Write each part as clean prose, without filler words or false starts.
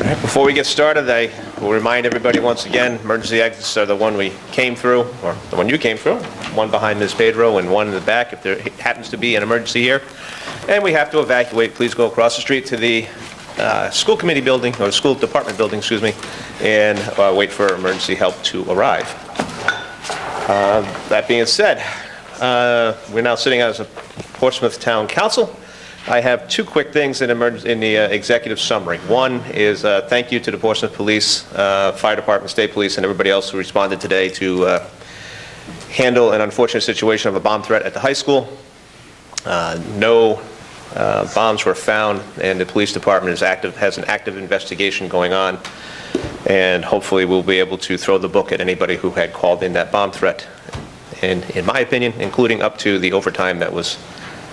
right, before we get started, I will remind everybody once again, emergency exits are the one we came through, or the one you came through, one behind Ms. Pedro and one in the back if there happens to be an emergency here. And we have to evacuate. Please go across the street to the school committee building, or school department building, excuse me, and wait for emergency help to arrive. That being said, we're now sitting as a Portsmouth Town Council. I have two quick things in the executive summary. One is thank you to the Portsmouth Police, Fire Department, State Police, and everybody else who responded today to handle an unfortunate situation of a bomb threat at the high school. No bombs were found, and the police department has an active investigation going on, and hopefully we'll be able to throw the book at anybody who had called in that bomb threat, and in my opinion, including up to the overtime that was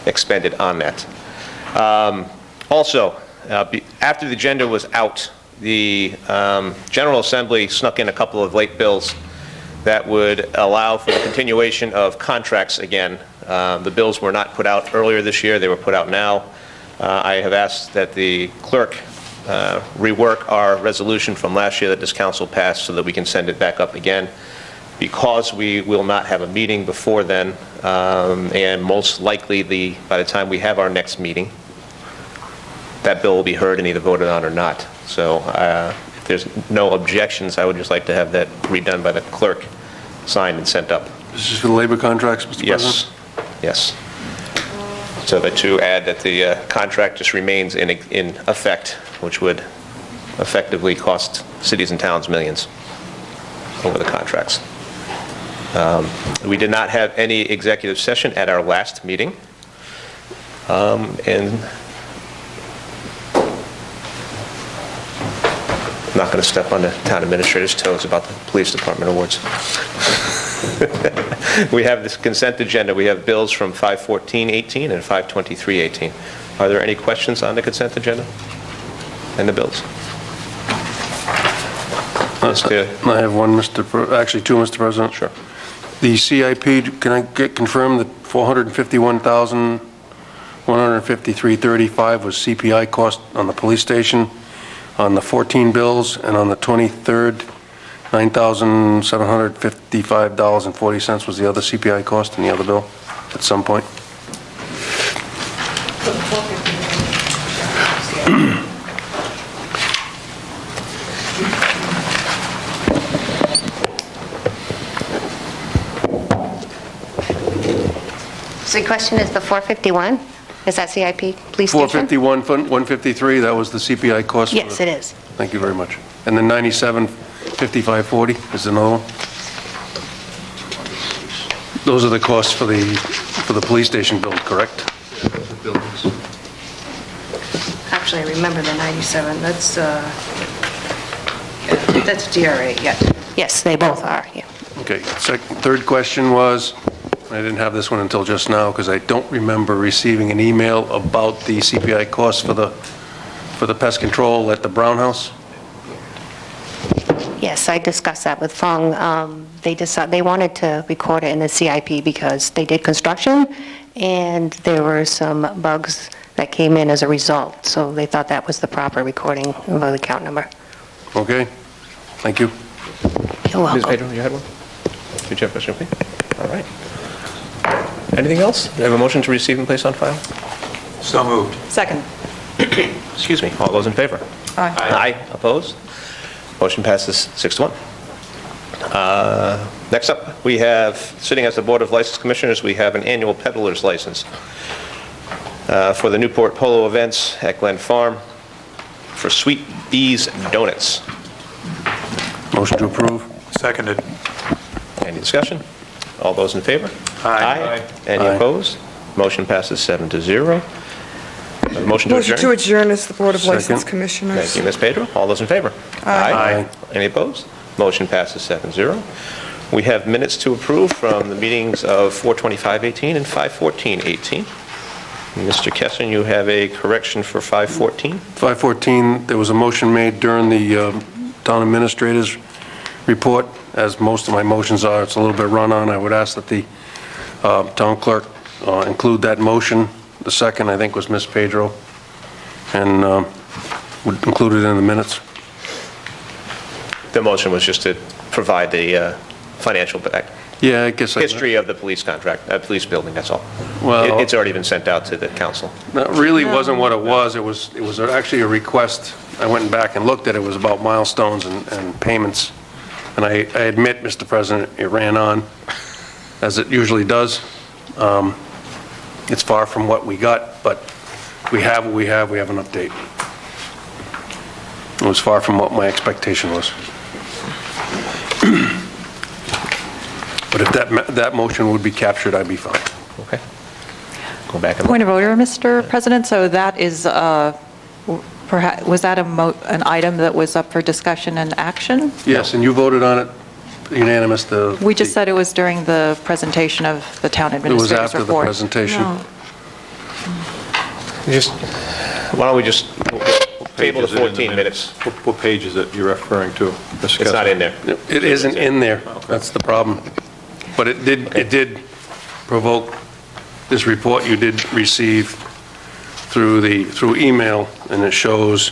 expended on that. Also, after the agenda was out, the General Assembly snuck in a couple of late bills that would allow for the continuation of contracts again. The bills were not put out earlier this year, they were put out now. I have asked that the clerk rework our resolution from last year that this council passed so that we can send it back up again. Because we will not have a meeting before then, and most likely by the time we have our next meeting, that bill will be heard and either voted on or not. So if there's no objections, I would just like to have that redone by the clerk, signed and sent up. This is for the labor contracts, Mr. President? Yes. So that to add that the contract just remains in effect, which would effectively cost cities and towns millions over the contracts. We did not have any executive session at our last meeting, and I'm not going to step on the town administrator's toes about the police department awards. We have this consent agenda. We have bills from 5/14/18 and 5/23/18. Are there any questions on the consent agenda and the bills? I have one, actually two, Mr. President. Sure. The CIP, can I confirm that $451,153.35 was CPI cost on the police station on the 14 bills, and on the 23rd, $9,755.40 was the other CPI cost in the other bill at some point? So the question is the 451? Is that CIP police station? 451, 153, that was the CPI cost? Yes, it is. Thank you very much. And then 975540 is another one? Those are the costs for the police station build, correct? Actually, I remember the 97. That's DRA, yeah. Yes, they both are, yeah. Okay, third question was, I didn't have this one until just now because I don't remember receiving an email about the CPI costs for the pest control at the Brown House. Yes, I discussed that with Fong. They wanted to record it in the CIP because they did construction, and there were some bugs that came in as a result, so they thought that was the proper recording of the account number. Okay, thank you. You're welcome. Ms. Pedro, you had one? Did you have a question, please? All right. Anything else? Do I have a motion to receive and place on file? So moved. Second. Excuse me. All those in favor? Aye. Aye. Opposed? Motion passes 6-1. Next up, we have, sitting as the Board of License Commissioners, we have an annual peddler's license for the Newport Polo events at Glen Farm for Sweet Bees Donuts. Motion to approve. Seconded. Any discussion? All those in favor? Aye. Any Aye. opposed? Motion passes 7-0. Motion to Motion adjourn? to adjourn as the Board of Second. License Thank Commissioners. you, Ms. Pedro. All those in favor? Aye. Any opposed? Motion passes 7-0. We have minutes to approve from the meetings of 4/25/18 and 5/14/18. Mr. Kessin, you have a correction for 5/14? 514, there was a motion made during the town administrator's report. As most of my motions are, it's a little bit run-on. I would ask that the town clerk include that motion. The second, I think, was Ms. Pedro, and would include it in the minutes. The motion was just to provide the financial Yeah, I guess. history of the police contract, police building, that's all. Well- It's already been sent out to the council. That really wasn't what it was. It was actually a request. I went back and looked at it. It was about milestones and payments. And I admit, Mr. President, it ran on, as it usually does. It's far from what we got, but we have what we have. We have an update. It was far from what my expectation was. But if that motion would be captured, I'd be fine. Okay. Go back and look. Point of order, Mr. President, so that is, perhaps, was that an item that was up for discussion and action? Yes, and you voted on it unanimous. We just said it was during the presentation of the town It was administrator's after the report. presentation. No. Why don't we just table the Page is it in 14 minutes? What page is it you're referring to? It's not in there. It isn't in there. That's the problem. But it did provoke this report you did receive through email, and it shows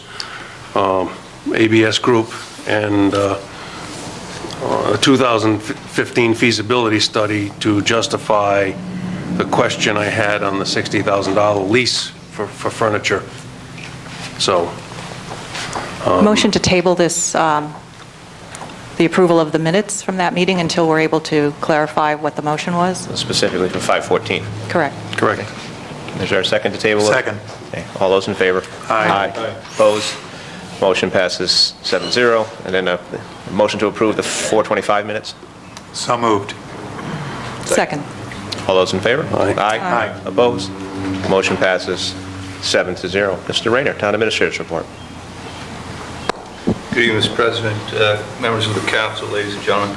ABS Group and a 2015 feasibility study to justify the question I had on the $60,000 lease for furniture. So, Motion to table this, the approval of the minutes from that meeting until we're able to clarify what the motion was? Specifically for 514. Correct. correct. Is there a second to table? it? Second. Okay. All those in favor? Aye. Opposed? Motion passes 7-0. And then a motion to approve the 425 minutes? So moved. Second. All those in favor? Aye. Aye. Opposed? Motion passes 7-0. Mr. Rayner, Town Administrator's Report. Good evening, Mr. President, members of the council, ladies and gentlemen.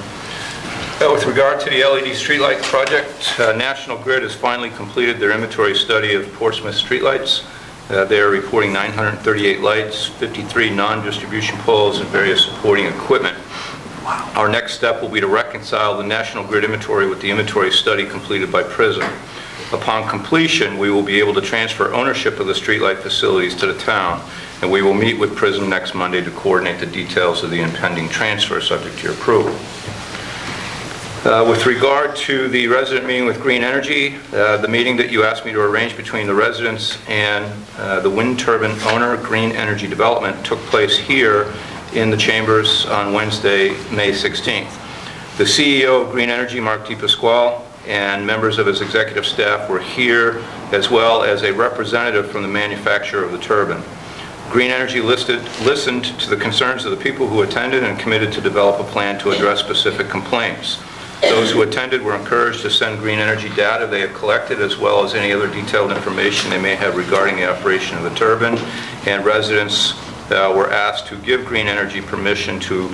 With regard to the LED streetlight project, National Grid has finally completed their inventory study of Portsmouth streetlights. They are reporting 938 lights, 53 non-distribution poles, and various supporting equipment. Our next step will be to reconcile the National Grid inventory with the inventory study completed by PRISM. Upon completion, we will be able to transfer ownership of the streetlight facilities to the town, and we will meet with PRISM next Monday to coordinate the details of the impending transfer, subject to your approval. With regard to the resident meeting with Green Energy, the meeting that you asked me to arrange between the residents and the wind turbine owner, Green Energy Development, took place here in the chambers on Wednesday, May 16th. The CEO of Green Energy, Mark DePasquale, and members of his executive staff were here, as well as a representative from the manufacturer of the turbine. Green Energy listened to the concerns of the people who attended and committed to develop a plan to address specific complaints. Those who attended were encouraged to send Green Energy data they have collected, as well as any other detailed information they may have regarding the operation of the turbine, and residents were asked to give Green Energy permission to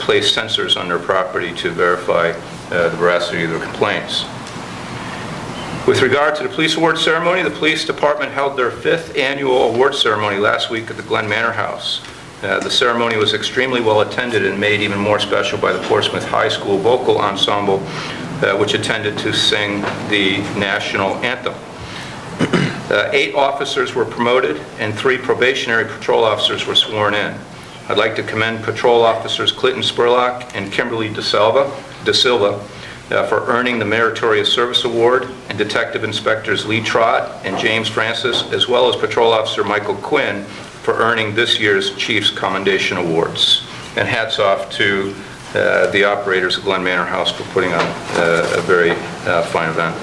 place sensors on their property to verify the veracity of their complaints. With regard to the police award ceremony, the police department held their 5th annual award ceremony last week at the Glen Manor House. The ceremony was extremely well attended and made even more special by the Portsmouth High School vocal ensemble, which attended to sing the national anthem. 8 officers were promoted and 3 probationary patrol officers were sworn in. I'd like to commend patrol officers Clinton Spurlock and Kimberly Da Silva for earning the Meritorious Service Award, and Detective Inspectors Lee Trott and James Francis, as well as Patrol Officer Michael Quinn, for earning this year's Chiefs Commendation Awards. And hats off to the operators of Glen Manor House for putting on a very fine event.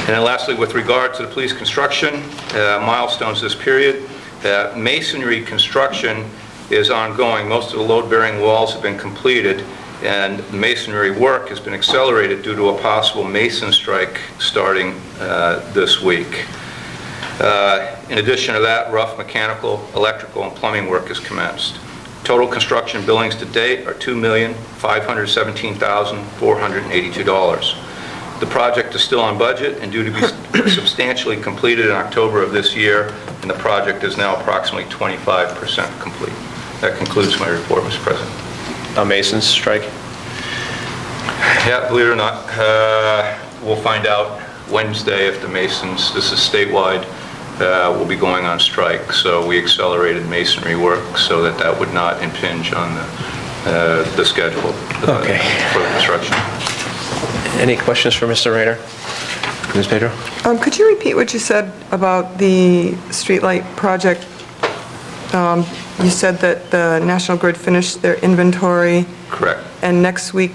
And then lastly, with regard to the police construction milestones this period, masonry construction is ongoing. Most of the load-bearing walls have been completed, and the masonry work has been accelerated due to a possible mason strike starting this week. In addition to that, rough mechanical, electrical, and plumbing work has commenced. Total construction billings to date are $2,517,482. The project is still on budget and due to be substantially completed in October of this year, and the project is now approximately 25% complete. That concludes my report, Mr. President. A Mason's strike? Yeah, believe it or not, we'll find out Wednesday if the Masons, this is statewide, will be going on strike, so we accelerated masonry work so that that would not impinge on the schedule Okay. for construction. Any questions for Mr. Rayner? Ms. Pedro? Could you repeat what you said about the streetlight project? You said that the National Grid finished their inventory, Correct. and next week,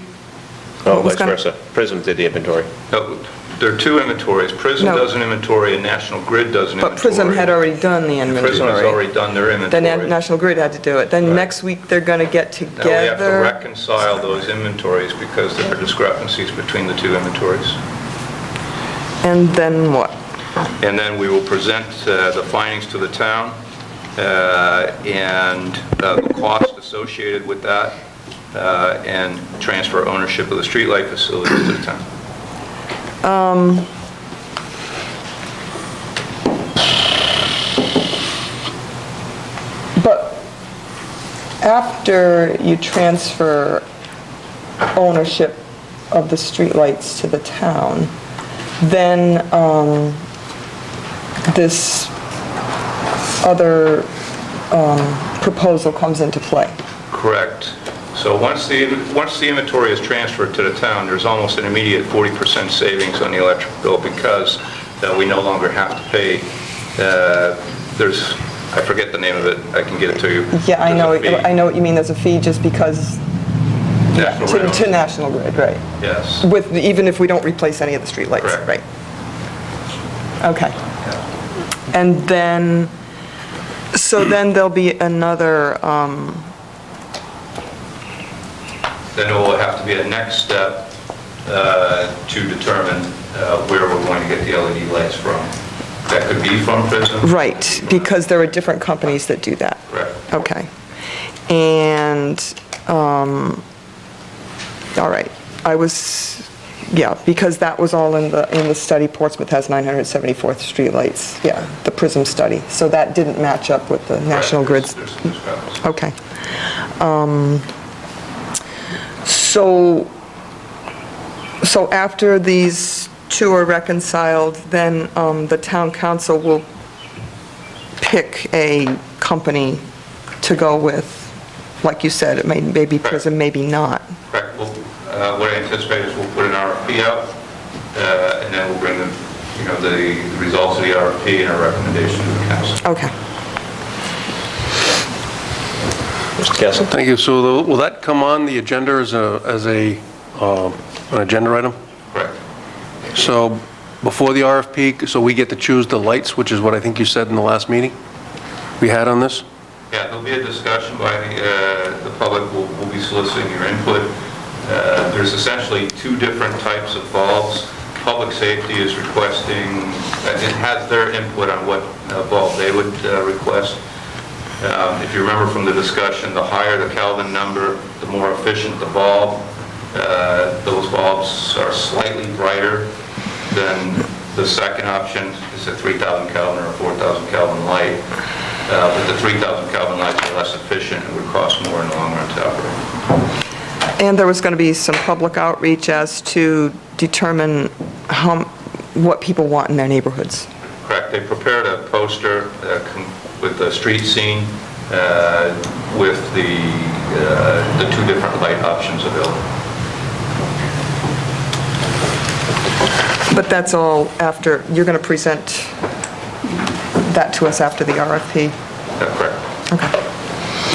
Oh, What was vice gonna- versa. Prism did the inventory. No, there are two inventories. Prism No. does an inventory and National Grid does an inventory. but Prism had already done the Prism has inventory. already done their Then inventory. National Grid had to do it. Then Right. next week, they're going to get Now we have to together. reconcile those inventories because there are discrepancies between the two inventories. And then what? And then we will present the findings to the town and the cost associated with that and transfer ownership of the streetlight facilities to the town. But after you transfer ownership of the streetlights to the town, then this other proposal comes into play. Correct. So once the inventory is transferred to the town, there's almost an immediate 40% savings on the electric bill because we no longer have to pay, I forget the name of it, I can get it to you. Yeah, I know, There's a fee. I know what you mean, there's a fee just because, National Grid owns to it. National Grid, right? Yes. With, even if we don't replace any of the streetlights, Correct. right? Okay. And then, so then there'll be another, Then it will have to be a next step to determine where we're going to get the LED lights from. That could be from Prism. right, because there are different companies that do that. Correct. Okay. And, all right, I was, yeah, because that was all in the study, Portsmouth has 974 streetlights, yeah, the PRISM study. So that didn't match up with the National Correct. Grid's. There's some discrepancy. Okay. So after these two are reconciled, then the town council will pick a company to go with. Like you said, it may be Prism, maybe not. Correct. Well, what I anticipate is we'll put an RFP out, and then we'll bring the results of the RFP and our recommendation to the council. Okay. Mr. Kessel? Thank you. So will that come on the agenda as an agenda item? Correct. So before the RFP, so we get to choose the lights, which is what I think you said in the last meeting we had on this? Yeah, there'll be a discussion by the public. We'll be soliciting your input. There's essentially two different types of bulbs. Public safety is requesting, it has their input on what bulb they would request. If you remember from the discussion, the higher the Kelvin number, the more efficient the bulb. Those bulbs are slightly brighter than the second option, is a 3,000 Kelvin or a 4,000 Kelvin light. But the 3,000 Kelvin lights are less efficient and would cost more in the long run to operate. And there was going to be some public outreach as to determine what people want in their neighborhoods. Correct. They prepared a poster with the street scene with the two different light options available. But that's all after, you're going to present that to us after the RFP? Correct. Okay.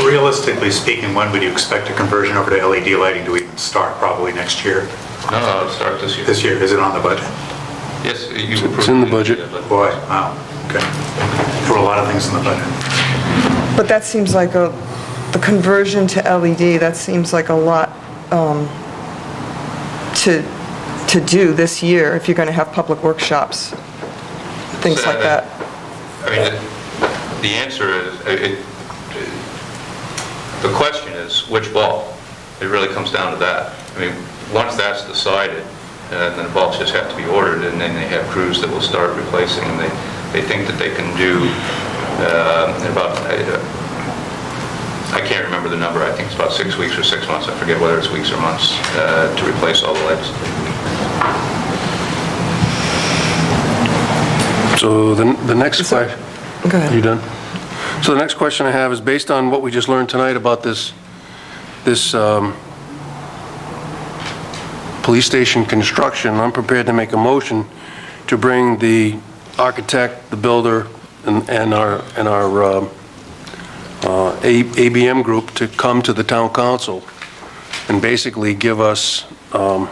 Realistically speaking, when would you expect a conversion over to LED lighting to even start? Probably next year? No, it'll start this year. This year, is it on the budget? Yes, you approved. It's in the budget. Boy, wow, okay. There were a lot of things in the budget. But that seems like the conversion to LED, that seems like a lot to do this year if you're going to have public workshops, things like that. I mean, the answer is, the question is which bulb? It really comes down to that. I mean, once that's decided, then the bulbs just have to be ordered, and then they have crews that will start replacing them. They think that they can do about, I can't remember the number, I think it's about 6 weeks or 6 months, I forget whether it's weeks or months, to replace all the lights. So the next So- question... Go ahead. You done? So the next question I have is based on what we just learned tonight about this police station construction. I'm prepared to make a motion to bring the architect, the builder, and our ABM group to come to the town council and basically give us a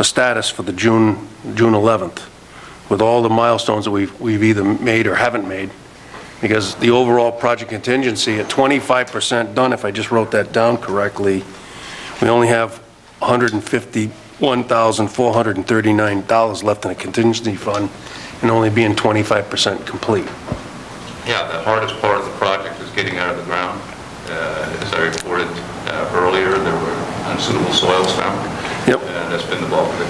status for the June 11th with all the milestones that we've either made or haven't made. Because the overall project contingency at 25% done, if I just wrote that down correctly, we only have $151,439 left in a contingency fund and only being 25% complete. Yeah, the hardest part of the project is getting out of the ground. As I reported earlier, there were unsuitable soils found. Yep. And that's been the bulk of it.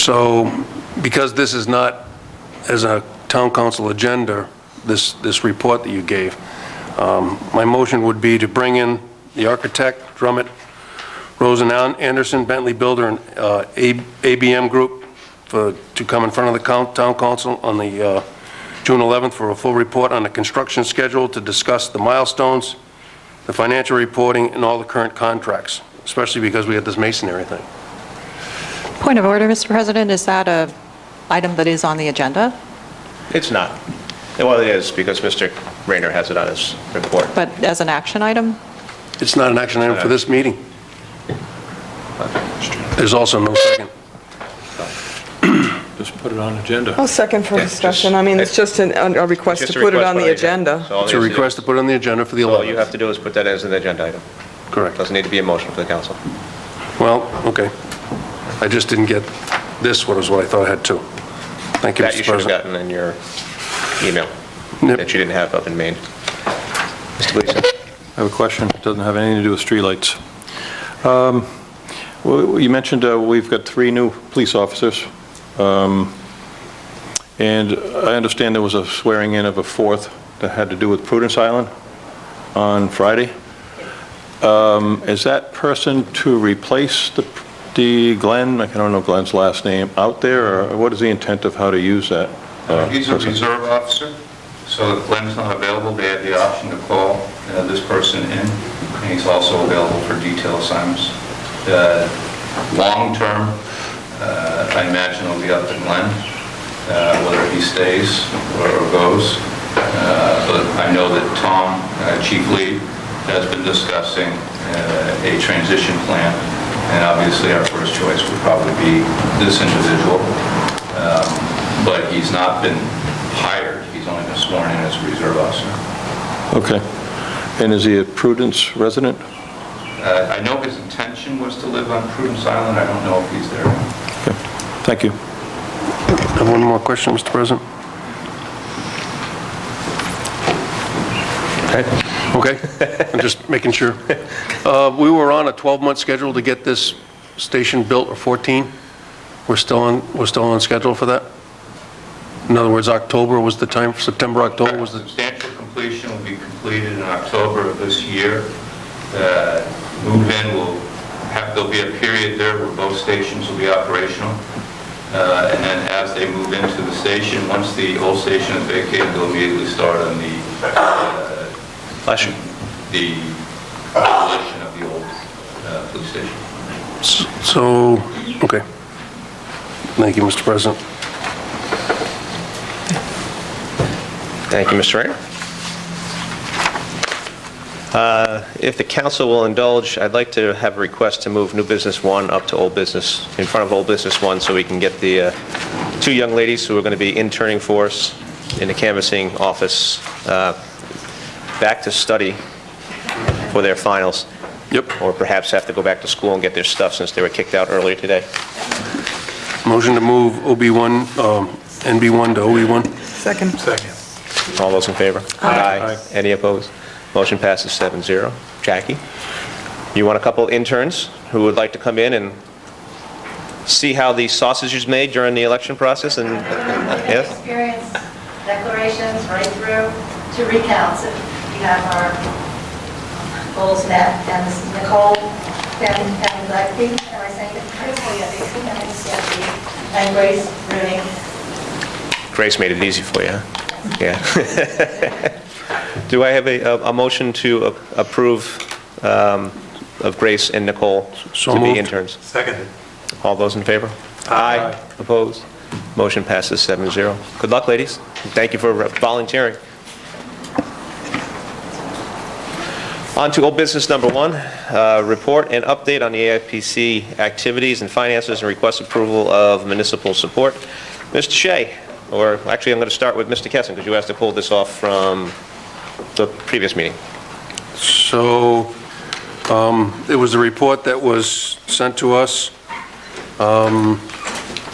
So, because this is not as a town council agenda, this report that you gave, my motion would be to bring in the architect, Drummond, Rosen Anderson, Bentley Builder, and ABM Group to come in front of the town council on the June 11th for a full report on the construction schedule to discuss the milestones, the financial reporting, and all the current contracts, especially because we had this masonry thing. Point of order, Mr. President, is that a item that is on the agenda? It's not. Well, it is, because Mr. Rayner has it on his report. But as an action item? It's not an action item for this meeting. There's also no second. Just put it on agenda. I'll second for Yeah, discussion. just- I mean, it's just a request Just to a put it request on for the agenda. So all It's you a have to do- request to put it on the agenda for the All you 11th. have to do is put that as an agenda item. Correct. Doesn't need to be a motion for the council. Well, okay. I just didn't get this, what was what I thought I had to. Thank you, That you Mr. should have President. gotten in your email Yep. that you didn't have up in Maine. Mr. Gleason? I have a question. It doesn't have anything to do with streetlights. Well, you mentioned we've got 3 new police officers. And I understand there was a swearing in of a 4th that had to do with Prudence Island on Friday. Is that person to replace the Glenn, I don't know Glenn's last name, out there, or what is the intent of how to use that? He's a person? reserve officer, so if Glenn's not available, they have the option to call this person in, and he's also available for detail assignments. Long-term, I imagine it'll be up to Glenn, whether he stays or goes. But I know that Tom, Chief Lee, has been discussing a transition plan, and obviously our first choice would probably be this individual. But he's not been hired, he's only been sworn in as a reserve officer. Okay. And is he a Prudence resident? I know his intention was to live on Prudence Island, I don't know if he's there. Okay. Thank you. I have one more question, Mr. President. Okay, I'm just making sure. We were on a 12-month schedule to get this station built, or 14. We're still on schedule for that? In other words, October was the time, September, October was the... Substantial completion will be completed in October of this year. Move-in there'll be a period there where both stations will be operational. And then as they move into the station, once the old station is vacated, they'll immediately start on the demolition of the old police station. So, okay. Thank you, Mr. President. Thank you, Mr. Rayner. If the council will indulge, I'd like to have a request to move new business 1 up to old business, in front of old business 1, so we can get the 2 young ladies who are going to be interning for us in the canvassing office back to study for their finals. Yep. Or perhaps have to go back to school and get their stuff since they were kicked out earlier today. Motion to move OB1, NB1 to OE1. Second. All those in favor? Aye. Any opposed? Motion passes 7-0. Jackie, you want a couple interns who would like to come in and see how the sausage is made during the election process? And yes? Experience declarations right through to recounts. We have our goals met, and this is Nicole Penleggy, am I saying it correctly? And Grace Rooney. Grace made it easy for you, huh? Yeah. Do I have a motion to approve of Grace and Nicole So to be moved. interns? Seconded. All those in favor? Aye. Opposed? Motion passes 7-0. Good luck, ladies. Thank you for volunteering. On to old business number 1, report and update on the AIPC activities and finances and request approval of municipal support. Mr. Shea, or actually I'm going to start with Mr. Kessin because you asked to pull this off from the previous meeting. So, it was a report that was sent to us from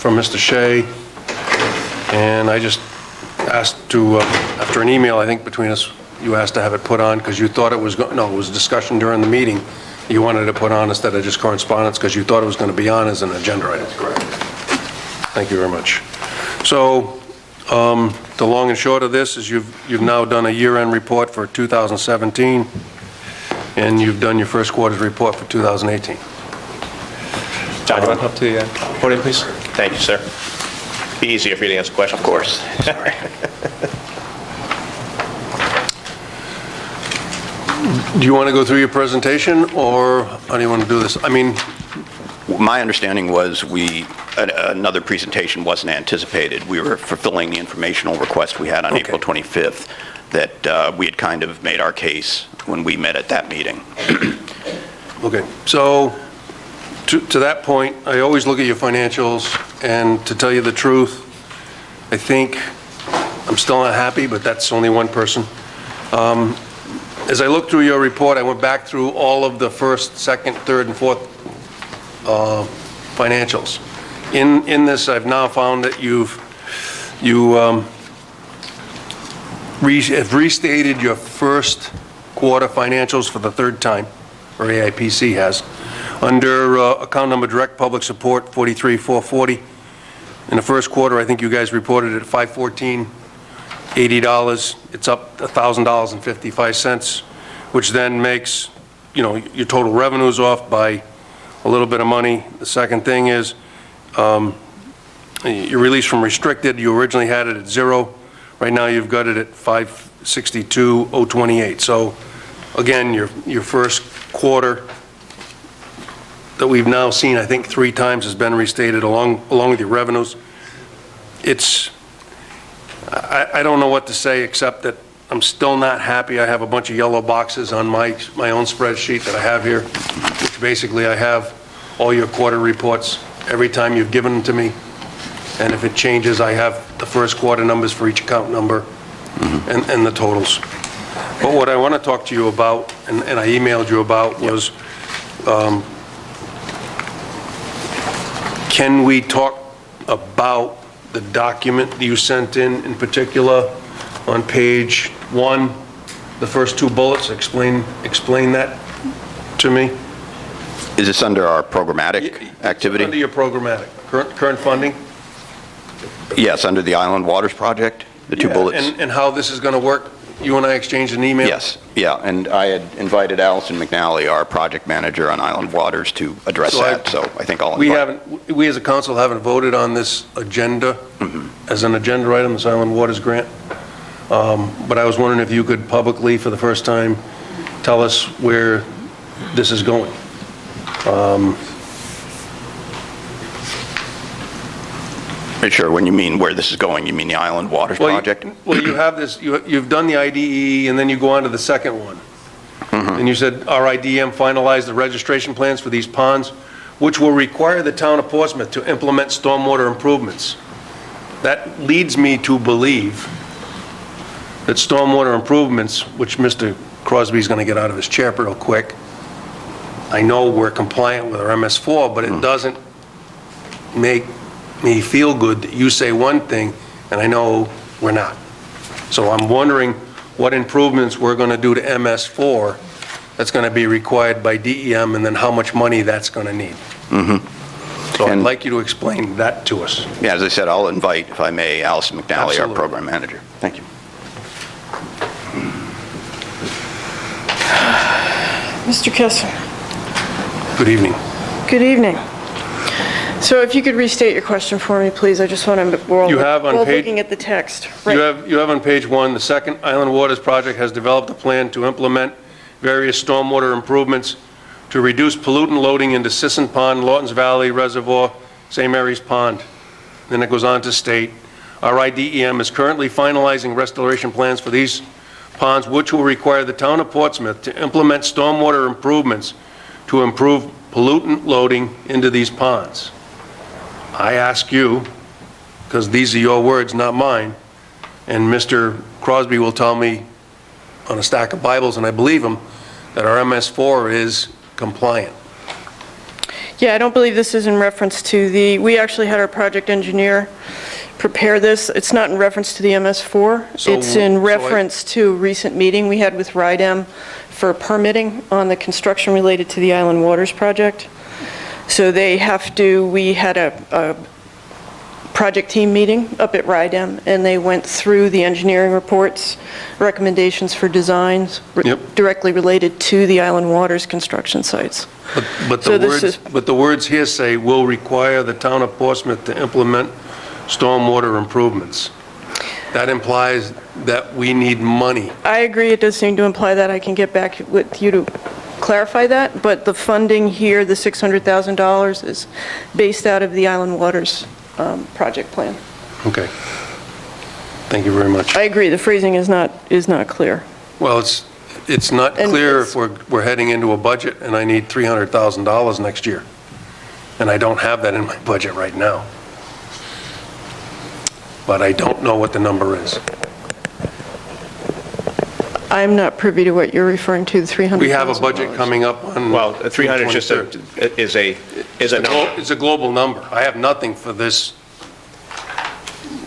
Mr. Shea, and I just asked to, after an email, I think, between us, you asked to have it put on because you thought it was, no, it was discussion during the meeting. You wanted to put on instead of just correspondence because you thought it was going to be on as an agenda item. Correct. Thank you very much. So, the long and short of this is you've now done a year-end report for 2017, and you've done your first quarter's report for 2018. John, you want to come up to the podium, please? Thank you, sir. Be easier for you to answer questions. Of course. Sorry. Do you want to go through your presentation, or how do you want to do this? I mean, My understanding was another presentation wasn't anticipated. We were fulfilling the informational request we had on Okay. April 25th, that we had kind of made our case when we met at that meeting. okay, so to that point, I always look at your financials, and to tell you the truth, I think I'm still not happy, but that's only one person. As I looked through your report, I went back through all of the first, second, third, and fourth financials. In this, I've now found that you have restated your first quarter financials for the third time, or AIPC has, under account number direct public support 43,440. In the first quarter, I think you guys reported it at $514.80. It's up $1,000.55, which then makes, your total revenues off by a little bit of money. The second thing is, your release from restricted, you originally had it at 0. Right now, you've got it at 562,028. So, again, your first quarter that we've now seen, I think, 3 times has been restated along with your revenues. I don't know what to say except that I'm still not happy. I have a bunch of yellow boxes on my own spreadsheet that I have here, which basically I have all your quarter reports every time you've given them to me. And if it changes, I have the first quarter numbers for each account number and the totals. But what I want to talk to you about, and I emailed you about, was can we talk about the document that you sent in particular, on page 1, the first 2 bullets? Explain that to me. Is this under our programmatic activity? Under your programmatic, current funding? Yes, under the Island Waters Project, the 2 Yeah, bullets. And how this is going to work? You and I exchanged an email? Yes, yeah, and I had invited Allison McNally, our project manager on Island Waters, to address that, so I think I'll invite. We as a council haven't voted on this agenda as an agenda item, this Island Waters grant. But I was wondering if you could publicly, for the first time, tell us where this is going. Sure, when you mean where this is going, you mean the Island Waters Project? Well, you have this, you've done the IDE, and then you go on to the second one. And you said, our IDM finalized the registration plans for these ponds, which will require the town of Portsmouth to implement stormwater improvements. That leads me to believe that stormwater improvements, which Mr. Crosby's going to get out of his chair real quick, I know we're compliant with our MS4, but it doesn't make me feel good that you say one thing, and I know we're not. So I'm wondering what improvements we're going to do to MS4 that's going to be required by DEM, and then how much money that's going to need. So I'd like you to explain that to us. Yeah, as I said, I'll invite, if I may, Allison McNally, Absolutely. our program manager. Thank you. Mr. Kessler, Good evening. good evening. So if you could restate your question for me, please, I just want to, we're all You have on page- looking at the text. You Right. have on page 1, the Second Island Waters Project has developed a plan to implement various stormwater improvements to reduce pollutant loading into Sisson Pond, Lawton's Valley Reservoir, St. Mary's Pond. Then it goes on to state, RIDEM is currently finalizing restoration plans for these ponds, which will require the town of Portsmouth to implement stormwater improvements to improve pollutant loading into these ponds. I ask you, because these are your words, not mine, and Mr. Crosby will tell me on a stack of Bibles, and I believe him, that our MS4 is compliant. Yeah, I don't believe this is in reference to we actually had our project engineer prepare this. It's not in reference to the MS4. It's in reference to a recent meeting we had with RIDEM for permitting on the construction related to the Island Waters project. So we had a project team meeting up at RIDEM, and they went through the engineering reports, recommendations for designs Yep. directly related to the Island Waters construction sites. But So the this is- words here say, will require the town of Portsmouth to implement stormwater improvements. That implies that we need money. I agree, it does seem to imply that. I can get back with you to clarify that, but the funding here, the $600,000, is based out of the Island Waters project plan. Okay. Thank you very much. I agree, the phrasing is not clear. Well, it's not And clear it's- if we're heading into a budget and I need $300,000 next year. And I don't have that in my budget right now. But I don't know what the number is. I'm not privy to what you're referring to, the $300,000. We have a budget coming up on... Well, 300 is just is a number. It's a global number. I have nothing for this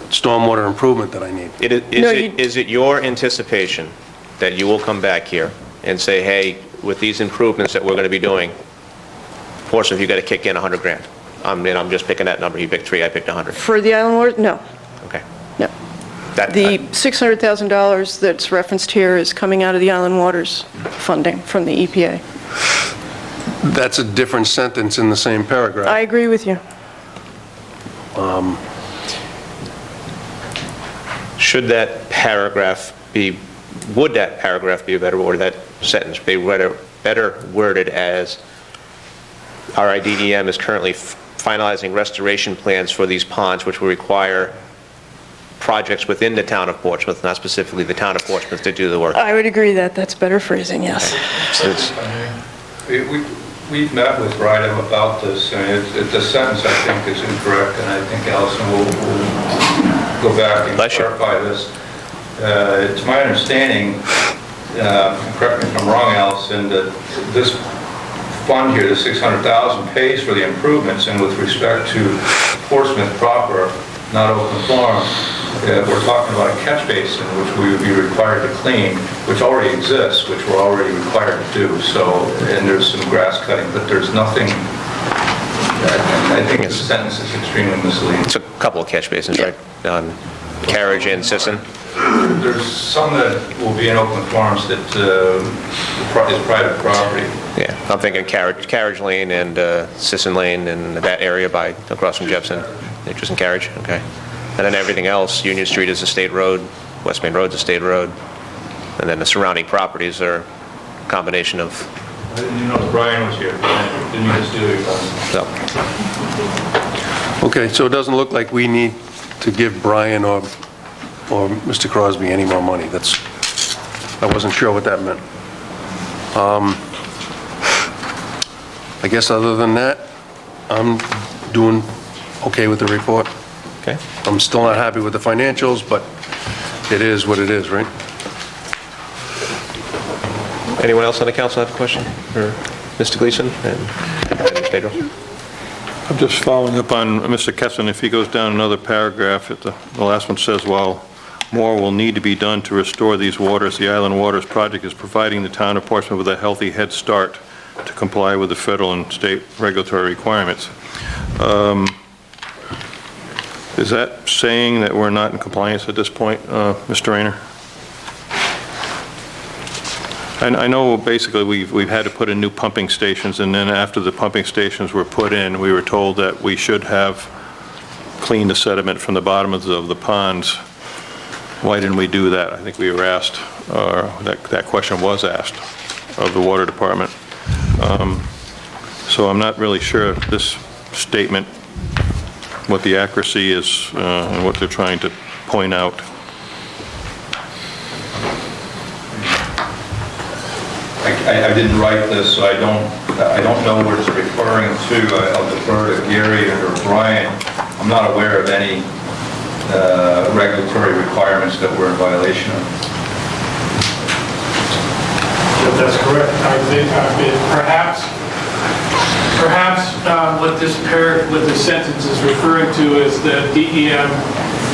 stormwater improvement that I need. Is it your anticipation that you will come back here and say, hey, with these improvements that we're going to be doing, Portsmouth, you got to kick in 100 grand? I'm just picking that number. You picked 3, I picked 100. For the Island Waters? No, Okay. no. The $600,000 that's referenced here is coming out of the Island Waters funding from the EPA. That's a different sentence in the same paragraph. I agree with you. Should that paragraph be, would that paragraph be better, or that sentence be better worded as RIDEM is currently finalizing restoration plans for these ponds, which will require projects within the town of Portsmouth, not specifically the town of Portsmouth, to do the work? I would agree that that's better phrasing, yes. We've met with RIDEM about this, and the sentence, I think, is incorrect, and I think Allison will go back and clarify this. It's my understanding, correct me if I'm wrong, Allison, that this fund here, the $600,000, pays for the improvements, and with respect to Portsmouth proper, not Oakland Farm, we're talking about a catch basin which we would be required to clean, which already exists, which we're already required to do. So, and there's some grass cutting, but there's nothing. I think the sentence is extremely misleading. It's a couple of catch basins, right? On Carriage and Sisson? There's some that will be in Oakland Farms that is private property. Yeah, I'm thinking Carriage Lane and Sisson Lane and that area across from Jefferson. Just in Carriage, okay. And then everything else, Union Street is a state road, West Main Road's a state road, and then the surrounding properties are a combination of... I didn't know Brian was here. Didn't you just do your So, Okay, so it doesn't look like we need to give Brian or Mr. Crosby any more money. I wasn't sure what that meant. I guess other than that, I'm doing okay with the report. okay. I'm still not happy with the financials, but it is what it is, right? Anyone else on the council have a question for Mr. Gleason and Ms. Pedro? I'm just following up on Mr. Kessin. If he goes down another paragraph, the last one says, while more will need to be done to restore these waters, the Island Waters Project is providing the town of Portsmouth with a healthy head start to comply with the federal and state regulatory requirements. Is that saying that we're not in compliance at this point, Mr. Rayner? I know basically we've had to put in new pumping stations, and then after the pumping stations were put in, we were told that we should have cleaned the sediment from the bottom of the ponds. Why didn't we do that? I think we were asked, or that question was asked of the water department. So I'm not really sure if this statement, what the accuracy is and what they're trying to point out. I didn't write this, so I don't know what it's referring to. I'll defer to Gary or Brian. I'm not aware of any regulatory requirements that we're in violation of. That's correct. I think perhaps what this sentence is referring to is that DEM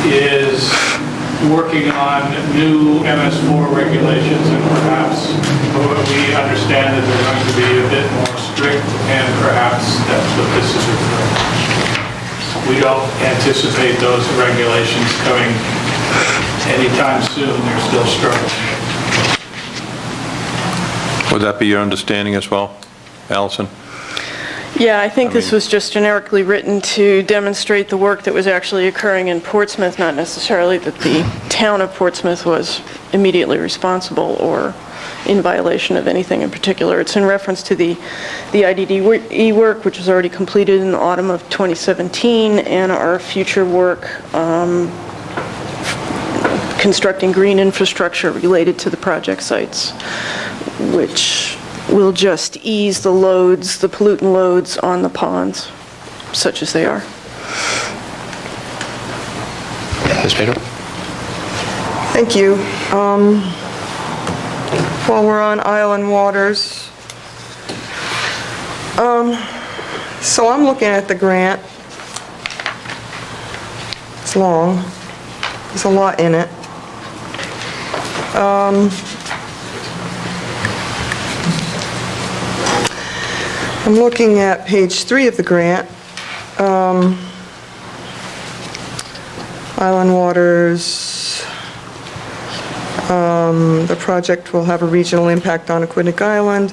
is working on new MS4 regulations, and perhaps we understand that they're going to be a bit more strict, and perhaps that's what this is referring to. We don't anticipate those regulations coming anytime soon. They're still struggling. Would that be your understanding as well, Allison? Yeah, I think this was just generically written to demonstrate the work that was actually occurring in Portsmouth, not necessarily that the town of Portsmouth was immediately responsible or in violation of anything in particular. It's in reference to the IDD work, which was already completed in the autumn of 2017, and our future work constructing green infrastructure related to the project sites, which will just ease the loads, the pollutant loads on the ponds, such as they are. Ms. Pedro? Thank you. While we're on Island Waters, so I'm looking at the grant. It's long. There's a lot in it. I'm looking at page 3 of the grant. Island Waters, the project will have a regional impact on Aquidneck Island.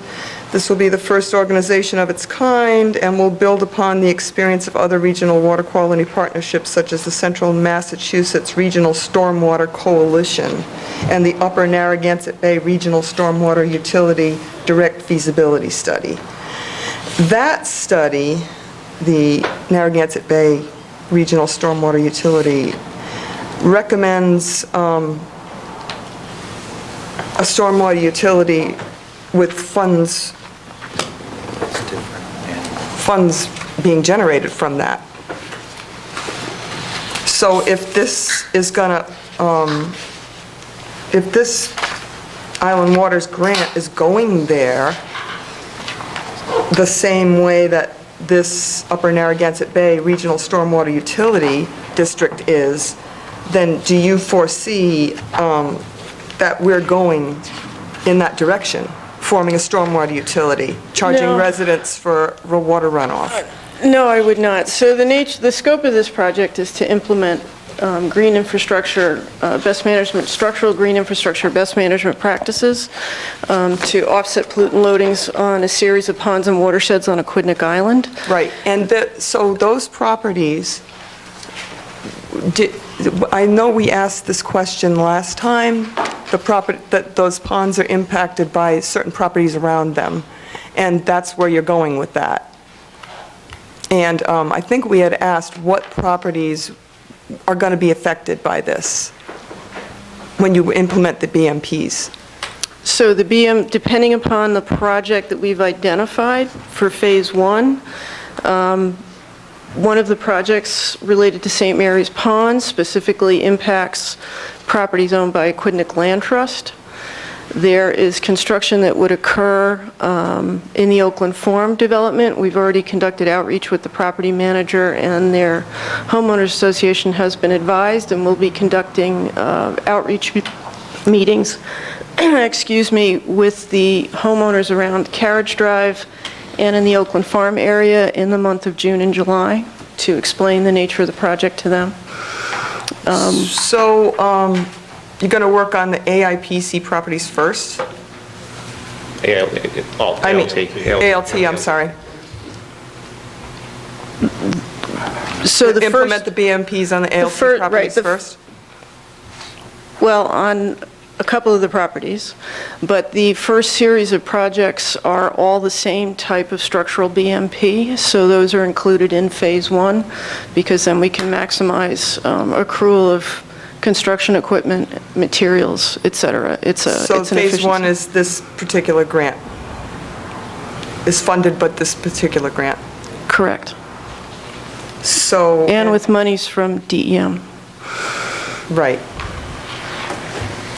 This will be the first organization of its kind and will build upon the experience of other regional water quality partnerships such as the Central Massachusetts Regional Stormwater Coalition and the Upper Narragansett Bay Regional Stormwater Utility Direct Feasibility Study. That study, the Narragansett Bay Regional Stormwater Utility, recommends a stormwater utility with funds being generated from that. So if this is gonna, if this Island Waters grant is going there the same way that this Upper Narragansett Bay Regional Stormwater Utility District is, then do you foresee that we're going in that direction, forming a stormwater utility, charging No. residents for water runoff? No, I would not. So the scope of this project is to implement green infrastructure, best management, structural green infrastructure best management practices to offset pollutant loadings on a series of ponds and watersheds on Aquidneck Island. Right, and so those properties, I know we asked this question last time, that those ponds are impacted by certain properties around them, and that's where you're going with that. And I think we had asked what properties are going to be affected by this when you implement the BMPs. So the depending upon the project that we've identified for Phase 1, one of the projects related to St. Mary's Pond specifically impacts properties owned by Aquidneck Land Trust. There is construction that would occur in the Oakland Farm development. We've already conducted outreach with the property manager, and their homeowners association has been advised, and we'll be conducting outreach meetings, excuse me, with the homeowners around Carriage Drive and in the Oakland Farm area in the month of June and July to explain the nature of the project to them. So you're going to work on the AIPC properties first? I mean, ALT. ALT, I'm sorry. So the Implement first, the BMPs on the ALT right, properties the- first? well, on a couple of the properties, but the first series of projects are all the same type of structural BMP, so those are included in Phase 1, because then we can maximize accrual of construction equipment, materials, et cetera. It's an So Phase 1 efficiency. is this particular grant? Is funded but this particular grant? Correct. So... And with monies from DEM. Right.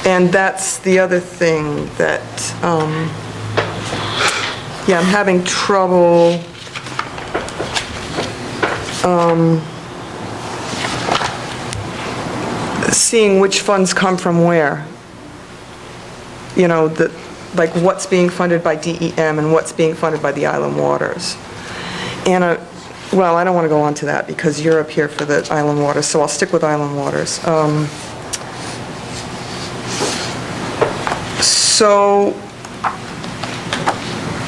And that's the other thing that, yeah, I'm having trouble seeing which funds come from where. You know, like what's being funded by DEM and what's being funded by the Island Waters. And, well, I don't want to go on to that because you're up here for the Island Waters, so I'll stick with Island Waters. So,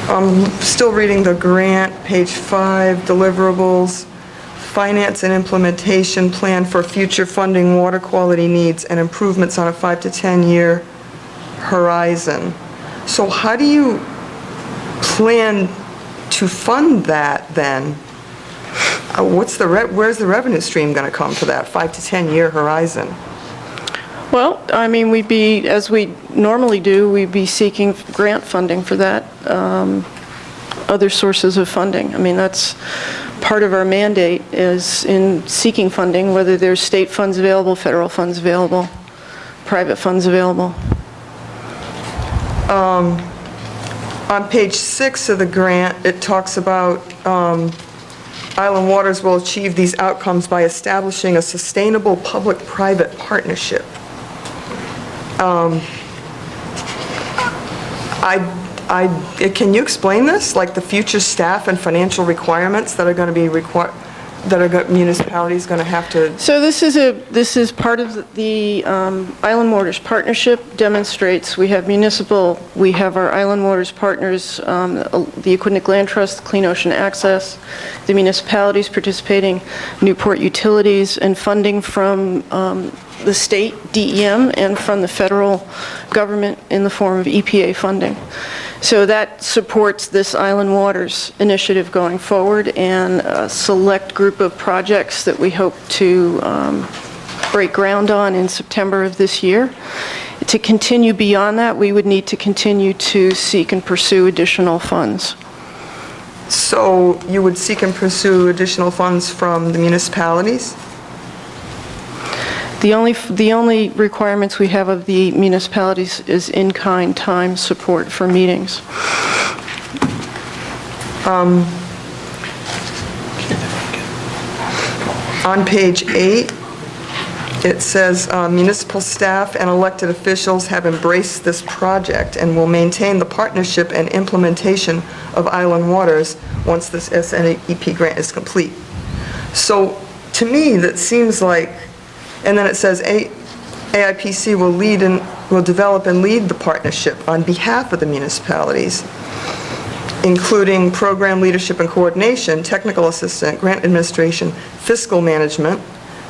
I'm still reading the grant, page 5, deliverables, finance and implementation plan for future funding water quality needs and improvements on a 5 to 10-year horizon. So how do you plan to fund that then? Where's the revenue stream going to come for that 5 to 10-year horizon? Well, I mean, we'd be, as we normally do, we'd be seeking grant funding for that, other sources of funding. I mean, that's part of our mandate is in seeking funding, whether there's state funds available, federal funds available, private funds available. On page 6 of the grant, it talks about Island Waters will achieve these outcomes by establishing a sustainable public-private partnership. Can you explain this? Like the future staff and financial requirements that are going to be municipalities going to have to... So this is part of the Island Waters Partnership demonstrates we have our Island Waters partners, the Aquidneck Land Trust, Clean Ocean Access, the municipalities participating, Newport Utilities, and funding from the state, DEM, and from the federal government in the form of EPA funding. So that supports this Island Waters initiative going forward and a select group of projects that we hope to break ground on in September of this year. To continue beyond that, we would need to continue to seek and pursue additional funds. So you would seek and pursue additional funds from the municipalities? The only requirements we have of the municipalities is in-kind time support for meetings. On page 8, it says municipal staff and elected officials have embraced this project and will maintain the partnership and implementation of Island Waters once this SNEP grant is complete. So to me, that seems like, and then it says AIPC will develop and lead the partnership on behalf of the municipalities, including program leadership and coordination, technical assistant, grant administration, fiscal management,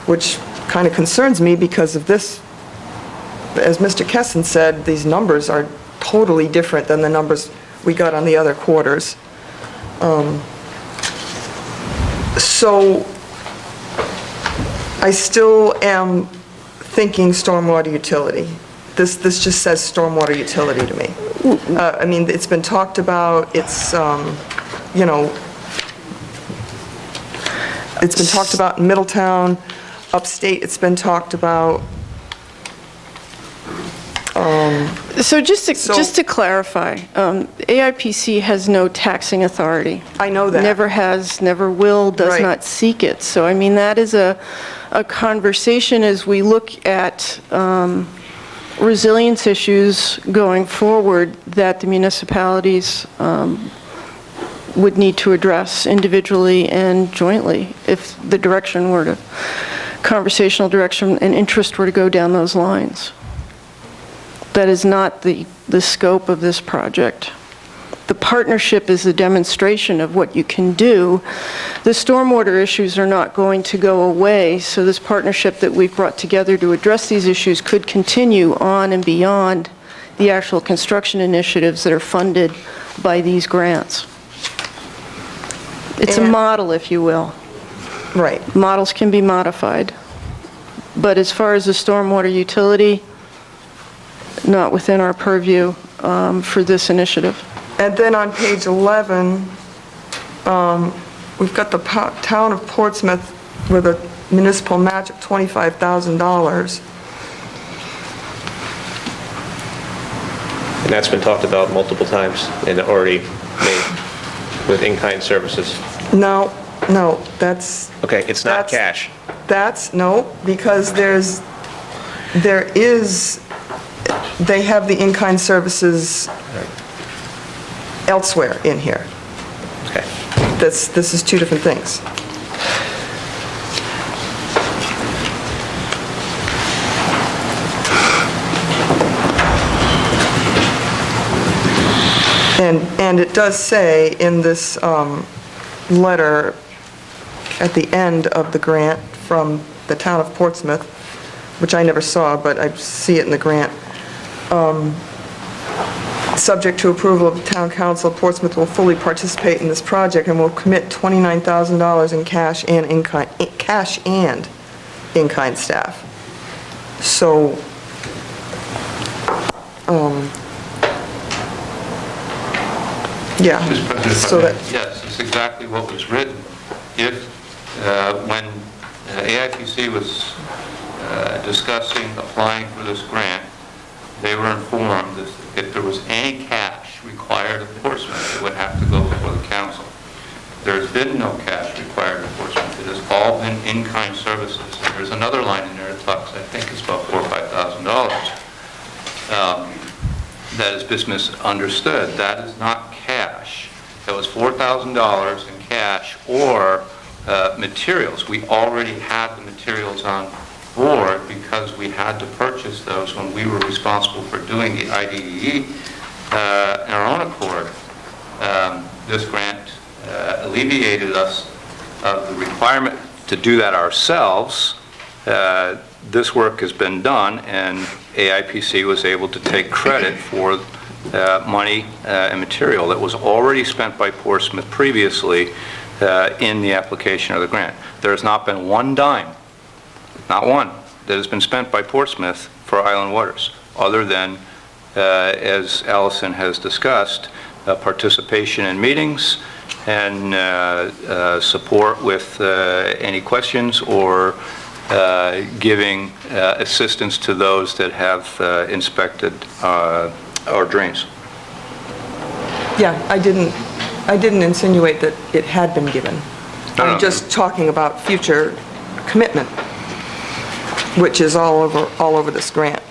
which kind of concerns me because of this. As Mr. Kessin said, these numbers are totally different than the numbers we got on the other quarters. So I still am thinking stormwater utility. This just says stormwater utility to me. I mean, it's been talked about, it's, you know, it's been talked about in Middletown, upstate it's been talked about. So just to clarify, AIPC has no taxing authority. I know that. Never has, never will, does Right. not seek it. So, I mean, that is a conversation as we look at resilience issues going forward that the municipalities would need to address individually and jointly if the direction were to, conversational direction and interest were to go down those lines. That is not the scope of this project. the partnership is a demonstration of what you can do. The stormwater issues are not going to go away, so this partnership that we've brought together to address these issues could continue on and beyond the actual construction initiatives that are funded by these grants. It's a model, if you will. Right. Models can be modified. But as far as the stormwater utility, not within our purview for this initiative. And then on page 11, we've got the town of Portsmouth with a municipal match of $25,000. And that's been talked about multiple times and already made with in-kind services. No, that's... Okay, it's not cash. No, because they have the in-kind services elsewhere in here. Okay. This is two different things. And it does say in this letter at the end of the grant from the town of Portsmouth, which I never saw, but I see it in the grant, subject to approval of the town council, Portsmouth will fully participate in this project and will commit $29,000 in cash and in-kind staff. So, yeah. Mr. President, So that, yes, it's exactly what was written. If, when AIPC was discussing applying for this grant, they were informed that if there was any cash required of Portsmouth, it would have to go before the council. There's been no cash required of Portsmouth. It has all been in-kind services. And there's another line in there that talks, I think it's about $4,000 or $5,000. That is misunderstood. That is not cash. That was $4,000 in cash or materials. We already had the materials on board because we had to purchase those when we were responsible for doing the IDEE in our own accord. This grant alleviated us of the requirement to do that ourselves. This work has been done, and AIPC was able to take credit for money and material that was already spent by Portsmouth previously in the application of the grant. There has not been one dime, not one, that has been spent by Portsmouth for Island Waters, other than, as Allison has discussed, participation in meetings and support with any questions or giving assistance to those that have inspected our drains. yeah, I didn't insinuate that it had been given. I'm just talking about future commitment, which is all over this grant.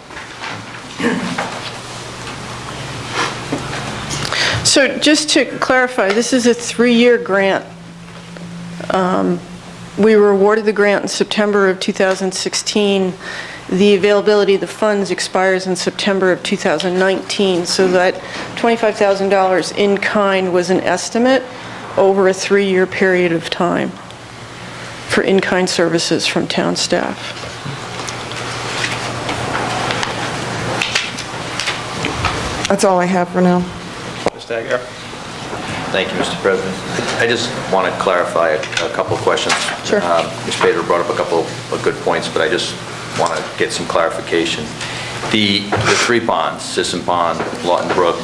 So just to clarify, this is a 3-year grant. We were awarded the grant in September of 2016. The availability of the funds expires in September of 2019, so that $25,000 in kind was an estimate over a 3-year period of time for in-kind services from town staff. That's all I have for now. Mr. Aguirre? Thank you, Mr. President. I just want to clarify a couple of questions. Sure. Ms. Bader brought up a couple of good points, but I just want to get some clarification. The 3 ponds, Sisson Pond, Lawton Brook,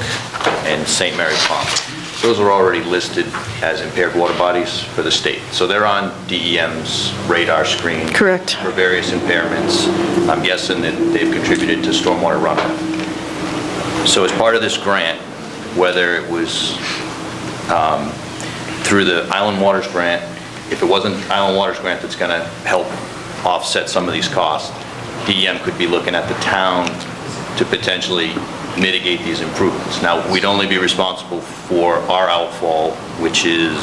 and St. Mary's Pond, those are already listed as impaired water bodies for the state. So they're on DEM's radar screen. Correct. For various impairments. I'm guessing that they've contributed to stormwater runoff. So as part of this grant, whether it was through the Island Waters grant, if it wasn't Island Waters grant that's going to help offset some of these costs, DEM could be looking at the town to potentially mitigate these improvements. Now, we'd only be responsible for our outfall, which is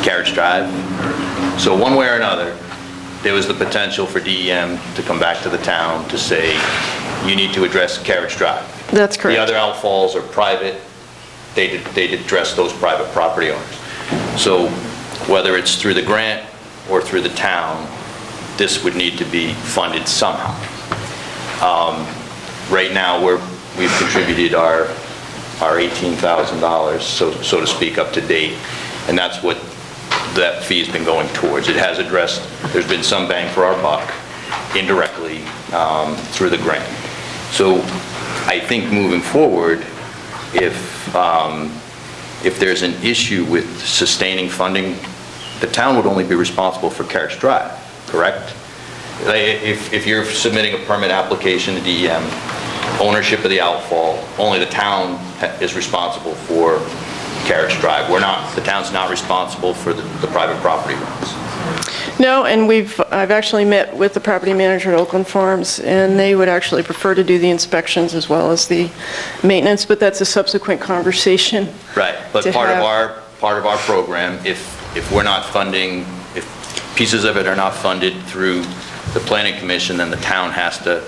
Carriage Drive. So one way or another, there was the potential for DEM to come back to the town to say, you need to address Carriage Drive. That's correct. The other outfalls are private they'd address those private property owners. So whether it's through the grant or through the town, this would need to be funded somehow. Right now, we've contributed our $18,000, so to speak, up to date, and that's what that fee's been going towards. It has addressed, there's been some bang for our buck indirectly through the grant. So I think moving forward, if there's an issue with sustaining funding, the town would only be responsible for Carriage Drive, correct? If you're submitting a permit application to DEM, ownership of the outfall, only the town is responsible for Carriage Drive. The town's not responsible for the private property owners. No, and I've actually met with the property manager at Oakland Farms, and they would actually prefer to do the inspections as well as the maintenance, but that's a subsequent conversation. Right, but part of our program, if we're not funding, if pieces of it are not funded through the planning commission, then the town has to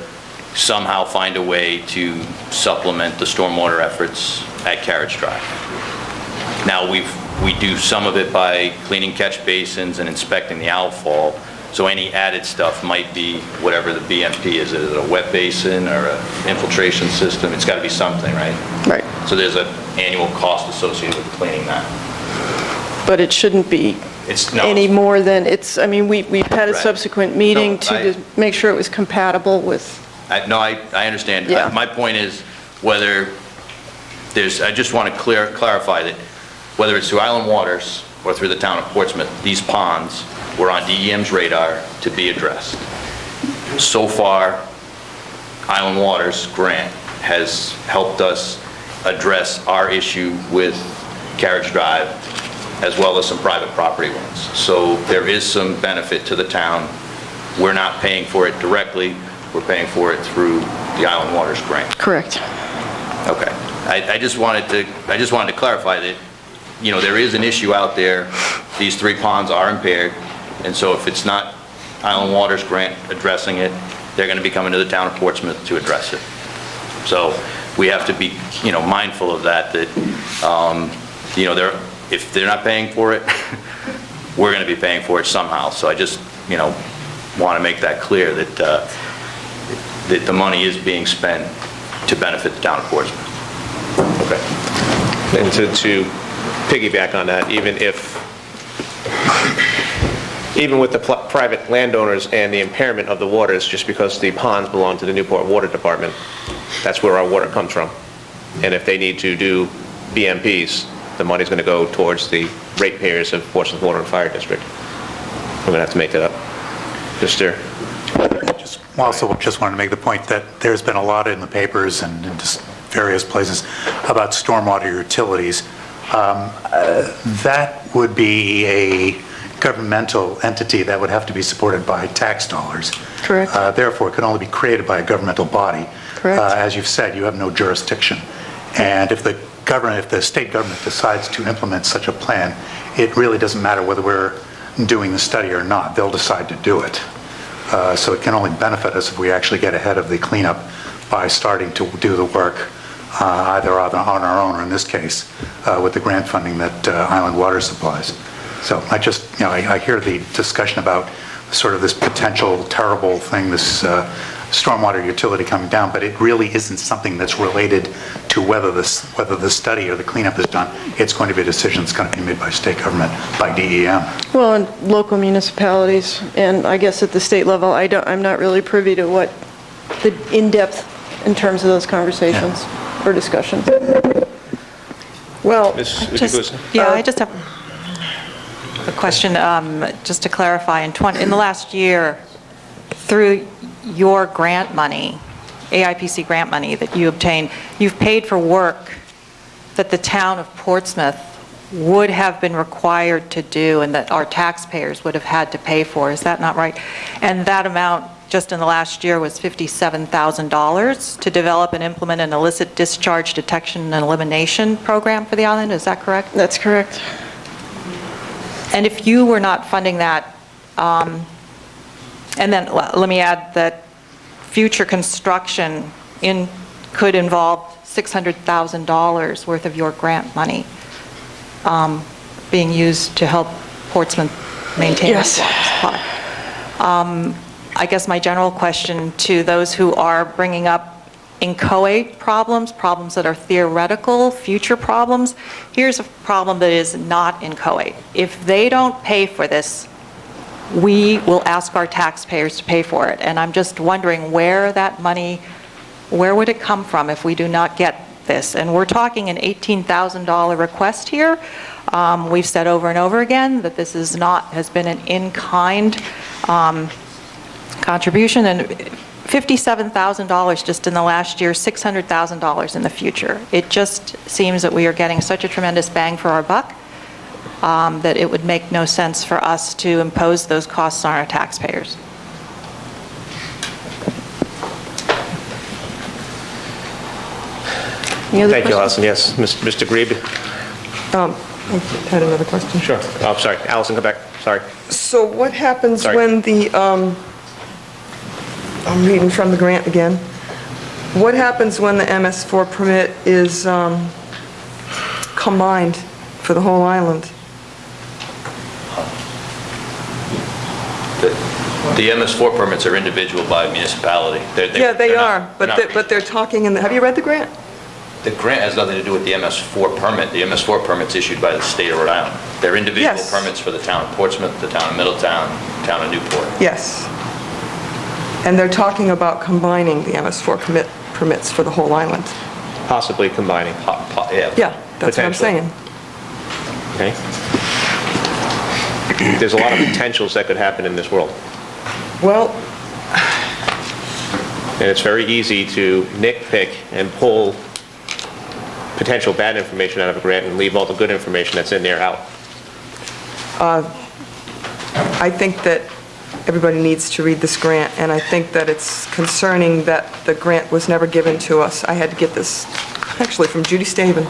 somehow find a way to supplement the stormwater efforts at Carriage Drive. Now, we do some of it by cleaning catch basins and inspecting the outfall, so any added stuff might be whatever the BMP is. Is it a wet basin or an infiltration system? It's got to be something, right? Right. So there's an annual cost associated with cleaning that. But it shouldn't be any more than I mean, we've had a Right. subsequent meeting No, to make sure it was compatible with. I understand. Yeah. My point is whether I just want to clarify that whether it's through Island Waters or through the town of Portsmouth, these ponds were on DEM's radar to be addressed. So far, Island Waters grant has helped us address our issue with Carriage Drive, as well as some private property ones. So there is some benefit to the town. We're not paying for it directly, we're paying for it through the Island Waters grant. Correct. Okay. I just wanted to clarify that, there is an issue out there. These 3 ponds are impaired, and so if it's not Island Waters grant addressing it, they're going to be coming to the town of Portsmouth to address it. So we have to be, mindful of that, if they're not paying for it, we're going to be paying for it somehow. So I just, want to make that clear that the money is being spent to benefit the town of Portsmouth. Okay. And to piggyback on that, even with the private landowners and the impairment of the waters, just because the ponds belong to the Newport Water Department, that's where our water comes from. And if they need to do BMPs, the money's going to go towards the ratepayers of Portsmouth Water and Fire District. We're going to have to make that up. Mr. Also, just wanted to make the point that there's been a lot in the papers and in just various places about stormwater utilities. That would be a governmental entity that would have to be supported by tax dollars. Correct. Therefore, it could only be created by a governmental body. Correct. As you've said, you have no jurisdiction. And if the state government decides to implement such a plan, it really doesn't matter whether we're doing the study or not. They'll decide to do it. So it can only benefit us if we actually get ahead of the cleanup by starting to do the work either on our own or in this case with the grant funding that Island Water supplies. So I just, I hear the discussion about sort of this potential terrible thing, this stormwater utility coming down, but it really isn't something that's related to whether the study or the cleanup is done. It's going to be a decision that's going to be made by state government, by DEM. Well, and local municipalities, and I guess at the state level, I'm not really privy to what the in-depth in terms of those conversations or discussions. Well, Ms. Guza? I just have a question, just to clarify. In the last year, through your grant money, AIPC grant money that you obtained, you've paid for work that the town of Portsmouth would have been required to do and that our taxpayers would have had to pay for. Is that not right? And that amount just in the last year was $57,000 to develop and implement an illicit discharge detection and elimination program for the island. Is that correct? That's correct. And if you were not funding that, and then let me add that future construction could involve $600,000 worth of your grant money being used to help Portsmouth maintain its water supply. I guess my general question to those who are bringing up inchoate problems that are theoretical, future problems, here's a problem that is not inchoate. If they don't pay for this, we will ask our taxpayers to pay for it. And I'm just wondering where that money, where would it come from if we do not get this? And we're talking an $18,000 request here. We've said over and over again that this is not, has been an in-kind contribution, and $57,000 just in the last year, $600,000 in the future. It just seems that we are getting such a tremendous bang for our buck that it would make no sense for us to impose those costs on our taxpayers. Thank you, Allison. Yes, Mr. Grebe? I had another question. Sure. Oh, sorry. Allison, come back. Sorry. So what happens Sorry. when the, I'm reading from the grant again. What happens when the MS4 permit is combined for the whole island? The MS4 permits are individual by municipality. Yeah, they they're are, not- but they're not- they're talking in the, have you read the grant? The grant has nothing to do with the MS4 permit. The MS4 permit's issued by the state of Rhode Island. They're individual Yes. permits for the town of Portsmouth, the town of Middletown, town of Newport. Yes. And they're talking about combining the MS4 permits for the whole island. Possibly combining. Yeah. Yeah, that's what I'm Potentially. saying. Okay. There's a lot of potentials that could happen in this world. Well, And it's very easy to nitpick and pull potential bad information out of a grant and leave all the good information that's in there out. I think that everybody needs to read this grant, and I think that it's concerning that the grant was never given to us. I had to get this, actually, from Judy Staven.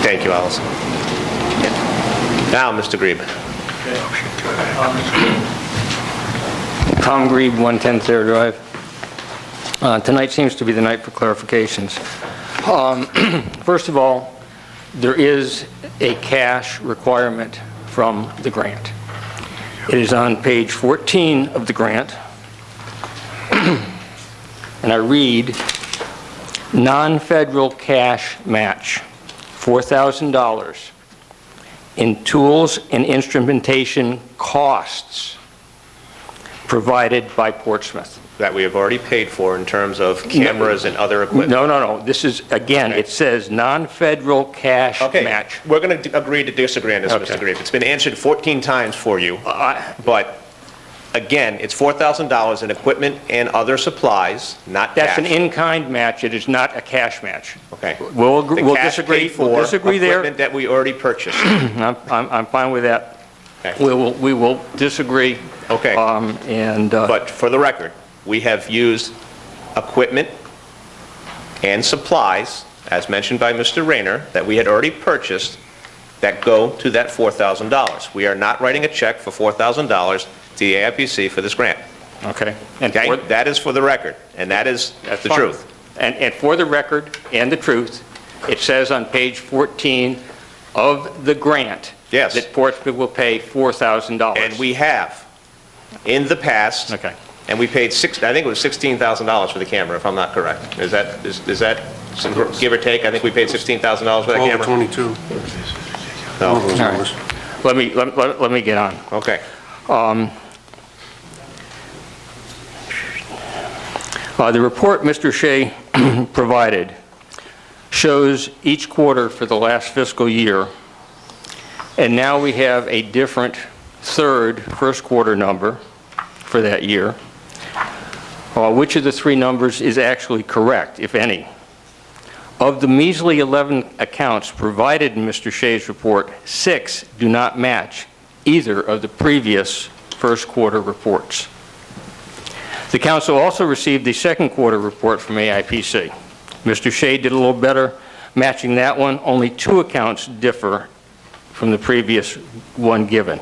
Thank you, Allison. Now, Mr. Grebe. Tom Grebe, 110 Thayer Drive. Tonight seems to be the night for clarifications. First of all, there is a cash requirement from the grant. It is on page 14 of the grant, and I read, non-federal cash match, $4,000 in tools and instrumentation costs provided by Portsmouth. That we have already paid for in terms of cameras and other equipment. No. This is, again, it says non-federal cash Okay, match. we're going to agree to disagree on this, Okay. Mr. Grebe. It's been answered 14 times for you, but again, it's $4,000 in equipment and other supplies, not cash. That's an in-kind match. It is not a cash match. Okay. We'll The we'll cash disagree. paid We'll for disagree there. equipment that we already purchased. I'm fine with that. Okay. We will disagree. Okay. But for the record, we have used equipment and supplies, as mentioned by Mr. Rayner, that we had already purchased that go to that $4,000. We are not writing a check for $4,000 to the AIPC for this grant. Okay. Okay? That is for the record, and that's the fine. truth. And for the record and the truth, it says on page 14 of the grant Yes. that Portsmouth will pay $4,000. And we have, in the past. Okay. And we paid I think it was $16,000 for the camera, if I'm not correct. Is that some give or take? I think we paid $16,000 for that 12 or camera. 22. No. One of those numbers. Let me get on. Okay. The report Mr. Shea provided shows each quarter for the last fiscal year, and now we have a different first quarter number for that year. Which of the three numbers is actually correct, if any? Of the measly 11 accounts provided in Mr. Shea's report, 6 do not match either of the previous first quarter reports. The council also received the second quarter report from AIPC. Mr. Shea did a little better matching that one. Only 2 accounts differ from the previous one given.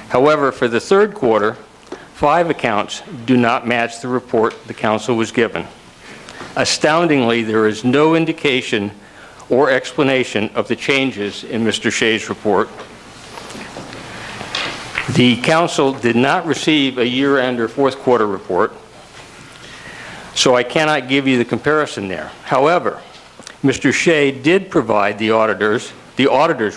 However, for the third quarter, 5 accounts do not match the report the council was given. Astoundingly, there is no indication or explanation of the changes in Mr. Shea's report. The council did not receive a year-end or fourth quarter report, so I cannot give you the comparison there. However, Mr. Shea did provide the auditor's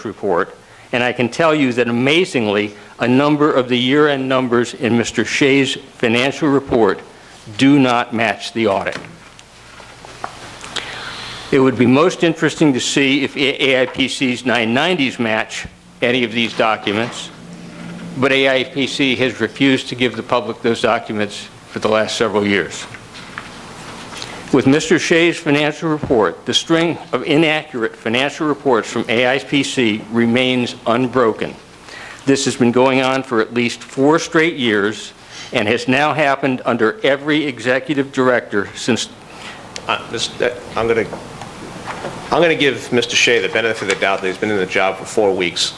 report, and I can tell you that amazingly, a number of the year-end numbers in Mr. Shea's financial report do not match the audit. It would be most interesting to see if AIPC's 990s match any of these documents, but AIPC has refused to give the public those documents for the last several years. With Mr. Shea's financial report, the string of inaccurate financial reports from AIPC remains unbroken. This has been going on for at least 4 straight years and has now happened under every executive director since... I'm going to give Mr. Shea the benefit of the doubt that he's been in the job for 4 weeks,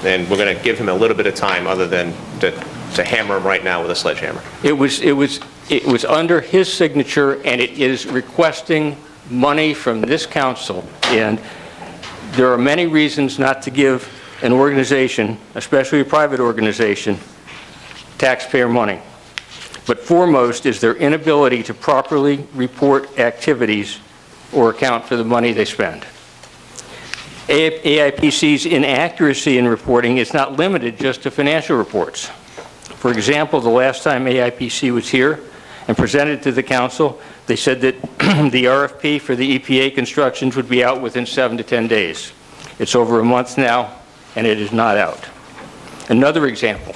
and we're going to give him a little bit of time other than to hammer him right now with a sledgehammer. It was under his signature, and it is requesting money from this council. And there are many reasons not to give an organization, especially a private organization, taxpayer money. But foremost is their inability to properly report activities or account for the money they spend. AIPC's inaccuracy in reporting is not limited just to financial reports. For example, the last time AIPC was here and presented to the council, they said that the RFP for the EPA constructions would be out within 7 to 10 days. It's over a month now, and it is not out. Another example,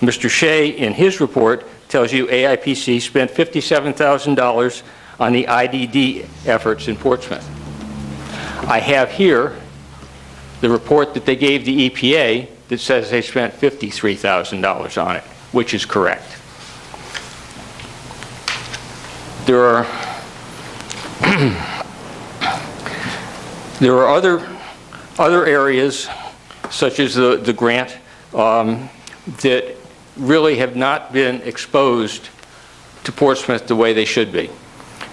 Mr. Shea, in his report, tells you AIPC spent $57,000 on the IDD efforts in Portsmouth. I have here the report that they gave the EPA that says they spent $53,000 on it, which is correct. There are other areas, such as the grant, that really have not been exposed to Portsmouth the way they should be.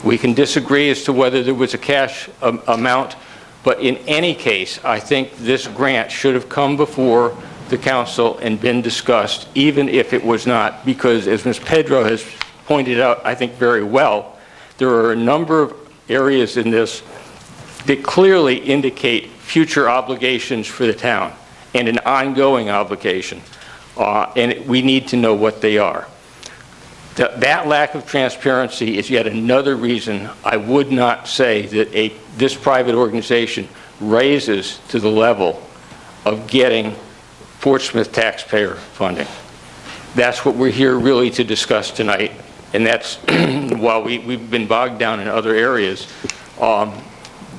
We can disagree as to whether there was a cash amount, but in any case, I think this grant should have come before the council and been discussed, even if it was not, because as Ms. Pedro has pointed out, I think very well, there are a number of areas in this that clearly indicate future obligations for the town and an ongoing obligation, and we need to know what they are. That lack of transparency is yet another reason I would not say that this private organization raises to the level of getting Portsmouth taxpayer funding. That's what we're here really to discuss tonight, and that's, while we've been bogged down in other areas,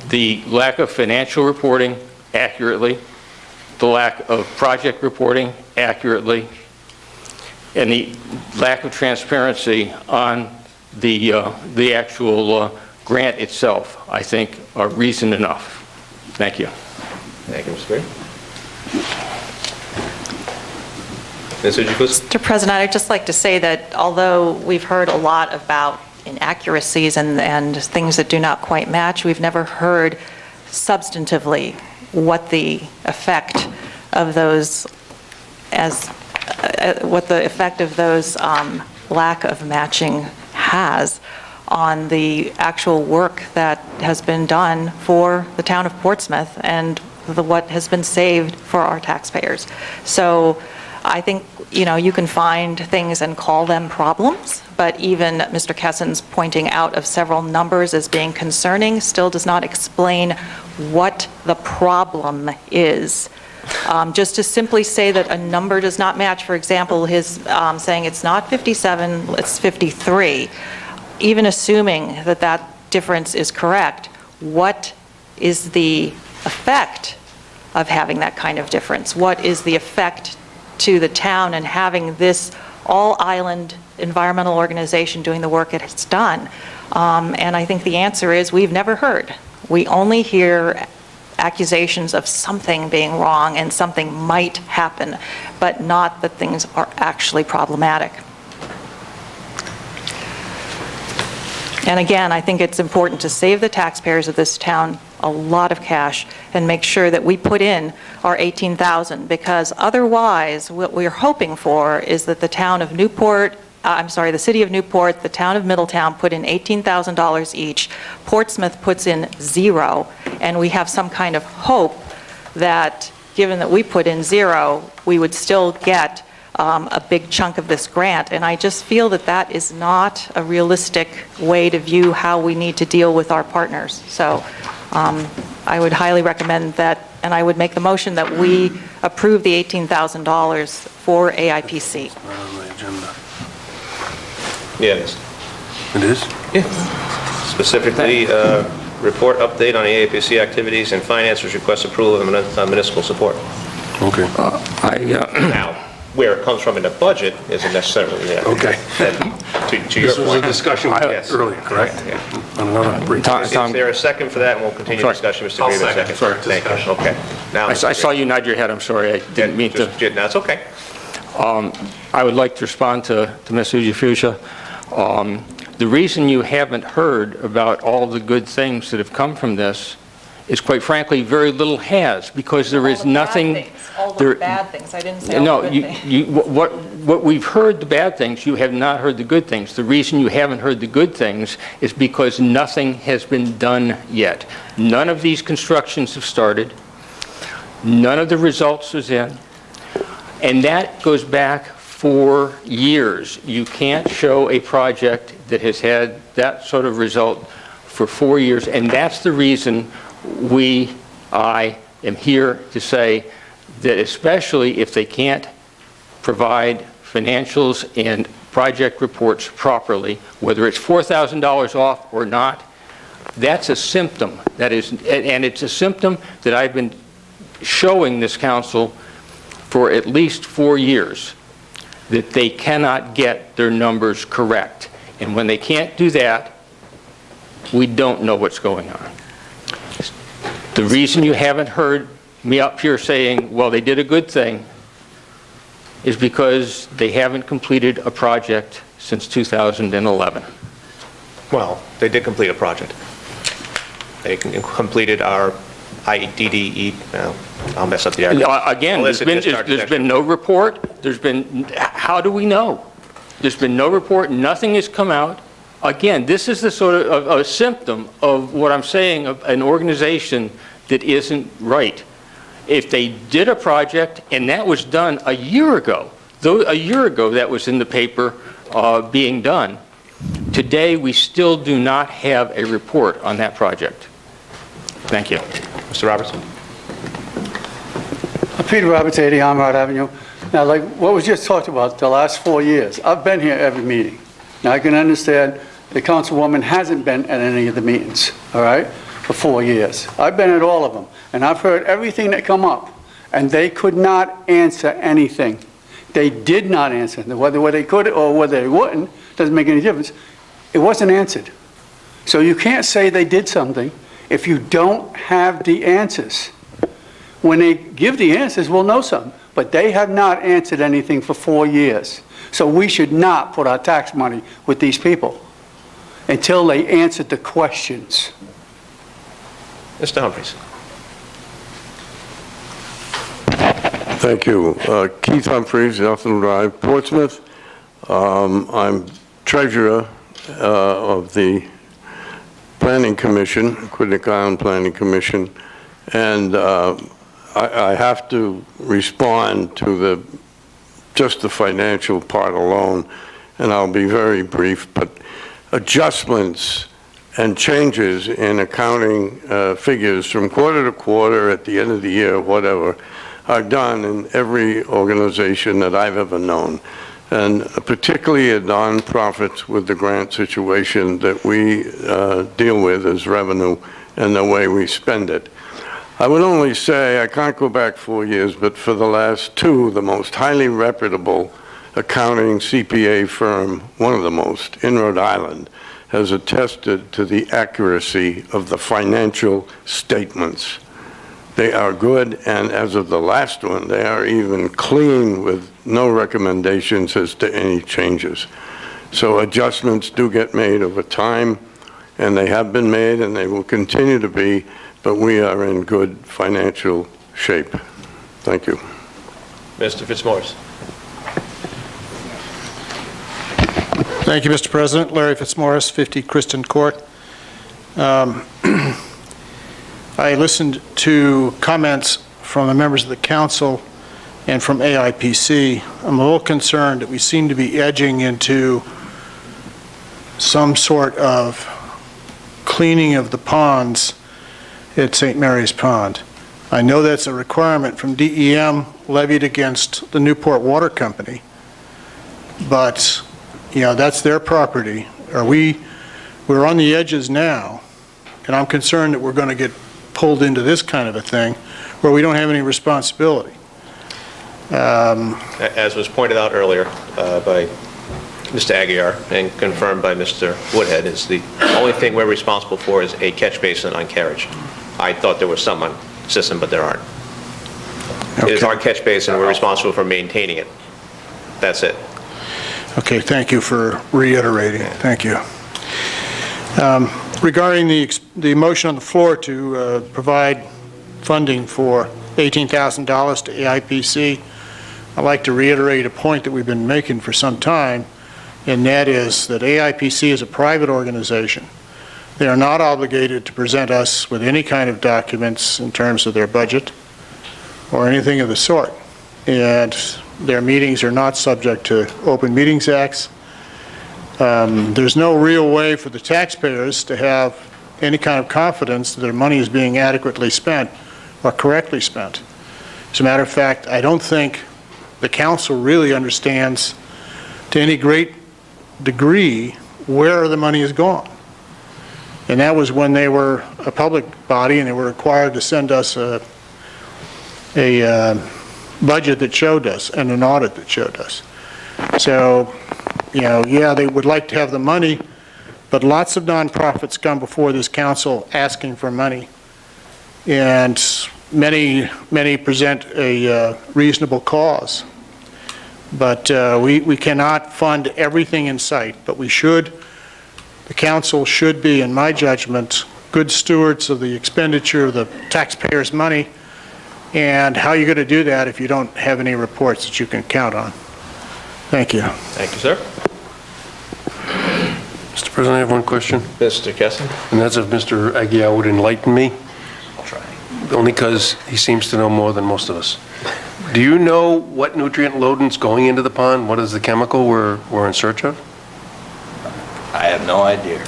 the lack of financial reporting accurately, the lack of project reporting accurately, and the lack of transparency on the actual grant itself, I think, are reason enough. Thank you. Thank you, Mr. Green. Ms. Ujikos? Mr. President, I'd just like to say that although we've heard a lot about inaccuracies and things that do not quite match, we've never heard substantively what the effect of those lack of matching has on the actual work that has been done for the town of Portsmouth and what has been saved for our taxpayers. So I think, you can find things and call them problems, but even Mr. Kessen's pointing out of several numbers as being concerning still does not explain what the problem is. Just to simply say that a number does not match, for example, his saying it's not 57, it's 53, even assuming that that difference is correct, what is the effect of having that kind of difference? What is the effect to the town and having this all-island environmental organization doing the work it has done? And I think the answer is we've never heard. We only hear accusations of something being wrong and something might happen, but not that things are actually problematic. And again, I think it's important to save the taxpayers of this town a lot of cash and make sure that we put in our $18,000, because otherwise, what we're hoping for is that the town of Newport, the city of Newport, the town of Middletown put in $18,000 each, Portsmouth puts in $0, and we have some kind of hope that, given that we put in $0, we would still get a big chunk of this grant. And I just feel that that is not a realistic way to view how we need to deal with our partners. So I would highly recommend that, and I would make the motion that we approve the $18,000 for AIPC. Right on the agenda. Yeah, it is. It is? Yeah. Specifically, report update on the APC activities and financers request approval of municipal support. Okay. Now, where it comes from in the budget isn't necessarily there. Okay. To your This was a point. discussion we had Yes. earlier, correct? Yeah. On another brief. Is there a second for that, and we'll continue Sorry. discussion, Mr. I'll Green, in a second. second? Sorry, Thank you. Okay. Now, I saw you nod your head, I'm sorry, I didn't mean to. That's okay. I would like to respond to Ms. Ujifuja. The reason you haven't heard about all the good things that have come from this is, quite frankly, very little has, because there is nothing... All the bad things, I didn't say No, all the good things. what we've heard, the bad things, you have not heard the good things. The reason you haven't heard the good things is because nothing has been done yet. None of these constructions have started. None of the results is in. And that goes back 4 years. You can't show a project that has had that sort of result for 4 years, and that's the reason I am here to say that, especially if they can't provide financials and project reports properly, whether it's $4,000 off or not, that's a symptom. And it's a symptom that I've been showing this council for at least 4 years, that they cannot get their numbers correct. And when they can't do that, we don't know what's going on. The reason you haven't heard me up here saying, well, they did a good thing, is because they haven't completed a project since 2011. Well, they did complete a project. They completed our IDDE, I'll mess up the acronym. Again, Illicit discharge there's been no report. How do we know? There's been no report. Nothing has come out. Again, this is the sort of a symptom of what I'm saying, of an organization that isn't right. If they did a project, and that was done a year ago, that was in the paper being done, today we still do not have a report on that project. Thank you. Mr. Robertson? Peter Roberts, 80 Armrod Avenue. Now, like what was just talked about, the last 4 years, I've been here every meeting. Now, I can understand the councilwoman hasn't been at any of the meetings, all right, for 4 years. I've been at all of them, and I've heard everything that come up, and they could not answer anything. They did not answer. Whether they could or whether they wouldn't, doesn't make any difference. It wasn't answered. So you can't say they did something if you don't have the answers. When they give the answers, we'll know something. But they have not answered anything for 4 years. So we should not put our tax money with these people until they answered the questions. Mr. Humphries? Thank you. Keith Humphries, Eltham Drive, Portsmouth. I'm treasurer of the Planning Commission, Aquidneck Island Planning Commission, and I have to respond to just the financial part alone, and I'll be very brief, but adjustments and changes in accounting figures from quarter to quarter, at the end of the year, whatever, are done in every organization that I've ever known, and particularly at nonprofits with the grant situation that we deal with as revenue and the way we spend it. I would only say, I can't go back 4 years, but for the last 2, the most highly reputable accounting CPA firm, one of the most, in Rhode Island, has attested to the accuracy of the financial statements. They are good, and as of the last one, they are even clean with no recommendations as to any changes. So adjustments do get made over time, and they have been made, and they will continue to be, but we are in good financial shape. Thank you. Mr. Fitzmaurice. Thank you, Mr. President. Larry Fitzmaurice, 50 Kristen Court. I listened to comments from the members of the council and from AIPC. I'm a little concerned that we seem to be edging into some sort of cleaning of the ponds at St. Mary's Pond. I know that's a requirement from DEM levied against the Newport Water Company, but, you know, that's their property. We're on the edges now, and I'm concerned that we're going to get pulled into this kind of a thing where we don't have any responsibility. As was pointed out earlier by Mr. Aguirre and confirmed by Mr. Woodhead, is the only thing we're responsible for is a catch basin on Carriage. I thought there was some on System, but there aren't. It is our catch basin, we're responsible for maintaining it. That's it. Okay, thank you for reiterating. Thank you. Regarding the motion on the floor to provide funding for $18,000 to AIPC, I'd like to reiterate a point that we've been making for some time, and that is that AIPC is a private organization. They are not obligated to present us with any kind of documents in terms of their budget or anything of the sort. And their meetings are not subject to Open Meetings Acts. There's no real way for the taxpayers to have any kind of confidence that their money is being adequately spent or correctly spent. As a matter of fact, I don't think the council really understands to any great degree where the money is gone. And that was when they were a public body and they were required to send us a budget that showed us and an audit that showed us. So, you know, yeah, they would like to have the money, but lots of nonprofits come before this council asking for money. And many present a reasonable cause. But we cannot fund everything in sight, but we should. The council should be, in my judgment, good stewards of the expenditure of the taxpayers' money. And how are you going to do that if you don't have any reports that you can count on? Thank you. Thank you, sir. Mr. President, I have one question. Mr. Kessin. And that's if Mr. Aguirre would enlighten me. I'll try. Only because he seems to know more than most of us. Do you know what nutrient loading's going into the pond? What is the chemical we're in search of? I have no idea.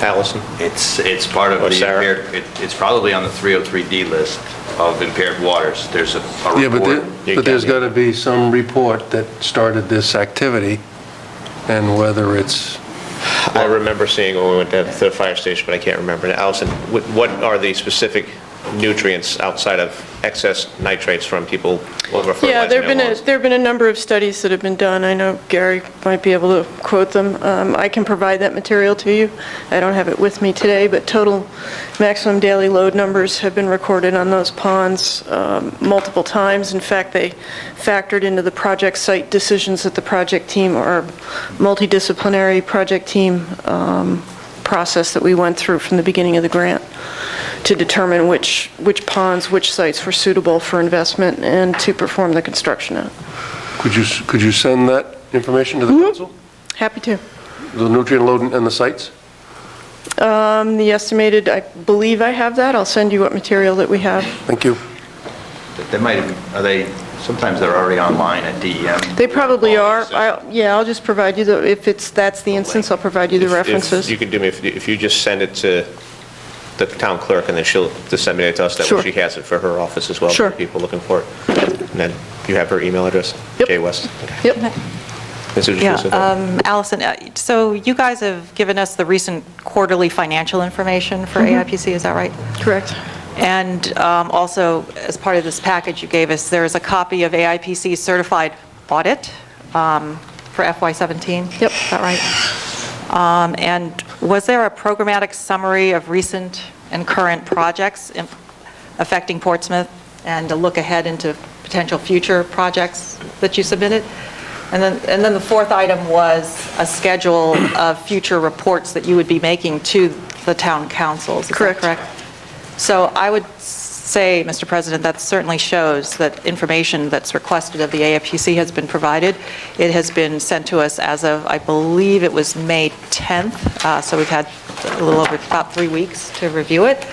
Allison? It's part of Or the Sarah? impaired, it's probably on the 303D list of impaired waters. There's a Yeah, report. but there's got to be some report that started this activity, and whether it's... I remember seeing when we went to the fire station, but I can't remember. Now, Allison, what are the specific nutrients outside of excess nitrates from people over Yeah, fertilizing their lawns? there have been a number of studies that have been done. I know Gary might be able to quote them. I can provide that material to you. I don't have it with me today, but total maximum daily load numbers have been recorded on those ponds multiple times. In fact, they factored into the project site decisions that the project team, or multidisciplinary project team process that we went through from the beginning of the grant, to determine which ponds, which sites were suitable for investment and to perform the construction at. Could you send that information to the council? Happy to. The nutrient load and the sites? The estimated, I believe I have that. I'll send you what material that we have. Thank you. They might have, are they, sometimes they're already online at DEM. They probably are. I'll just provide you the, if that's the instance, I'll provide you the references. If you could do me, if you just send it to the town clerk, and then she'll disseminate it to us, that way she has it for her office as well, for people looking for it. And then you have her email address? Yep. Jay West? Yep. Yeah, Allison, so you guys have given us the recent quarterly financial information for AIPC, is that right? Correct. And also, as part of this package you gave us, there is a copy of AIPC's certified audit for FY17? Yep. Is that right? And was there a programmatic summary of recent and current projects affecting Portsmouth and a look ahead into potential future projects that you submitted? And then the fourth item was a schedule of future reports that you would be making to the town councils, is that Correct. correct? So I would say, Mr. President, that certainly shows that information that's requested of the AIPC has been provided. It has been sent to us as of, I believe it was May 10th, so we've had a little over about 3 weeks to review it.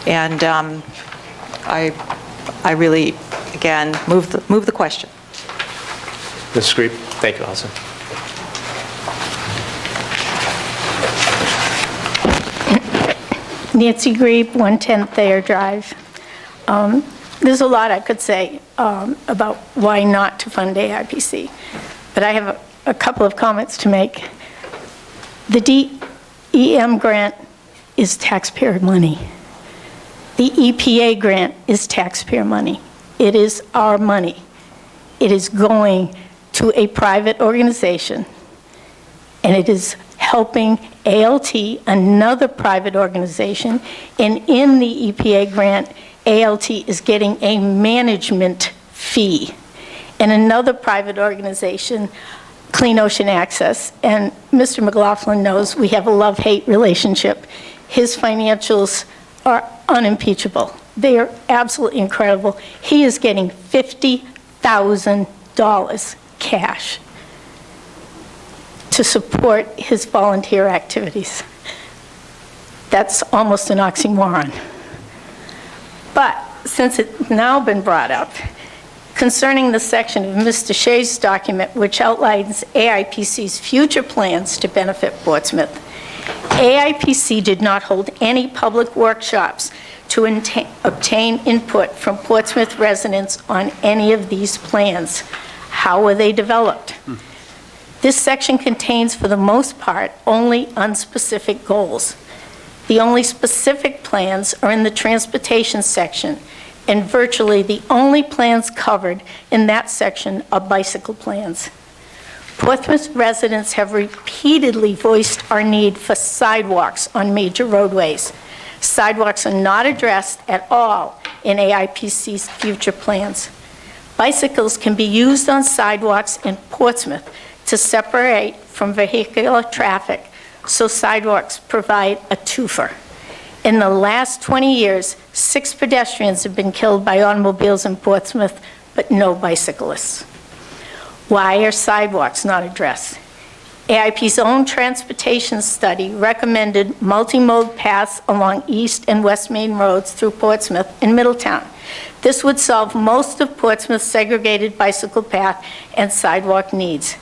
And I really, again, move the question. Ms. Screep? Thank you, Allison. Nancy Grebe, 110 Thayer Drive. There's a lot I could say about why not to fund AIPC, but I have a couple of comments to make. The DEM grant is taxpayer money. The EPA grant is taxpayer money. It is our money. It is going to a private organization, and it is helping ALT, another private organization, and in the EPA grant, ALT is getting a management fee. And another private organization, Clean Ocean Access, and Mr. McLaughlin knows we have a love-hate relationship. His financials are unimpeachable. They are absolutely incredible. He is getting $50,000 cash to support his volunteer activities. That's almost an oxymoron. But since it's now been brought up, concerning the section of Mr. Shea's document which outlines AIPC's future plans to benefit Portsmouth, AIPC did not hold any public workshops to obtain input from Portsmouth residents on any of these plans. How were they developed? This section contains, for the most part, only unspecific goals. The only specific plans are in the transportation section, and virtually the only plans covered in that section are bicycle plans. Portsmouth residents have repeatedly voiced our need for sidewalks on major roadways. Sidewalks are not addressed at all in AIPC's future plans. Bicycles can be used on sidewalks in Portsmouth to separate from vehicular traffic, so sidewalks provide a twofer. In the last 20 years, 6 pedestrians have been killed by automobiles in Portsmouth, but no bicyclists. Why are sidewalks not addressed? AIP's own transportation study recommended multimode paths along East and West Main roads through Portsmouth and Middletown. This would solve most of Portsmouth's segregated bicycle path and sidewalk needs.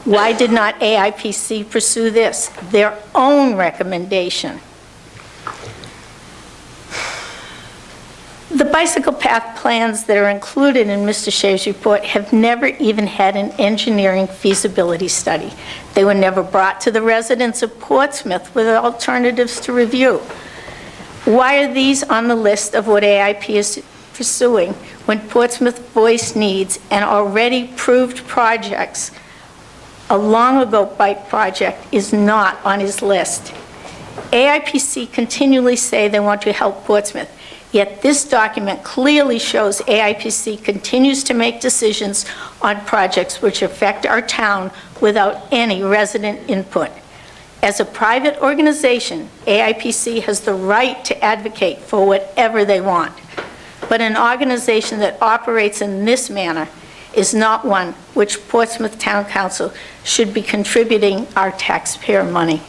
Why did not AIPC pursue this, their own recommendation? The bicycle path plans that are included in Mr. Shea's report have never even had an engineering feasibility study. They were never brought to the residents of Portsmouth with alternatives to review. Why are these on the list of what AIP is pursuing when Portsmouth voiced needs and already proved projects? A long-ago bike project is not on his list. AIPC continually say they want to help Portsmouth, yet this document clearly shows AIPC continues to make decisions on projects which affect our town without any resident input. As a private organization, AIPC has the right to advocate for whatever they want, but an organization that operates in this manner is not one which Portsmouth Town Council should be contributing our taxpayer money.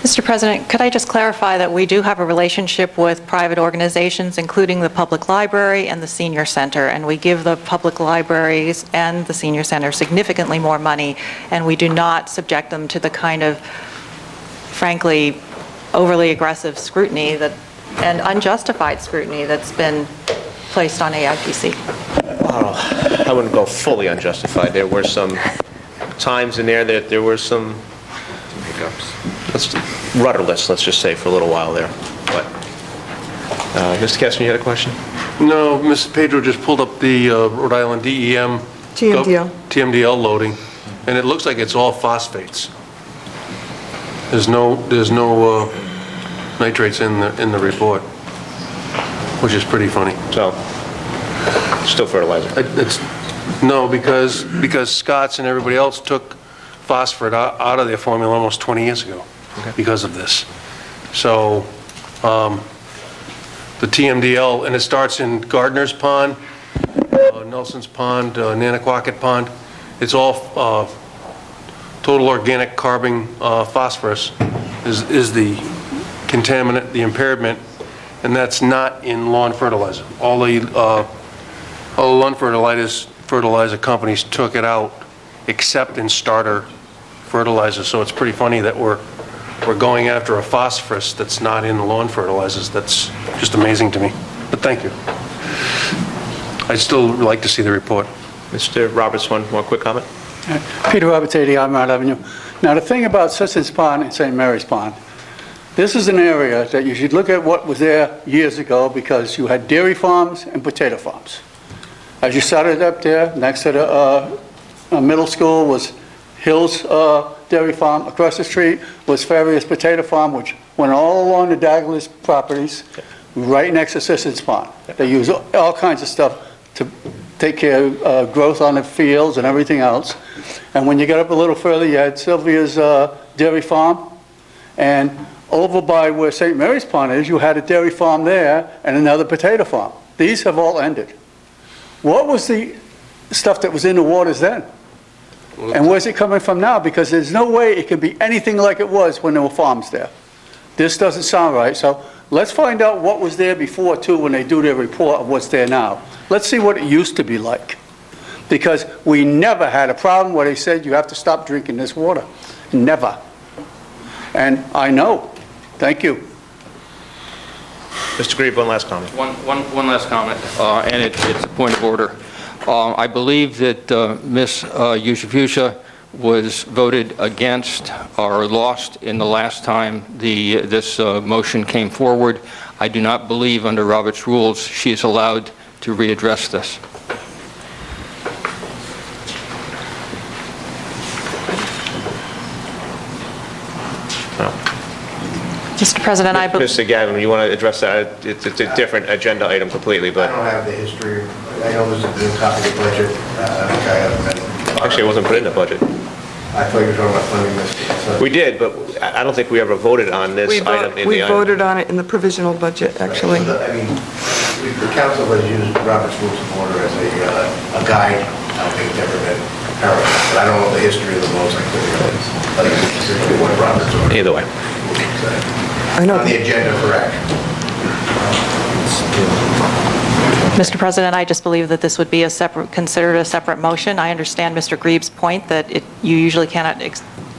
Mr. President, could I just clarify that we do have a relationship with private organizations, including the Public Library and the Senior Center, and we give the public libraries and the Senior Center significantly more money, and we do not subject them to the kind of, frankly, overly aggressive scrutiny that, and unjustified scrutiny that's been placed on AIPC. Wow, I wouldn't go fully unjustified. There were some times in there that there were some hiccups. Rudderless, let's just say, for a little while there. But, Mr. Kessler, you had a question? No, Mr. Pedro just pulled up the Rhode Island DEM TMDL loading, and it looks like it's all phosphates. There's no nitrates in the report, which is pretty funny. So, still fertilizer? No, because Scott's and everybody else took phosphorus out of their formula almost 20 years ago because of this. So the TMDL, and it starts in Gardner's Pond, Nelson's Pond, Nanaquacket Pond. It's all total organic carbon phosphorus is the contaminant, the impairment, and that's not in lawn fertilizer. All the lawn fertilizer companies took it out except in starter fertilizer. So it's pretty funny that we're going after a phosphorus that's not in the lawn fertilizers. That's just amazing to me. But thank you. I'd still like to see the report. Mr. Roberts, one more quick comment? Peter Roberts, 80 Armand Avenue. Now, the thing about Sisson's Pond and St. Mary's Pond, this is an area that you should look at what was there years ago, because you had dairy farms and potato farms. As you started up there, next to the middle school was Hills Dairy Farm. Across the street was Farrier's Potato Farm, which went all along the Douglas properties, right next to Sisson's Pond. They use all kinds of stuff to take care of growth on the fields and everything else. And when you get up a little further, you had Sylvia's Dairy Farm. And over by where St. Mary's Pond is, you had a dairy farm there and another potato farm. These have all ended. What was the stuff that was in the waters then? And where's it coming from now? Because there's no way it can be anything like it was when there were farms there. This doesn't sound right. So let's find out what was there before, too, when they do their report of what's there now. Let's see what it used to be like. Because we never had a problem where they said you have to stop drinking this water. Never. And I know. Thank you. Mr. Grieve, one last comment. One last comment, and it's a point of order. I believe that Ms. Yusufusha was voted against or lost in the last time this motion came forward. I do not believe under Robert's rules she is allowed to readdress this. Mr. President, I believe... Mr. Gavin, you want to address that? It's a different agenda item completely, but... I don't have the history. I know there's a new copy of the budget. I think I have many. Actually, it wasn't put in the budget. I thought you were talking about funding this. So. We did, but I don't think we ever voted on this item in We the item. voted on it in the provisional budget, actually. I mean, the council has used Robert's Rules of Order as a guide. I don't think it's ever been comparable. But I don't know the history of the votes. I think it's considered one of Robert's Order. Either way. I know. On the agenda for action. Mr. President, I just believe that this would be considered a separate motion. I understand Mr. Grieve's point that you usually cannot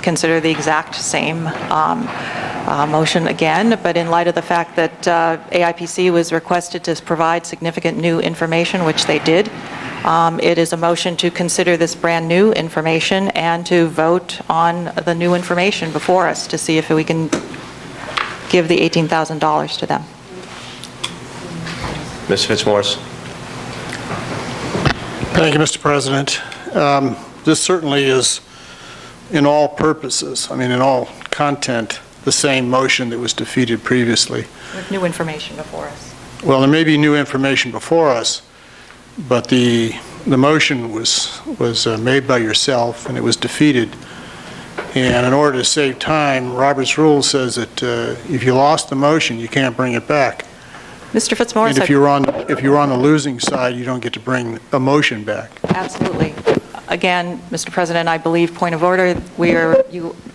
consider the exact same motion again, but in light of the fact that AIPC was requested to provide significant new information, which they did, it is a motion to consider this brand new information and to vote on the new information before us to see if we can give the $18,000 to them. Ms. Fitzmaurice. Thank you, Mr. President. This certainly is, in all purposes, I mean, in all content, the same motion that was defeated previously. With new information before us. Well, there may be new information before us, but the motion was made by yourself, and it was defeated. And in order to save time, Robert's Rule says that if you lost the motion, you can't bring it back. Mr. Fitzmaurice, And if you're on the losing side, you don't get to bring a motion back. absolutely. Again, Mr. President, I believe, point of order,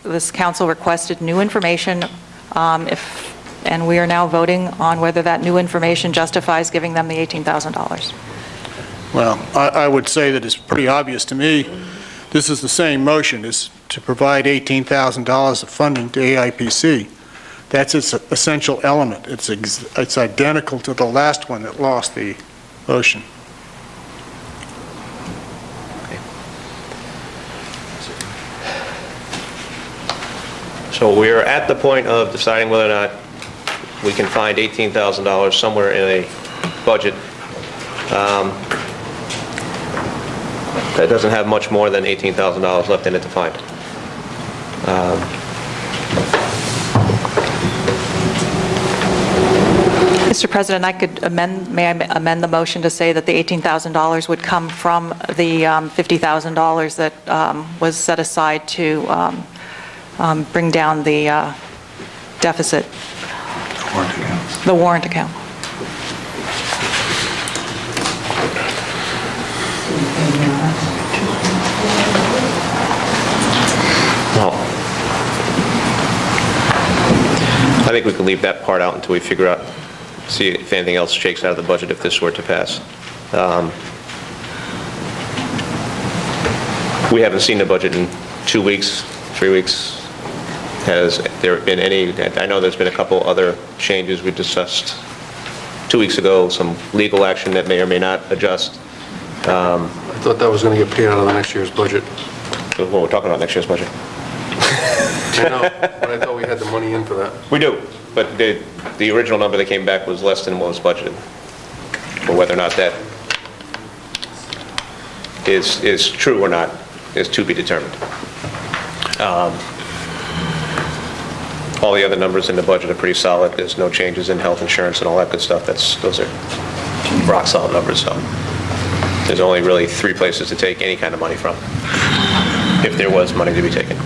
this council requested new information, and we are now voting on whether that new information justifies giving them the $18,000. Well, I would say that it's pretty obvious to me, this is the same motion, is to provide $18,000 of funding to AIPC. That's its essential element. It's identical to the last one that lost the motion. So we are at the point of deciding whether or not we can find $18,000 somewhere in a budget that doesn't have much more than $18,000 left in it to find. Mr. President, may I amend the motion to say that the $18,000 would come from the $50,000 that was set aside to bring down the deficit? Warrant account. The warrant account. Well, I think we can leave that part out until we figure out, see if anything else shakes out of the budget if this were to pass. We haven't seen the budget in 2 weeks, 3 weeks. Has there been any, I know there's been a couple other changes we discussed 2 weeks ago, some legal action that may or may not adjust. I thought that was going to get paid out of the next year's budget. Well, we're talking about next year's budget. I know, but I thought we had the money in for that. We do, but the original number that came back was less than what was budgeted. But whether or not that is true or not is to be determined. All the other numbers in the budget are pretty solid. There's no changes in health insurance and all that good stuff. Those are rock solid numbers, so there's only really 3 places to take any kind of money from, if there was money to be taken.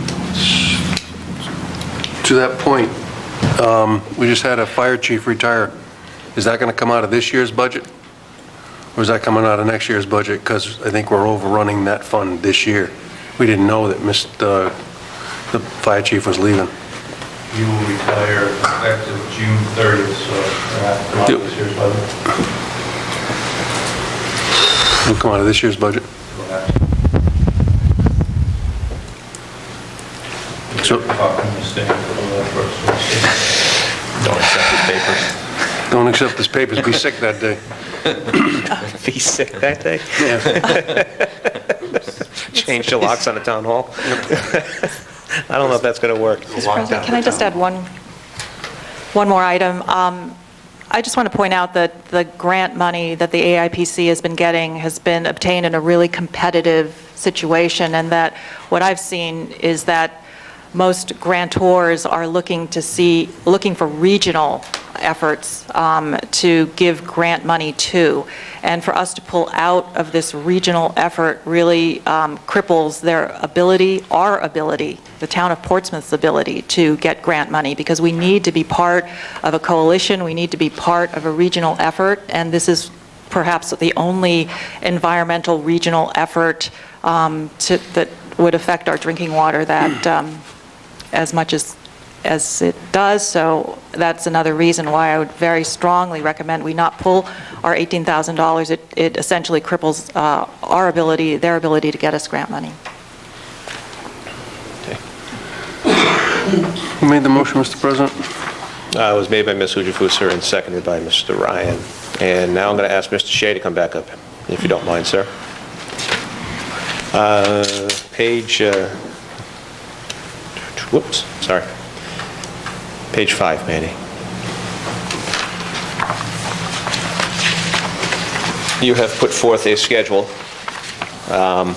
To that point, we just had a fire chief retire. Is that going to come out of this year's budget? Or is that coming out of next year's budget? Because I think we're overrunning that fund this year. We didn't know that the fire chief was leaving. You will retire effective June 30th, so that will come out of this year's budget. It'll come out of this year's budget. So, Don't accept his papers. don't accept his papers. Be sick that day. Be sick that day? Change the locks on the town hall? I don't know if that's going to work. Mr. President, can I just add one more item? I just want to point out that the grant money that the AIPC has been getting has been obtained in a really competitive situation, and that what I've seen is that most grantors are looking for regional efforts to give grant money to. And for us to pull out of this regional effort really cripples their ability, our ability, the town of Portsmouth's ability to get grant money, because we need to be part of a coalition, we need to be part of a regional effort, and this is perhaps the only environmental regional effort that would affect our drinking water that as much as it does. So that's another reason why I would very strongly recommend we not pull our $18,000. It essentially cripples their ability to get us grant money. Who made the motion, Mr. President? It was made by Ms. Hujafusser and seconded by Mr. Ryan. And now I'm going to ask Mr. Shea to come back up, if you don't mind, sir. Page 5, Mandy. You have put forth a schedule, a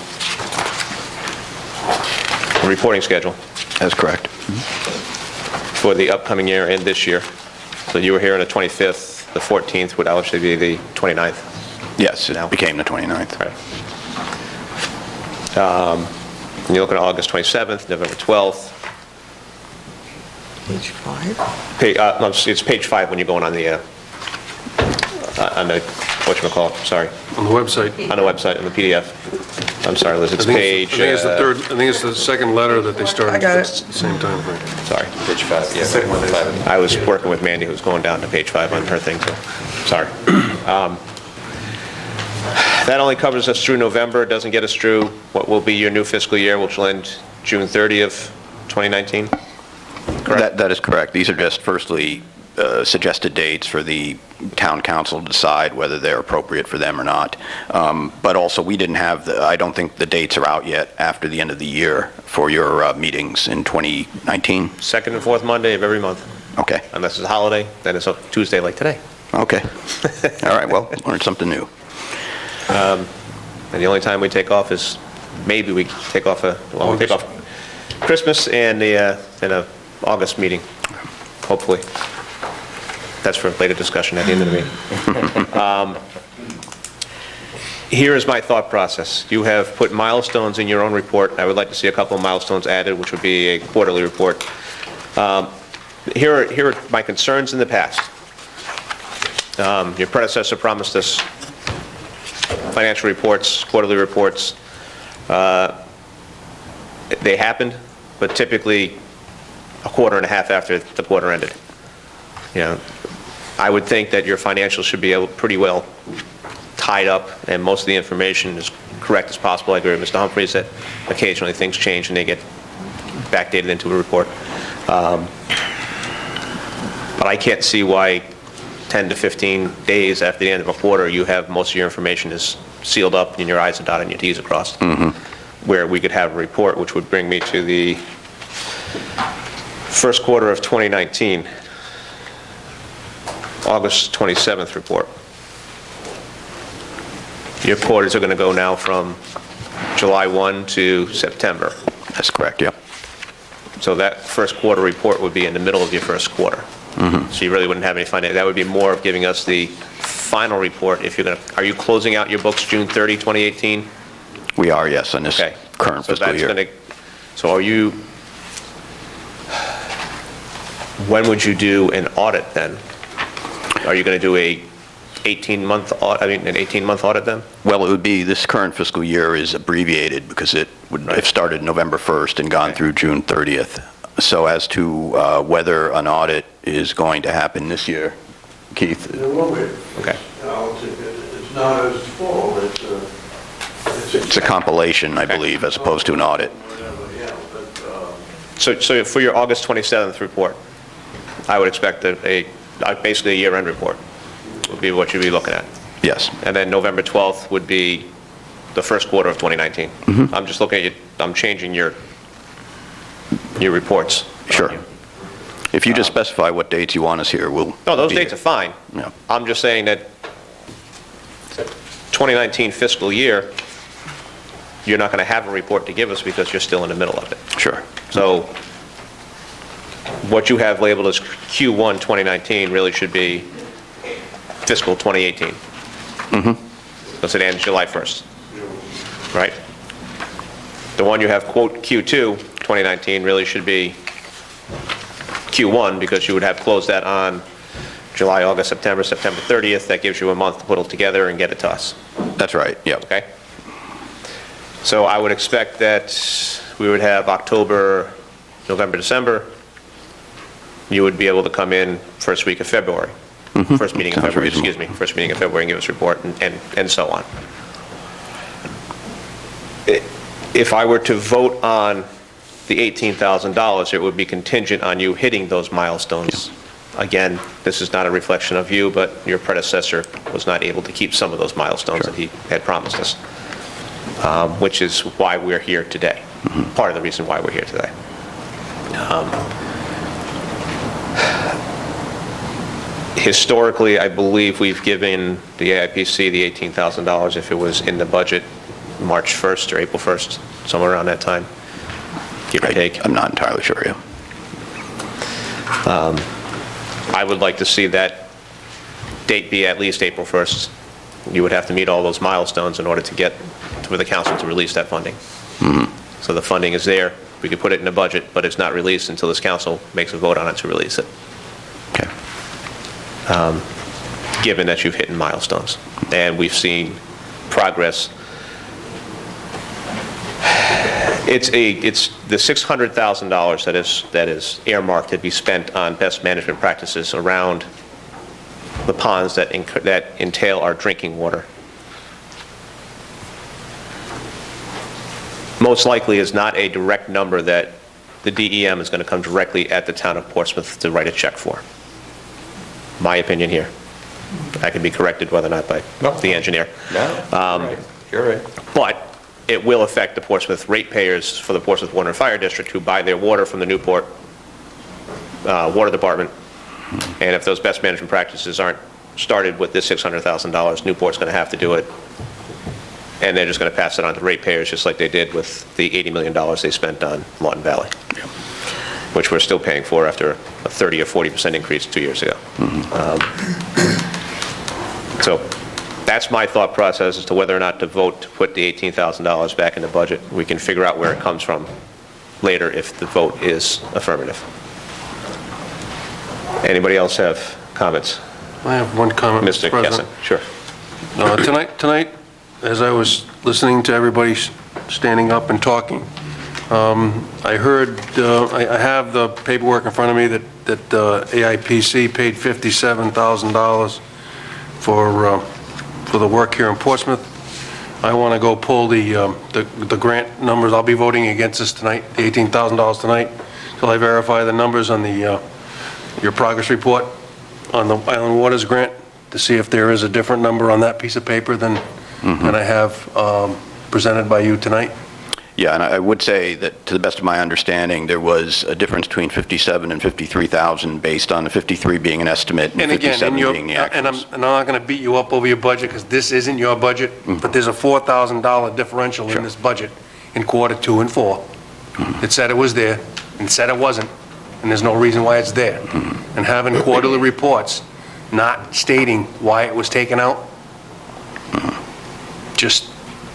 reporting schedule. That's correct. For the upcoming year and this year. So you were here on the 25th, the 14th would actually be the 29th. Yes, it became the 29th. Right. And you're looking at August 27th, November 12th. Page 5? No, it's page 5 when you're going on the whatchamacallit, sorry. On the website. On the website, on the PDF. I'm sorry, Liz, it's page... I think it's the second letter that they started I got at it. the same time frame. Sorry. Page 5, yeah. I was working with Mandy, who was going down to page 5 on her thing, so, sorry. That only covers us through November. It doesn't get us through what will be your new fiscal year, which will end June 30th, 2019. Correct? That is correct. These are just firstly suggested dates for the town council to decide whether they're appropriate for them or not. But also, we didn't have I don't think the dates are out yet after the end of the year for your meetings in 2019. Second and fourth Monday of every month. Okay. Unless it's a holiday, then it's a Tuesday like today. Okay. All right, well, learned something new. And the only time we take off is, maybe we take off we take off Christmas and the August meeting, hopefully. That's for later discussion at the end of the meeting. Here is my thought process. You have put milestones in your own report. I would like to see a couple of milestones added, which would be a quarterly report. Here are my concerns in the past. Your predecessor promised us financial reports, quarterly reports. They happened, but typically a quarter and a half after the quarter ended. You know, I would think that your financials should be pretty well tied up, and most of the information is correct as possible. I agree with Mr. Humphries that occasionally things change and they get backdated into a report. But I can't see why 10 to 15 days after the end of a quarter, you have most of your information is sealed up and your I's are dotted and your T's are crossed. Where we could have a report, which would bring me to the first quarter of 2019, August 27th report. Your quarters are going to go now from July 1 to September. That's correct, yeah. So that first quarter report would be in the middle of your first quarter. So you really wouldn't have any financial. That would be more of giving us the final report. If you're going to, are you closing out your books June 30, 2018? We are, yes, on this current So fiscal that's year. going to, so are you, when would you do an audit then? Are you going to do a 18-month audit, an 18-month audit then? Well, it would be, this current fiscal year is abbreviated because it would have started November 1st and gone through June 30th. So as to whether an audit is going to happen this year, Keith? There will be. Okay. Now, it's not as full, It's a compilation, I believe, as opposed to an audit. So for your August 27th report, I would expect basically a year-end report would be what you'd be looking at. Yes. And then November 12th would be the first quarter of 2019. I'm just looking at you, I'm changing your reports. Sure. If you just specify what dates you want us here, we'll... No, those dates are fine. Yeah. I'm just saying that 2019 fiscal year, you're not going to have a report to give us because you're still in the middle of it. Sure. So what you have labeled as Q1 2019 really should be fiscal 2018. Because it ends July 1st, right? The one you have quote Q2 2019 really should be Q1 because you would have closed that on July, August, September 30th. That gives you a month to put it together and get it to us. That's right, yeah. Okay? So I would expect that we would have October, November, December. You would be able to come in first week of February. First meeting in February, excuse me. First meeting in February and give us a report and so on. If I were to vote on the $18,000, it would be contingent on you hitting those milestones. Again, this is not a reflection of you, but your predecessor was not able to keep some of those milestones that he had promised us, which is why we're here today. Part of the reason why we're here today. Historically, I believe we've given the AIPC the $18,000 if it was in the budget March 1st or April 1st, somewhere around that time, give or take. I'm not entirely sure, yeah. I would like to see that date be at least April 1st. You would have to meet all those milestones in order to get for the council to release that funding. So the funding is there. We could put it in the budget, but it's not released until this council makes a vote on it to release it. Okay. Given that you've hit milestones. And we've seen progress. It's the $600,000 that is earmarked to be spent on best management practices around the ponds that entail our drinking water. Most likely is not a direct number that the DEM is going to come directly at the town of Portsmouth to write a check for. My opinion here. I can be corrected whether or not by the engineer. No, you're right. But it will affect the Portsmouth ratepayers for the Portsmouth Water and Fire District who buy their water from the Newport Water Department. And if those best management practices aren't started with this $600,000, Newport's going to have to do it. And they're just going to pass it on to ratepayers just like they did with the $80 million they spent on Lawton Valley, which we're still paying for after a 30 or 40% increase 2 years ago. So that's my thought process as to whether or not to vote to put the $18,000 back in the budget. We can figure out where it comes from later if the vote is affirmative. Anybody else have comments? I have one comment, Mr. Mr. President. Kessin, sure. Tonight, as I was listening to everybody standing up and talking, I heard, I have the paperwork in front of me that AIPC paid $57,000 for the work here in Portsmouth. I want to go pull the grant numbers. I'll be voting against this tonight, the $18,000 tonight, till I verify the numbers on your progress report on the Island Waters grant to see if there is a different number on that piece of paper than I have presented by you tonight. Yeah, and I would say that, to the best of my understanding, there was a difference between 57 and 53,000 based on the 53 being an estimate and 57 being the actuals. And I'm not going to beat you up over your budget because this isn't your budget, but there's a $4,000 differential in this budget in quarter 2 and 4. It said it was there and said it wasn't, and there's no reason why it's there. And having quarterly reports not stating why it was taken out, just,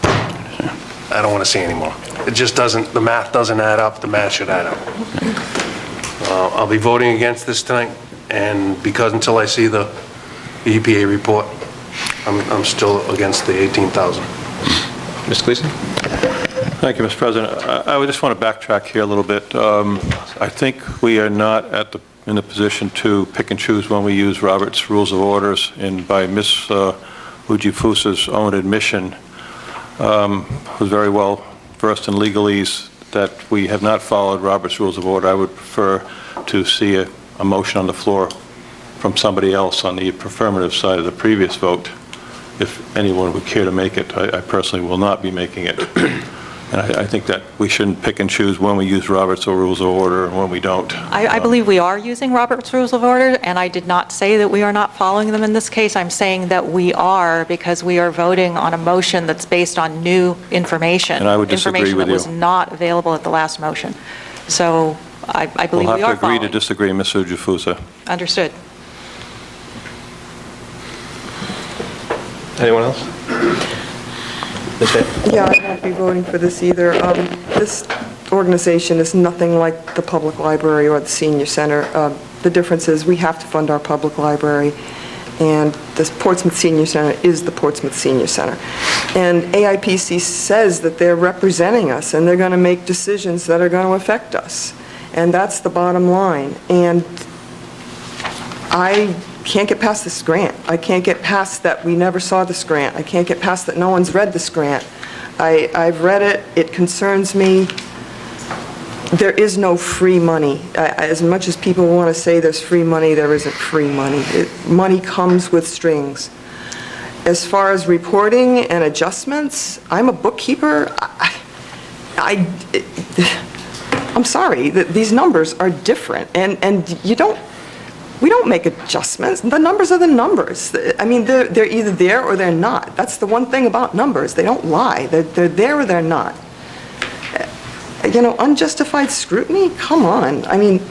I don't want to see anymore. It just doesn't, the math doesn't add up, the math should add up. I'll be voting against this tonight, and because until I see the EPA report, I'm still against the 18,000. Mr. Gleason? Thank you, Mr. President. I would just want to backtrack here a little bit. I think we are not in the position to pick and choose when we use Robert's Rules of Orders, and by Ms. Ujifusa's own admission, who's very well versed in legalese, that we have not followed Robert's Rules of Order. I would prefer to see a motion on the floor from somebody else on the affirmative side of the previous vote, if anyone would care to make it. I personally will not be making it. And I think that we shouldn't pick and choose when we use Robert's Rules of Order and when we don't. I believe we are using Robert's Rules of Order, and I did not say that we are not following them in this case. I'm saying that we are, because we are voting on a motion that's based on new information. And I would disagree with you. Information that was not available at the last motion. So I believe we are We'll have to agree following. to disagree, Ms. Ujifusa. Understood. Anyone else? Yeah, I won't be voting for this either. This organization is nothing like the public library or the senior center. The difference is we have to fund our public library, and the Portsmouth Senior Center is the Portsmouth Senior Center. And AIPC says that they're representing us, and they're going to make decisions that are going to affect us. And that's the bottom line. And I can't get past this grant. I can't get past that we never saw this grant. I can't get past that no one's read this grant. I've read it. It concerns me. There is no free money. As much as people want to say there's free money, there isn't free money. Money comes with strings. As far as reporting and adjustments, I'm a bookkeeper. I'm sorry, these numbers are different, and we don't make adjustments. The numbers are the numbers. I mean, they're either there or they're not. That's the one thing about numbers. They don't lie. They're there or they're not. You know, unjustified scrutiny? Come on. I mean,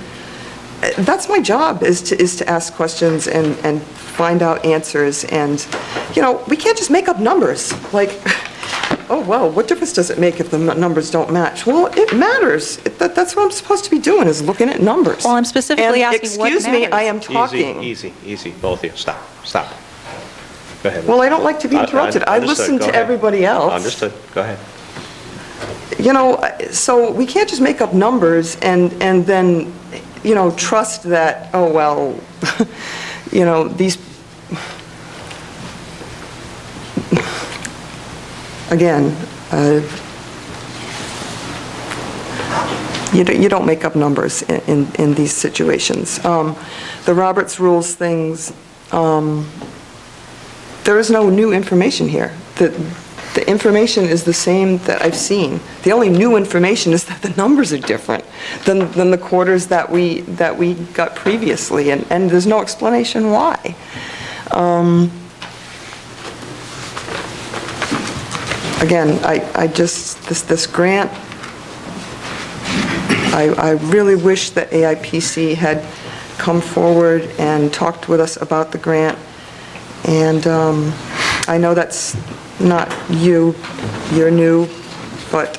that's my job, is to ask questions and find out answers. And, you know, we can't just make up numbers. Like, oh, well, what difference does it make if the numbers don't match? Well, it matters. That's what I'm supposed to be doing, is looking at numbers. Well, I'm specifically and asking what excuse me, matters. I am talking. Easy, both of you. Stop. Go ahead. Well, I don't like to be interrupted. I Understood. listen Go to ahead. everybody else. Understood. Go ahead. You know, so we can't just make up numbers and then, you know, trust that, oh, well, you know, these, again, you don't make up numbers in these situations. The Roberts Rules things, there is no new information here. The information is the same that I've seen. The only new information is that the numbers are different than the quarters that we got previously, and there's no explanation why. Again, I just, this grant, I really wish that AIPC had come forward and talked with us about the grant. And I know that's not you, you're new, but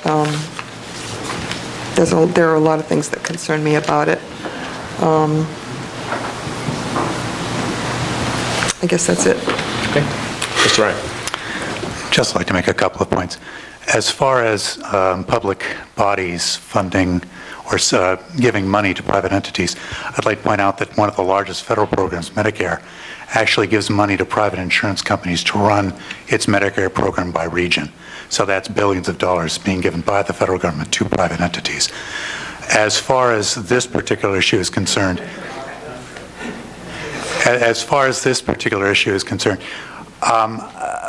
there are a lot of things that concern me about it. I guess that's it. Okay. Mr. Ryan. Just like to make a couple of points. As far as public bodies funding or giving money to private entities, I'd like to point out that one of the largest federal programs, Medicare, actually gives money to private insurance companies to run its Medicare program by region. So that's billions of dollars being given by the federal government to private entities. As far as this particular issue is concerned,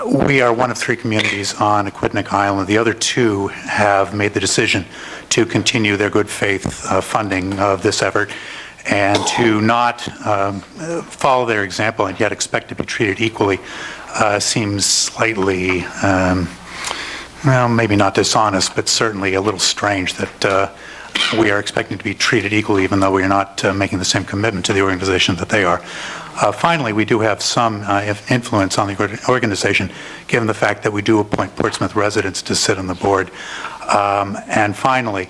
we are one of 3 communities on Aquidneck Island. The other 2 have made the decision to continue their good faith funding of this effort and to not follow their example and yet expect to be treated equally seems slightly, well, maybe not dishonest, but certainly a little strange that we are expecting to be treated equally even though we are not making the same commitment to the organization that they are. Finally, we do have some influence on the organization, given the fact that we do appoint Portsmouth residents to sit on the board. And finally,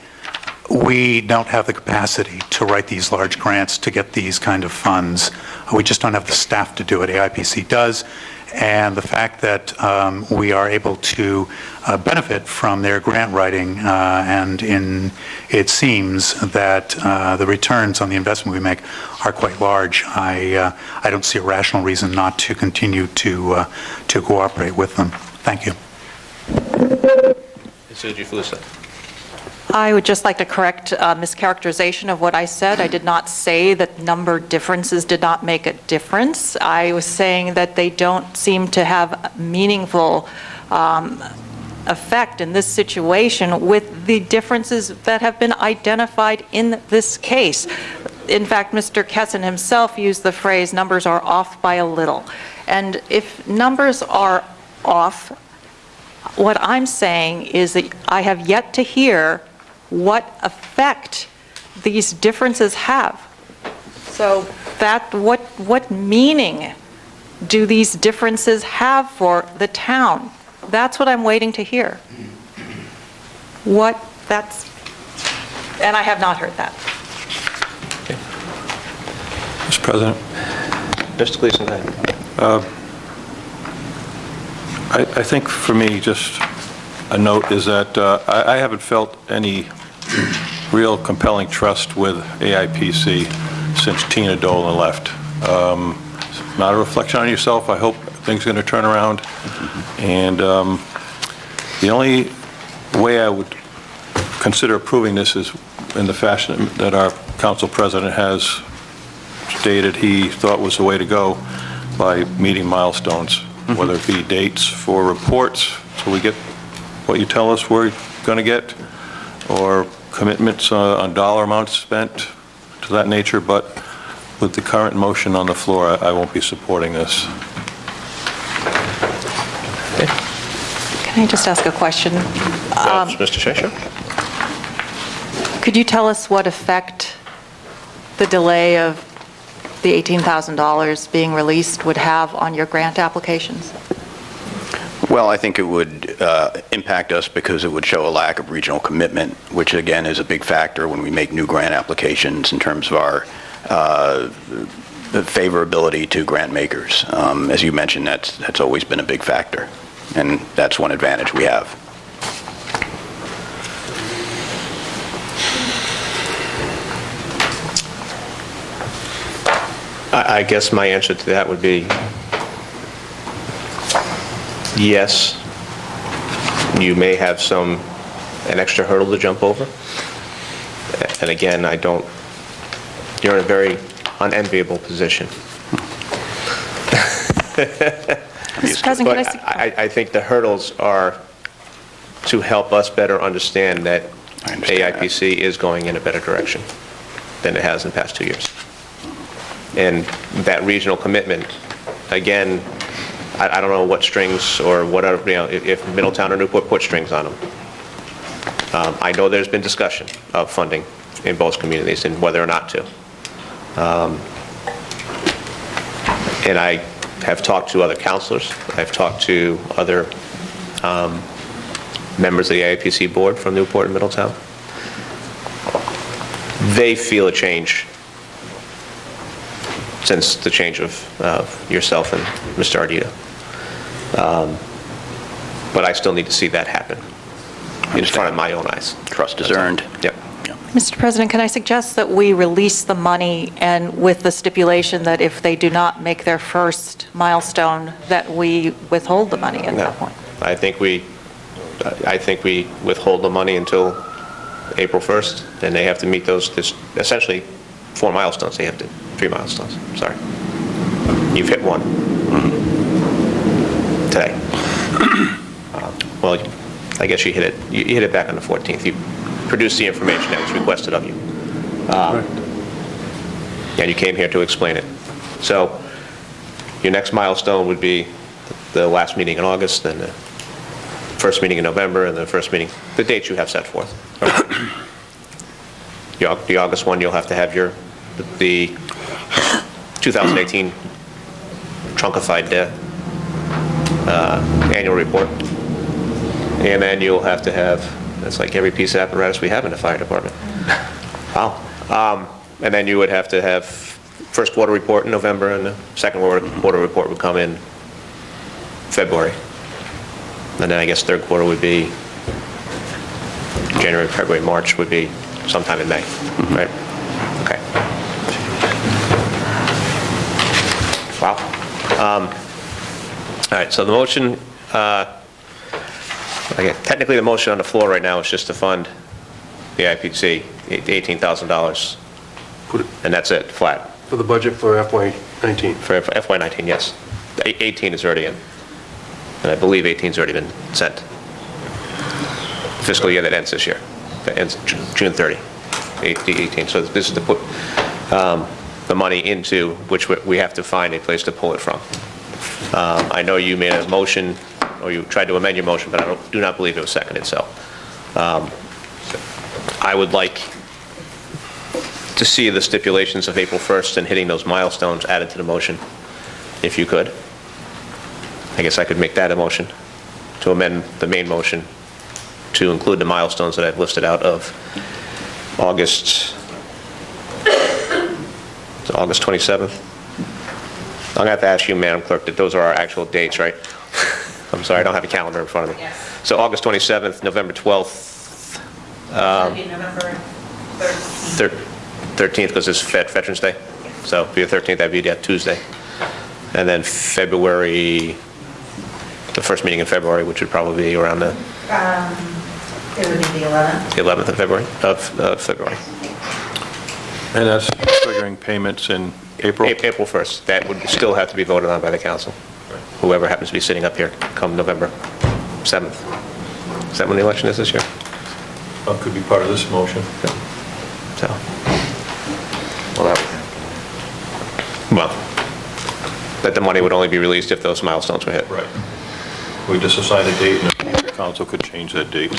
we don't have the capacity to write these large grants to get these kind of funds. We just don't have the staff to do it. AIPC does. And the fact that we are able to benefit from their grant writing, and it seems that the returns on the investment we make are quite large. I don't see a rational reason not to continue to cooperate with them. Thank you. Suji Fusa. I would just like to correct a mischaracterization of what I said. I did not say that number differences did not make a difference. I was saying that they don't seem to have meaningful effect in this situation with the differences that have been identified in this case. In fact, Mr. Kessin himself used the phrase, numbers are off by a little. And if numbers are off, what I'm saying is that I have yet to hear what effect these differences have. So what meaning do these differences have for the town? That's what I'm waiting to hear. And I have not heard that. Okay. Mr. President. Mr. Gleason, go ahead. I think for me, just a note is that I haven't felt any real compelling trust with AIPC since Tina Dolan left. Not a reflection on yourself. I hope things are going to turn around. And the only way I would consider approving this is in the fashion that our council president has stated he thought was the way to go, by meeting milestones, whether it be dates for reports, so we get what you tell us we're going to get, or commitments on dollar amounts spent to that nature. But with the current motion on the floor, I won't be supporting this. Can I just ask a question? Mr. Shea, Could you tell us what effect the delay of the $18,000 being released would have on your grant applications? Well, I think it would impact us because it would show a lack of regional commitment, which again is a big factor when we make new grant applications in terms of our favorability to grant makers. As you mentioned, that's always been a big factor, and that's one advantage we have. I guess my answer to that would be yes, you may have an extra hurdle to jump over. And again, you're in a very unenviable position. Mr. President, can I think the hurdles are to help us better understand that AIPC is going in a better direction than it has in the past 2 years. And that regional commitment, again, I don't know what strings or whatever, if Middletown or Newport put strings on them. I know there's been discussion of funding in both communities and whether or not to. And I have talked to other counselors. I've talked to other members of the IAPC board from Newport and Middletown. They feel a change since the change of yourself and Mr. Ardita. But I still need to see that happen in front of my own eyes. Trust is earned. Yep. Mr. President, can I suggest that we release the money and with the stipulation that if they do not make their first milestone, that we withhold the money at that point? I think we withhold the money until April 1st, and they have to meet those, there's essentially 4 milestones. They have to, 3 milestones, sorry. You've hit one today. Well, I guess you hit it back on the 14th. You produced the information that was requested of you. And you came here to explain it. So your next milestone would be the last meeting in August, then the first meeting in November, and the first meeting, the dates you have set forth. The August one, you'll have to have the 2018 trunkified annual report. And then you'll have to have, that's like every piece of apparatus we have in the fire department. Wow. And then you would have to have first quarter report in November, and the second quarter report would come in February. And then I guess third quarter would be January, February, March would be sometime in May, right? Okay. Wow. All right, so the motion, technically the motion on the floor right now is just to fund the IPC, $18,000. And that's it, flat. For the budget for FY19? For FY19, yes. 18 is already in. And I believe 18's already been sent. Fiscal year that ends this year. That ends June 30, 18. So this is to put the money into which we have to find a place to pull it from. I know you made a motion, or you tried to amend your motion, but I do not believe it was seconded, so. I would like to see the stipulations of April 1st and hitting those milestones added to the motion, if you could. I guess I could make that a motion to amend the main motion to include the milestones that I've listed out of August 27th. I'm going to have to ask you, Madam Clerk, that those are our actual dates, right? I'm sorry, I don't have a calendar in front of me. Yes. So August 27th, November 12th. It'll be November 13th. 13th, because it's Veterans Day. So it'll be the 13th, that'd be that Tuesday. And then February, the first meeting in February, which would probably be around the It would be the 11th. 11th of February. And that's triggering payments in April? April 1st. That would still have to be voted on by the council, whoever happens to be sitting up here come November 7th. Is that when the election is this year? Could be part of this motion. So, well, that the money would only be released if those milestones were hit. Right. We just assign a date, and the council could change that date.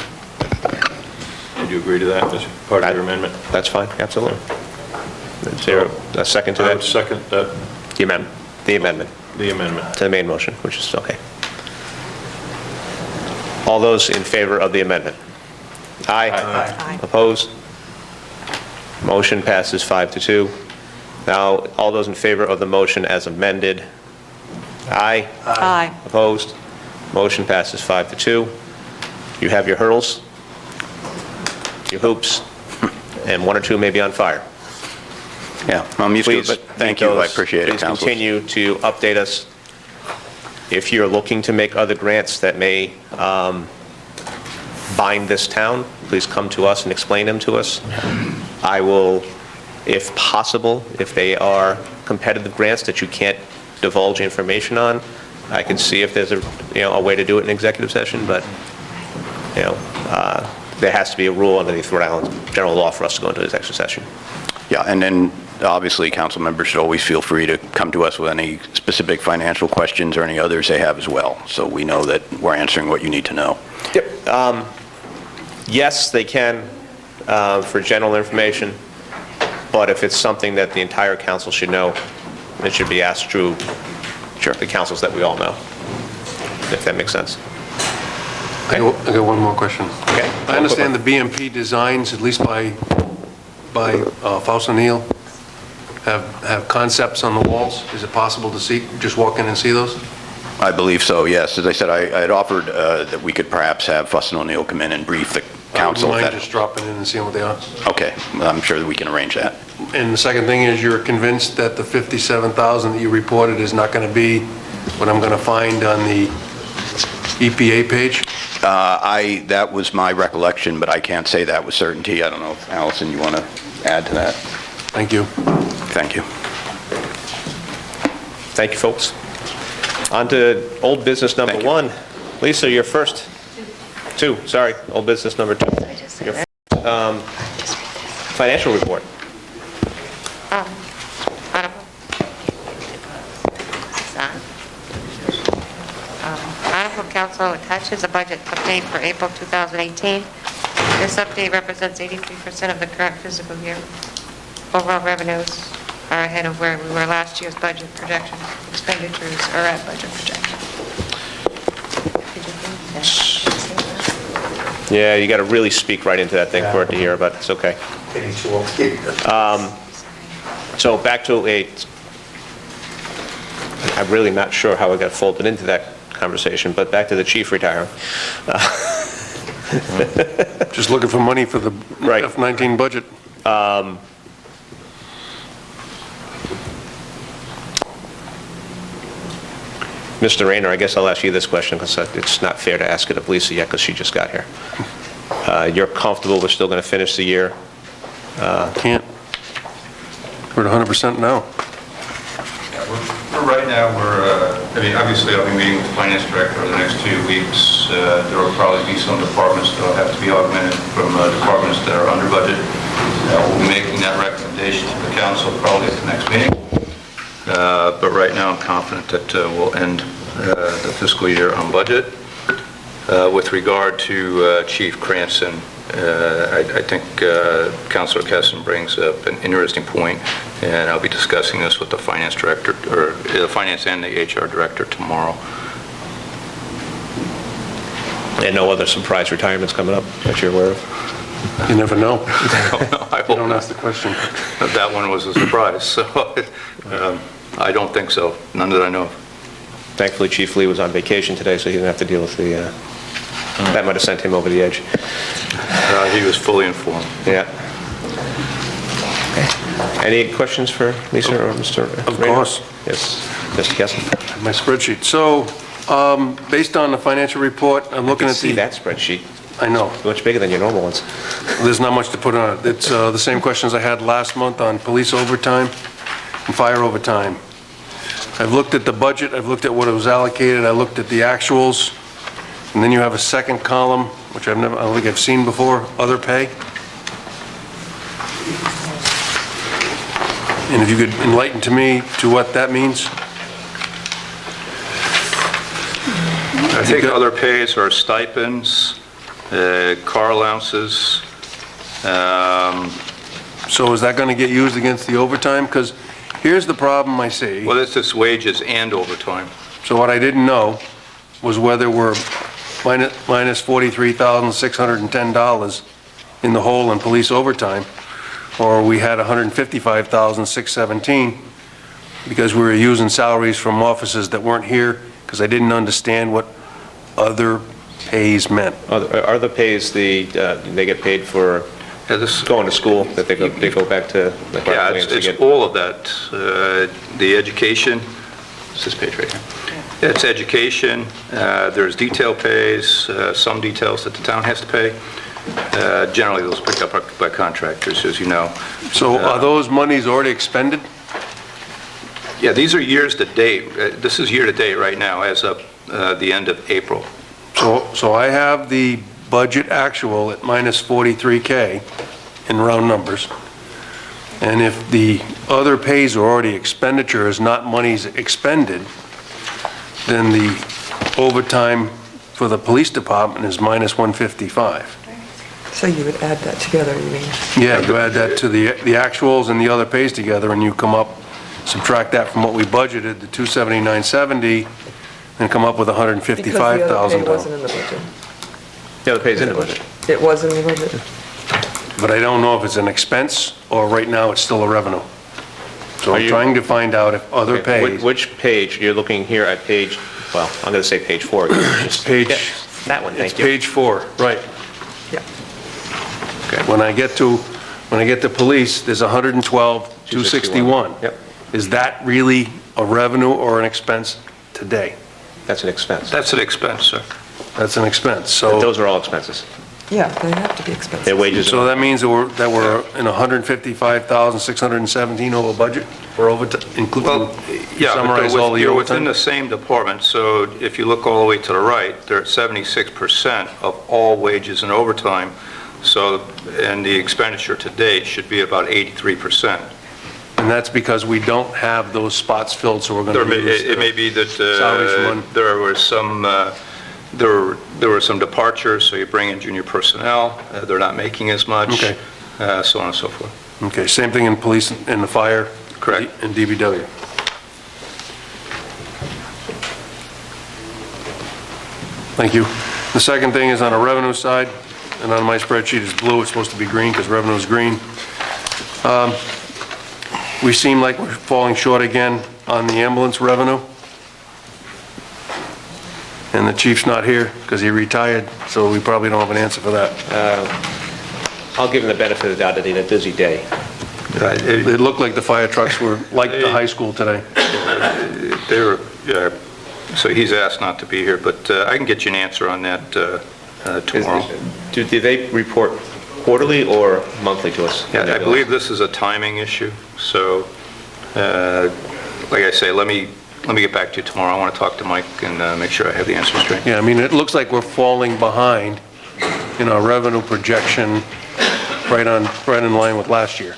Would you agree to that as part of your amendment? That's fine, absolutely. Is there a second to that? I would second that. The amendment. The amendment. The amendment. To the main motion, which is okay. All those in favor of the amendment? Aye. Aye. Opposed? Motion passes 5-2. Now, all those in favor of the motion as amended? Aye. Aye. Opposed? Motion passes 5-2. You have your hurdles, your hoops, and 1 or 2 may be on fire. Yeah, I'm used to it, but thank you, I appreciate it, Please Councilors. continue to update us. If you're looking to make other grants that may bind this town, please come to us and explain them to us. I will, if possible, if they are competitive grants that you can't divulge information on, I can see if there's a way to do it in executive session, but, there has to be a rule underneath Rhode Island general law for us to go into executive session. Yeah, and then obviously council members should always feel free to come to us with any specific financial questions or any others they have as well, so we know that we're answering what you need to know. Yep. Yes, they can for general information, but if it's something that the entire council should know, it should be asked through the councils that we all know, if that makes sense. I got one more question. Okay. I understand the BMP designs, at least by Faust O'Neill, have concepts on the walls. Is it possible to see, just walk in and see those? I believe so, yes. As I said, I had offered that we could perhaps have Fuss and O'Neill come in and brief the council. I wouldn't mind that- just dropping in and seeing what they are. Okay, I'm sure that we can arrange that. And the second thing is, you're convinced that the 57,000 that you reported is not going to be what I'm going to find on the EPA page? That was my recollection, but I can't say that with certainty. I don't know if, Allison, you want to add to that? Thank you. Thank you. Thank you, folks. On to old business number one. Lisa, you're first. Two, sorry, old business number two. Your financial report. Honorable Council attaches a budget update for April 2018. This update represents 83% of the current fiscal year. Overall revenues are ahead of where we were last year's budget projection. Expenditures are at budget projection. Yeah, you got to really speak right into that thing for it to hear, but it's okay. So back to I'm really not sure how I got folded into that conversation, but back to the chief retiring. Just looking for money for the F-19 budget. Mr. Rayner, I guess I'll ask you this question because it's not fair to ask it of Lisa yet because she just got here. You're comfortable we're still going to finish the year? Can't. We're at 100% now. Right now, obviously, I'll be meeting with the finance director over the next 2 weeks. There will probably be some departments that will have to be augmented from departments that are under budget. We'll be making that recommendation to the council probably at the next meeting. But right now, I'm confident that we'll end the fiscal year on budget. With regard to Chief Cranston, I think Councilor Kessin brings up an interesting point, and I'll be discussing this with the finance director, or the finance and the HR director tomorrow. And no other surprise retirements coming up that you're aware of? You never know. I don't ask the question. That one was a surprise, so I don't think so. None that I know of. Thankfully, Chief Lee was on vacation today, so he didn't have to deal with the... that might have sent him over the edge. He was fully informed. Yeah. Any questions for Lisa or Mr. Of Rayner? course. Yes, Mr. Kessin. My spreadsheet. So, based on the financial report, I'm looking at see that spreadsheet. I know. Much bigger than your normal ones. There's not much to put on it. It's the same questions I had last month on police overtime and fire overtime. I've looked at the budget, I've looked at what it was allocated, I looked at the actuals, and then you have a second column, which I don't think I've seen before, other pay. And if you could enlighten to me to what that means? I think other pays are stipends, car allowances. So is that going to get used against the overtime? Because here's the problem I see. Well, it's just wages and overtime. So what I didn't know was whether we're minus $43,610 in the hole in police overtime, or we had $155,617 because we were using salaries from offices that weren't here, because I didn't understand what other pays meant. Other pays, they get paid for going to school, that they go back to... Yeah, it's all of that. The education, it's this page right here. It's education, there's detail pays, some details that the town has to pay. Generally, those are picked up by contractors, as you know. So are those monies already expended? Yeah, these are years to date. This is year to date right now, as of the end of April. So I have the budget actual at minus 43K in round numbers. And if the other pays are already expenditures, not monies expended, then the overtime for the police department is minus 155. So you would add that together, you mean? Yeah, you add that to the actuals and the other pays together, and you come up subtract that from what we budgeted, the 279.70, and come up with Because the other pay $155,000. wasn't in the budget. The other pay's in the budget. It was in the budget. But I don't know if it's an expense, or right now it's still a revenue. So Are I'm you- trying to find out if other Okay, pays. Which page? You're looking here at page, well, I'm going to say page 4. It's page, Yeah, that one, it's thank you. page 4, right. Yeah. Okay. When I get to police, there's 112,261. Yep. Is that really a revenue or an expense today? That's an expense. That's an expense, sir. That's an expense, But so, those are all expenses. Yeah, they have to be expensive. Their wages. so that means that we're in 155,617 over budget, or over, including, Well, yeah, but summarize all the you're within overtime? the same department, so if you look all the way to the right, they're at 76% of all wages and overtime, so, and the expenditure to date should be about 83%. And that's because we don't have those spots filled, so we're going to use... It may be that salaries from one- there were some, there were some departures, so you bring in junior personnel, they're not making as much, Okay. so on and so forth. Okay, same thing in police and the fire? Correct. And DBW. Thank you. The second thing is on a revenue side, and on my spreadsheet it's blue, it's supposed to be green because revenue is green. We seem like we're falling short again on the ambulance revenue. And the chief's not here because he retired, so we probably don't have an answer for that. I'll give them the benefit of the doubt that they had a busy day. It looked like the fire trucks were like the high school today. They were, yeah, so he's asked not to be here, but I can get you an answer on that tomorrow. Do they report quarterly or monthly to us? Yeah, I believe this is a timing issue, so, like I say, let me get back to you tomorrow. I want to talk to Mike and make sure I have the answer straight. Yeah, I mean, it looks like we're falling behind in our revenue projection, right in line with last year.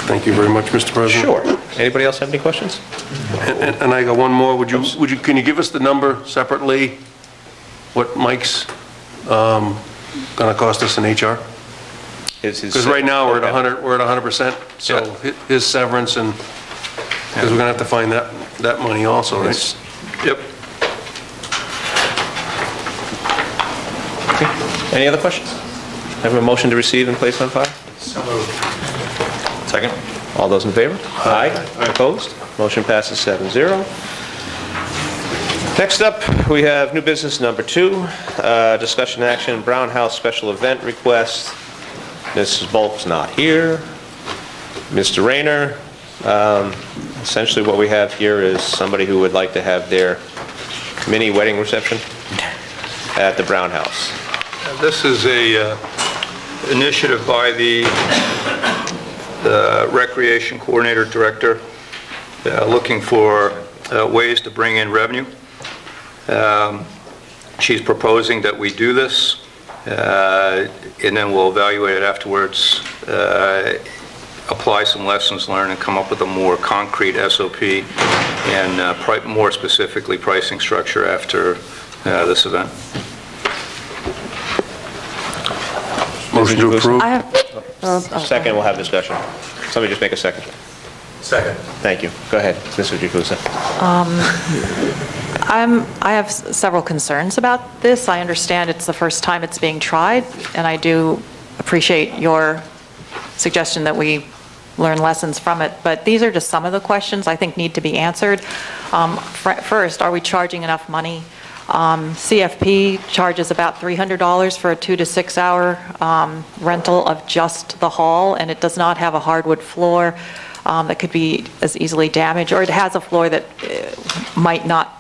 Thank you very much, Mr. President. Sure. Anybody else have any questions? And I got one more. Can you give us the number separately, what Mike's going to cost us in HR? Because right now, we're at 100%, so his severance and, because we're going to have to find that money also, right? Yep. Any other questions? Have a motion to receive and place on file? So moved. Second. All those in favor? Aye. Opposed? Motion passes 7-0. Next up, we have new business number 2, discussion action, Brown House special event request. Mrs. Bulk's not here. Mr. Rayner, essentially what we have here is somebody who would like to have their mini wedding reception at the Brown House. This is a initiative by the Recreation Coordinator Director looking for ways to bring in revenue. She's proposing that we do this, and then we'll evaluate it afterwards, apply some lessons learned, and come up with a more concrete SOP and more specifically pricing structure after this event. Motion to approve. Second, we'll have discussion. Somebody just make a second. Second. Thank you. Go ahead, Mr. Jukusa. I have several concerns about this. I understand it's the first time it's being tried, and I do appreciate your suggestion that we learn lessons from it, but these are just some of the questions I think need to be answered. First, are we charging enough money? CFP charges about $300 for a 2 to 6 hour rental of just the hall, and it does not have a hardwood floor that could be as easily damaged, or it has a floor that might not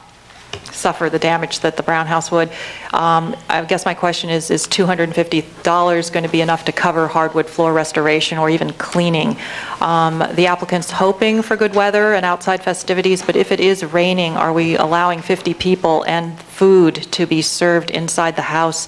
suffer the damage that the Brown House would. I guess my question is $250 going to be enough to cover hardwood floor restoration or even cleaning? The applicant's hoping for good weather and outside festivities, but if it is raining, are we allowing 50 people and food to be served inside the house?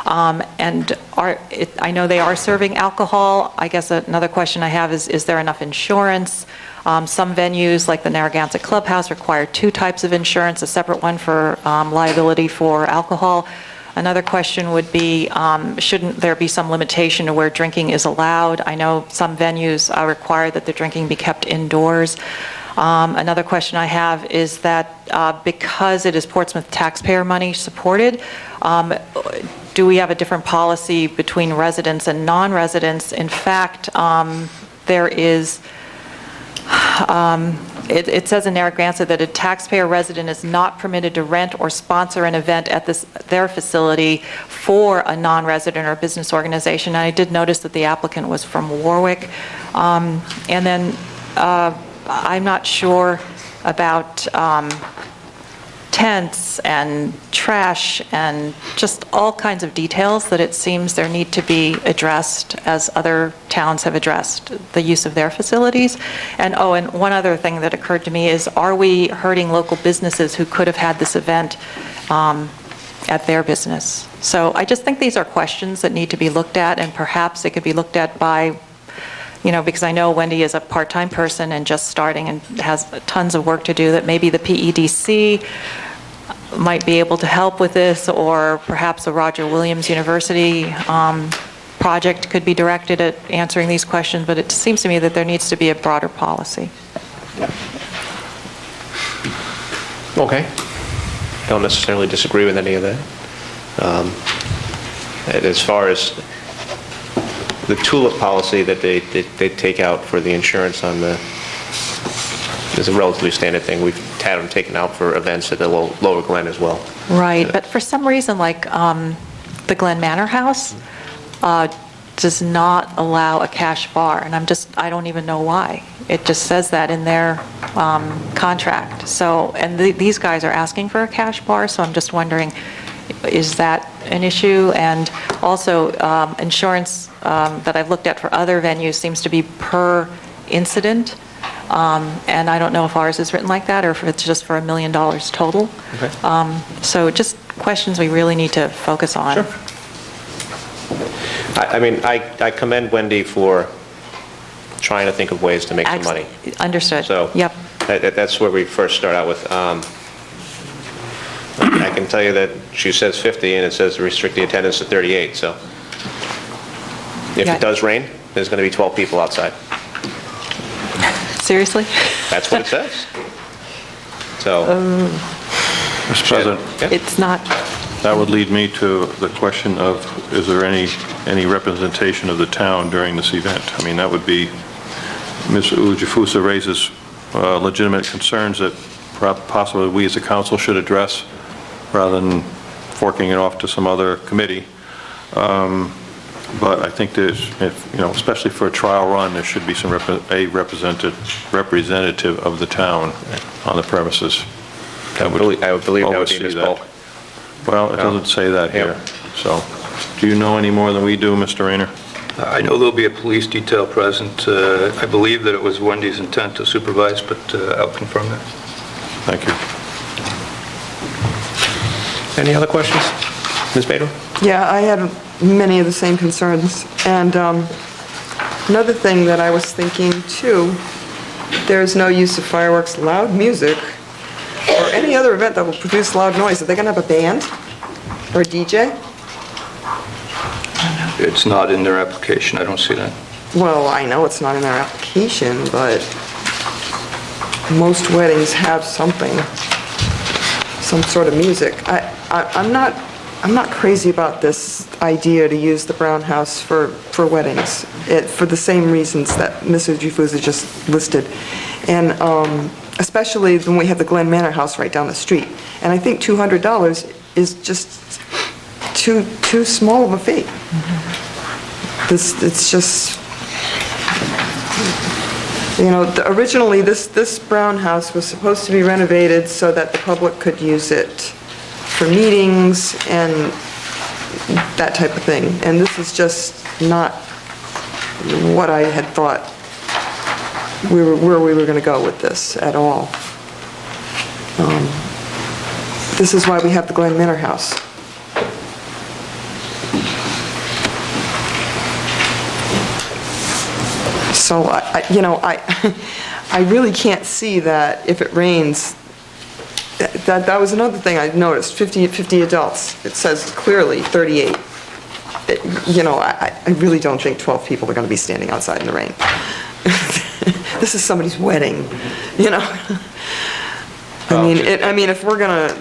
And I know they are serving alcohol. I guess another question I have is there enough insurance? Some venues, like the Narragansett Clubhouse, require 2 types of insurance, a separate one for liability for alcohol. Another question would be, shouldn't there be some limitation to where drinking is allowed? I know some venues require that the drinking be kept indoors. Another question I have is that because it is Portsmouth taxpayer money supported, do we have a different policy between residents and non-residents? In fact, there is, it says in Narragansett that a taxpayer resident is not permitted to rent or sponsor an event at their facility for a non-resident or business organization. And I did notice that the applicant was from Warwick. And then I'm not sure about tents and trash and just all kinds of details that it seems there need to be addressed as other towns have addressed the use of their facilities. And and one other thing that occurred to me is, are we hurting local businesses who could have had this event at their business? So I just think these are questions that need to be looked at, and perhaps it could be looked at by, because I know Wendy is a part-time person and just starting and has tons of work to do, that maybe the PEDC might be able to help with this, or perhaps a Roger Williams University project could be directed at answering these questions, but it seems to me that there needs to be a broader policy. Okay. Don't necessarily disagree with any of that. As far as the TULIP policy that they take out for the insurance on the, is a relatively standard thing. We've had them taken out for events at the Lower Glen as well. Right, but for some reason, like the Glen Manor House does not allow a cash bar, and I don't even know why. It just says that in their contract. So, and these guys are asking for a cash bar, so I'm just wondering, is that an issue? And also, insurance that I've looked at for other venues seems to be per incident. And I don't know if ours is written like that or if it's just for $1 million total. Okay. So just questions we really need to focus on. Sure. I commend Wendy for trying to think of ways to make some money. Understood. So yep. That's where we first start out with. I can tell you that she says 50 and it says to restrict the attendance to 38. So if it does rain, there's going to be 12 people outside. Seriously? That's what it says. So, Mr. President? It's not. That would lead me to the question of, is there any representation of the town during this event? I mean, that would be, Ms. Ujifusa raises legitimate concerns that possibly we as a council should address rather than forking it off to some other committee. But I think there's, especially for a trial run, there should be some representative of the town on the premises. I would believe that would be Ms. Polk. Well, it doesn't say that here. So, do you know any more than we do, Mr. Rayner? I know there'll be a police detail present. I believe that it was Wendy's intent to supervise, but I'll confirm that. Thank you. Any other questions? Ms. Bader? Yeah, I had many of the same concerns. And another thing that I was thinking too, there's no use of fireworks, loud music, or any other event that will produce loud noise. Are they going to have a band or a DJ? It's not in their application. I don't see that. Well, I know it's not in their application, but most weddings have something, some sort of music. I'm not crazy about this idea to use the Brown House for weddings, for the same reasons that Mr. Ujifusa just listed. And especially when we have the Glen Manor House right down the street. And I think $200 is just too small of a fee. It's just, originally this Brown House was supposed to be renovated so that the public could use it for meetings and that type of thing. And this is just not what I had thought where we were going to go with this at all. This is why we have the Glen Manor House. So, I really can't see that if it rains, That was another thing I noticed, 50 adults. It says clearly 38. You know, I really don't think 12 people are going to be standing outside in the rain. This is somebody's wedding, you know? I mean, if we're going to...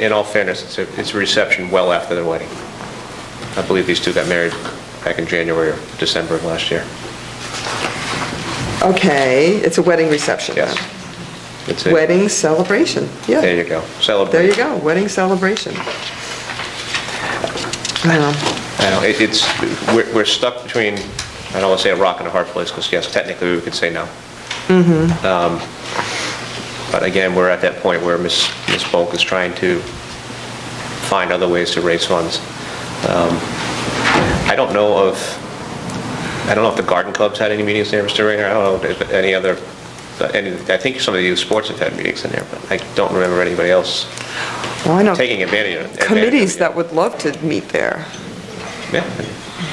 In all fairness, it's a reception well after their wedding. I believe these two got married back in January or December of last year. Okay, it's a wedding reception then. Yes. It's a wedding celebration, yeah. There you go. Celebration. There you go, wedding celebration. I know, we're stuck between, I don't want to say a rock and a hard place, because yes, technically we could say no. But again, we're at that point where Ms. Bulk is trying to find other ways to raise funds. I don't know if the garden clubs had any meetings there, Mr. Ringer. I don't know if any other, I think some of the youth sports have had meetings in there, but I don't remember anybody else taking advantage of it. Committees that would love to meet there. Yeah,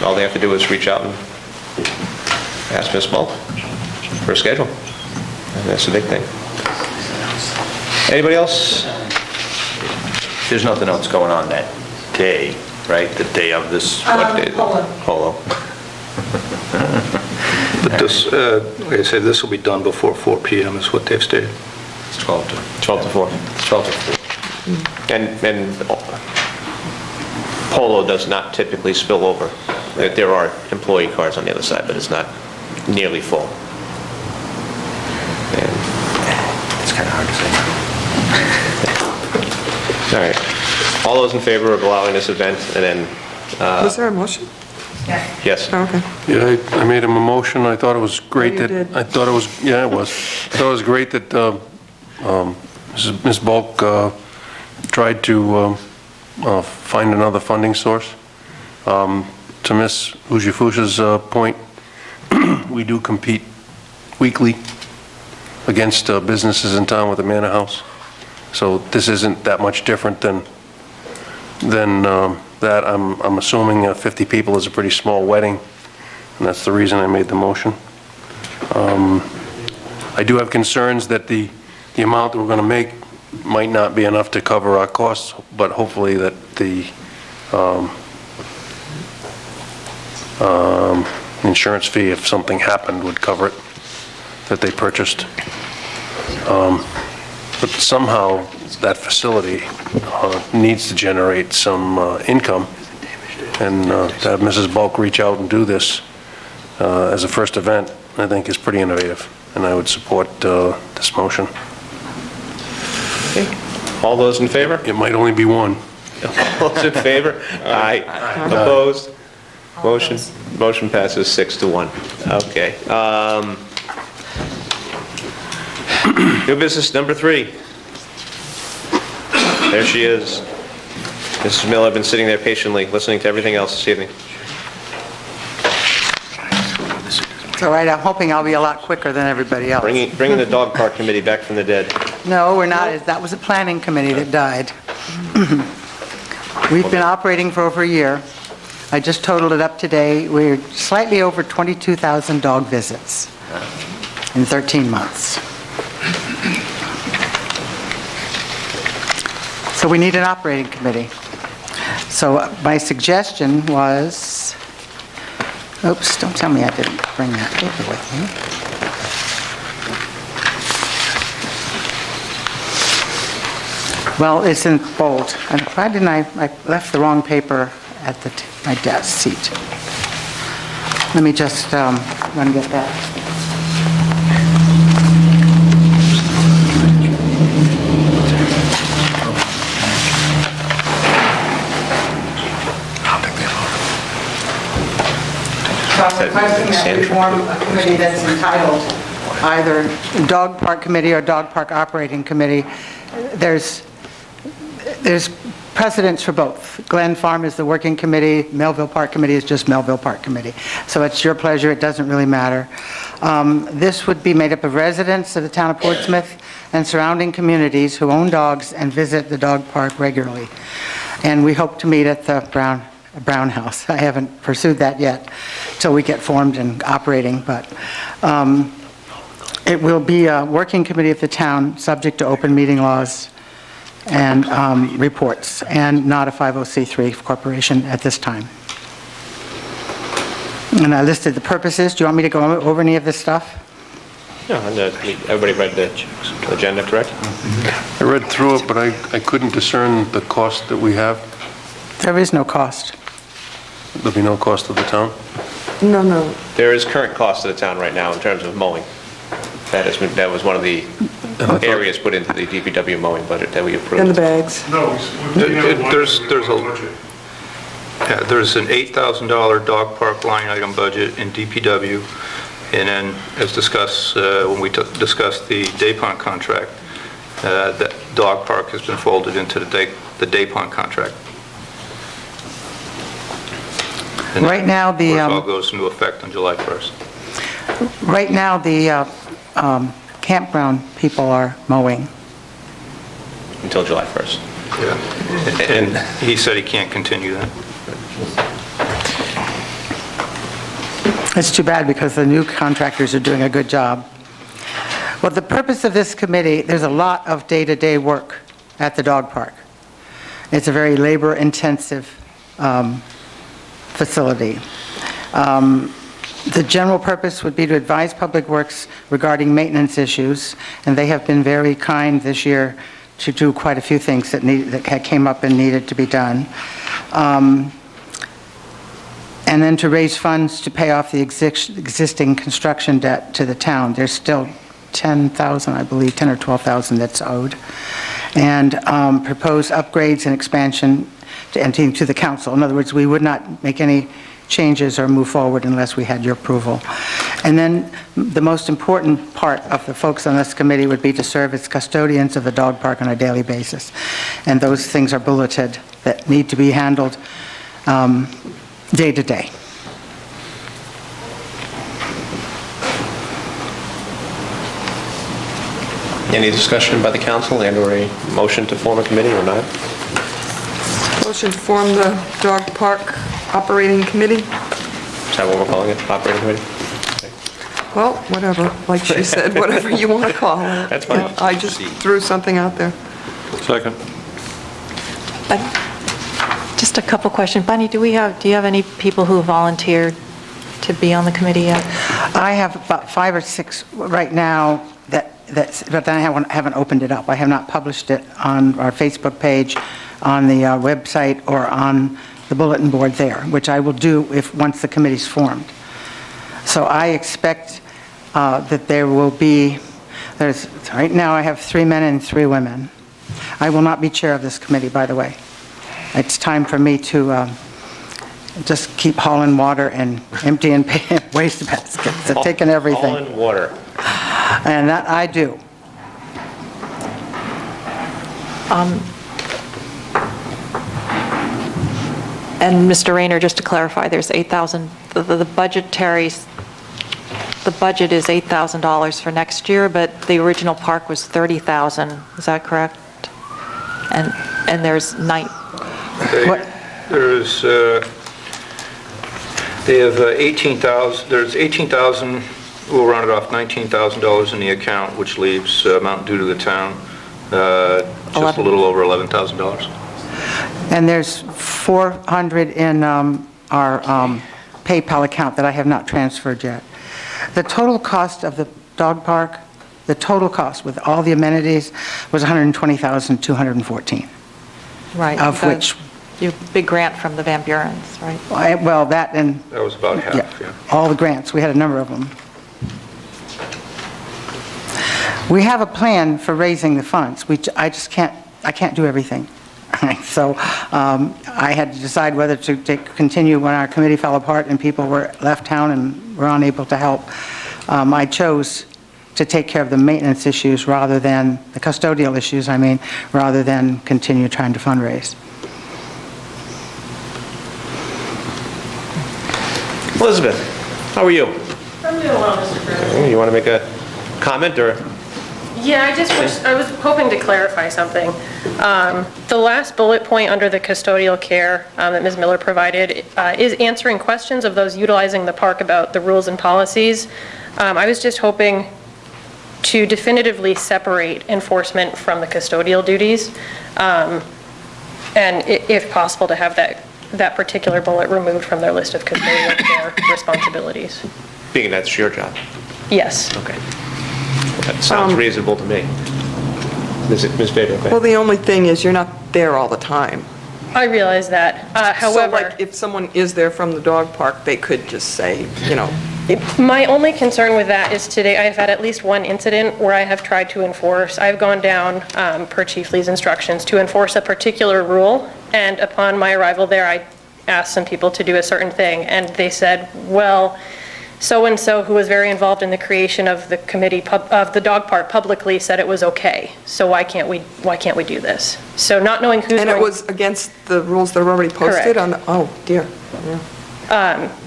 all they have to do is reach out and ask Ms. Bulk for a schedule. And that's the big thing. Anybody else? There's nothing else going on that day, right? The day of this, what day? Polo. But this, like I said, this will be done before 4 p.m. is what they've stated. It's 12 to 4. 12 to 4. And Polo does not typically spill over. There are employee cars on the other side, but it's not nearly full. It's kind of hard to say. All right. All those in favor of allowing this event, and then... Was there a motion? Yes. Oh, okay. Yeah, I made him a motion. I thought it was great that... did. I thought it was, yeah, it was. I thought it was great that Ms. Bulk tried to find another funding source. To Ms. Ujifusha's point, we do compete weekly against businesses in town with the Manor House. So this isn't that much different than that. I'm assuming 50 people is a pretty small wedding, and that's the reason I made the motion. I do have concerns that the amount that we're going to make might not be enough to cover our costs, but hopefully that the insurance fee, if something happened, would cover it, that they purchased. But somehow that facility needs to generate some income, and to have Mrs. Bulk reach out and do this as a first event, I think is pretty innovative, and I would support this motion. Okay. All those in favor? It might only be one. All those in favor? Aye. Opposed? Motion passes 6-1. Okay. New business number 3. There she is. Mrs. Miller, I've been sitting there patiently, listening to everything else this evening. It's all right, I'm hoping I'll be a lot quicker than everybody else. Bringing the dog park committee back from the dead. No, we're not, that was a planning committee that died. We've been operating for over a year. I just totaled it up today. We're slightly over 22,000 dog visits in 13 months. So we need an operating committee. So my suggestion was, oops, don't tell me I didn't bring that paper with me. Well, it's in bold. And why didn't I left the wrong paper at my desk seat. Let me just run and get that. So I'm requesting that we form a committee that's entitled either Dog Park Committee or Dog Park Operating Committee. There's precedents for both. Glen Farm is the working committee, Melville Park Committee is just Melville Park Committee. So it's your pleasure, it doesn't really matter. This would be made up of residents of the town of Portsmouth and surrounding communities who own dogs and visit the dog park regularly. And we hope to meet at the Brown House. I haven't pursued that yet till we get formed and operating, but It will be a working committee of the town, subject to open meeting laws and reports, and not a 50c3 corporation at this time. And I listed the purposes. Do you want me to go over any of this stuff? No, and, everybody read the agenda, correct? I read through it, but I couldn't discern the cost that we have. There is no cost. There'll be no cost to the town? No. There is current cost to the town right now in terms of mowing. That was one of the areas put into the DPW mowing budget that we approved. And the bags. No, There's an $8,000 dog park line item budget in DPW, and then, as discussed, when we discussed the Daypont contract, that dog park has been folded into the Daypont contract. And Right now, the... Of course, all goes into effect on July 1st. Right now, the campground people are mowing. Until July 1st. Yeah. And he said he can't continue that. It's too bad because the new contractors are doing a good job. Well, the purpose of this committee, there's a lot of day-to-day work at the dog park. It's a very labor-intensive facility. The general purpose would be to advise Public Works regarding maintenance issues, and they have been very kind this year to do quite a few things that came up and needed to be done. And then to raise funds to pay off the existing construction debt to the town. There's still 10,000, I believe, 10 or 12,000 that's owed. And propose upgrades and expansion to the council. In other words, we would not make any changes or move forward unless we had your approval. And then the most important part of the folks on this committee would be to serve as custodians of the dog park on a daily basis. And those things are bulleted that need to be handled day to day. Any discussion by the council and/or a motion to form a committee or not? Motion to form the dog park operating committee? Is that what we're calling it, operating committee? Well, whatever, like she said, whatever you want to call it. That's fine. I just threw something out there. Second. Just a couple questions. Bunny, do you have any people who volunteered to be on the committee yet? I have about 5 or 6 right now but then I haven't opened it up. I have not published it on our Facebook page, on the website, or on the bulletin board there, which I will do once the committee's formed. So I expect that there will be, right now I have 3 men and 3 women. I will not be chair of this committee, by the way. It's time for me to just keep hauling water and emptying waste baskets and taking everything. Hauling water. And that I do. And Mr. Rayner, just to clarify, there's 8,000, the budget is $8,000 for next year, but the original park was $30,000, is that correct? And there's They have 18,000, there's 18,000, we'll round it off, $19,000 in the account, which leaves amount due to the town, just a little over $11,000. And there's 400 in our PayPal account that I have not transferred yet. The total cost of the dog park, the total cost with all the amenities was $120,214. Right. Of which... Your big grant from the Van Burens, right? Well, that and... That was about half, yeah. All the grants, we had a number of them. We have a plan for raising the funds. I can't do everything. So I had to decide whether to continue when our committee fell apart and people left town and were unable to help. I chose to take care of the maintenance issues rather than, the custodial issues, rather than continue trying to fundraise. Elizabeth, how are you? I'm doing well, Mr. President. You want to make a comment, or? Yeah, I was hoping to clarify something. The last bullet point under the custodial care that Ms. Miller provided is answering questions of those utilizing the park about the rules and policies. I was just hoping to definitively separate enforcement from the custodial duties, and if possible, to have that particular bullet removed from their list of custodial care responsibilities. Being that's your job. Yes. Okay. That sounds reasonable to me. Ms. Bader, okay. Well, the only thing is, you're not there all the time. I realize that. So However, like, if someone is there from the dog park, they could just say, you know, my only concern with that is today I have had at least one incident where I have tried to enforce. I've gone down, per Chief Lee's instructions, to enforce a particular rule, and upon my arrival there, I asked some people to do a certain thing, and they said, well, so-and-so who was very involved in the creation of the committee, of the dog park, publicly said it was okay, so why can't we do this? So not knowing who's and it was against the rules that are already posted Correct. on the, oh dear. Yeah.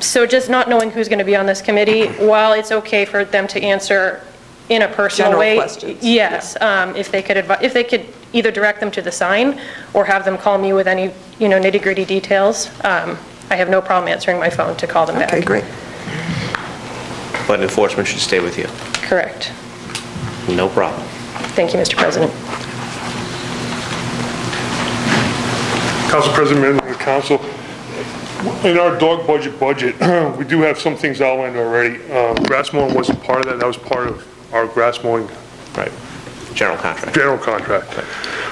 So just not knowing who's going to be on this committee, while it's okay for them to answer in a personal General way. questions. Yes, if they could either direct them to the sign or have them call me with any, nitty-gritty details, I have no problem answering my phone to call them back. Okay, great. But enforcement should stay with you. Correct. No problem. Thank you, Mr. President. Council President, members of the council, in our dog budget, we do have some things outlined already. Grass mowing wasn't part of that. That was part of our grass mowing. Right. General contract. General contract.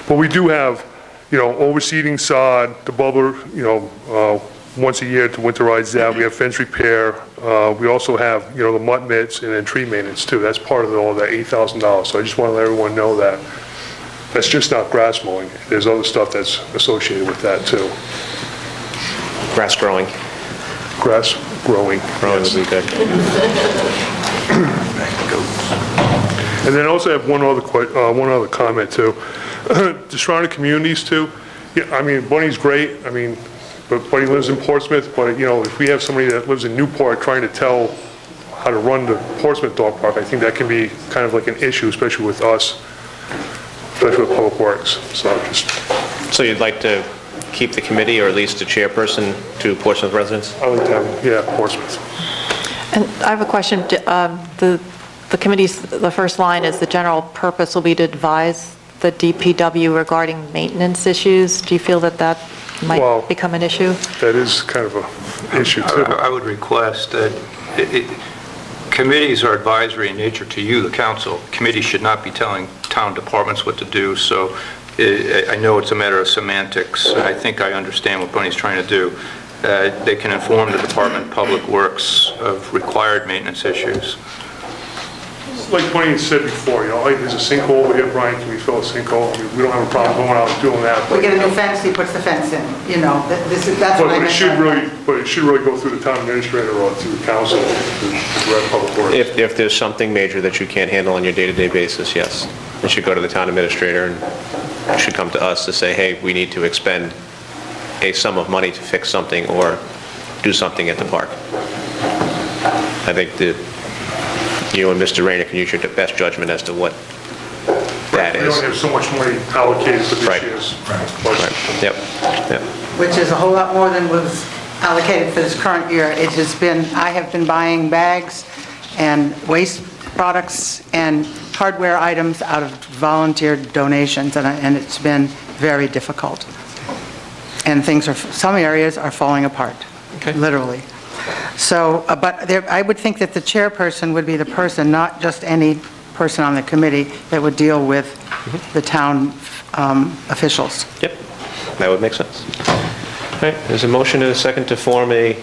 But we do have, overseeding sod, the bubbler, once a year to winterize that. We have fence repair. We also have, the mutt mitts and then tree maintenance too. That's part of all that $8,000. So I just want to let everyone know that that's just not grass mowing. There's other stuff that's associated with that too. Grass growing. Grass growing. Growing would be good. And then I also have one other comment too. The surrounding communities too. Yeah, I mean, Bunny's great. I mean, but Bunny lives in Portsmouth. But if we have somebody that lives in Newport trying to tell how to run the Portsmouth dog park, I think that can be kind of like an issue, especially with us, especially with Public Works. So you'd like to keep the committee, or at least the chairperson, to Portsmouth residents? I like that. Yeah, Portsmouth. And I have a question. The committee's, the first line is the general purpose will be to advise the DPW regarding maintenance issues. Do you feel that might become an issue? That is kind of an issue too. I would request that committees are advisory in nature to you, the council. Committees should not be telling town departments what to do, so I know it's a matter of semantics. I think I understand what Bunny's trying to do. They can inform the Department of Public Works of required maintenance issues. Like Bunny said before, like there's a sinkhole over here, Brian, can we fill a sinkhole? I mean, we don't have a problem going out and doing that. We get a new fence, he puts the fence in, that's what I meant. But it should really go through the town administrator or through the council, to direct Public Works. If there's something major that you can't handle on your day-to-day basis, yes. It should go to the town administrator, and it should come to us to say, hey, we need to expend a sum of money to fix something or do something at the park. I think you and Mr. Rayner can use your best judgment as to what that We is. don't have so much money allocated for this Right. year's Right. budget. Yep. Which is a whole lot more than was allocated for this current year. It has been, I have been buying bags and waste products and hardware items out of volunteer donations, and it's been very difficult. And some areas are falling apart, literally. So, but I would think that the chairperson would be the person, not just any person on the committee, that would deal with the town officials. Yep, that would make sense. All right, there's a motion and a second to form a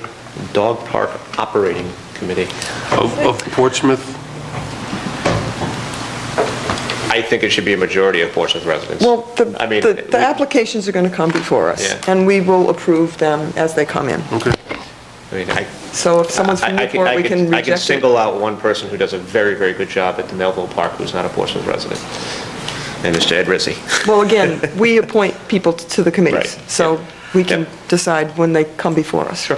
dog park operating committee. Of Portsmouth? I think it should be a majority of Portsmouth residents. Well, the applications are going to come before us, Yeah. and we will approve them as they come in. Okay. So if someone's from Newport, we can I reject can it. single out one person who does a very, very good job at the Melville Park who's not a Portsmouth resident, and Mr. Ed Rizzi. Well, again, we appoint people to the committees, Right. so we can decide when they come before us. Sure.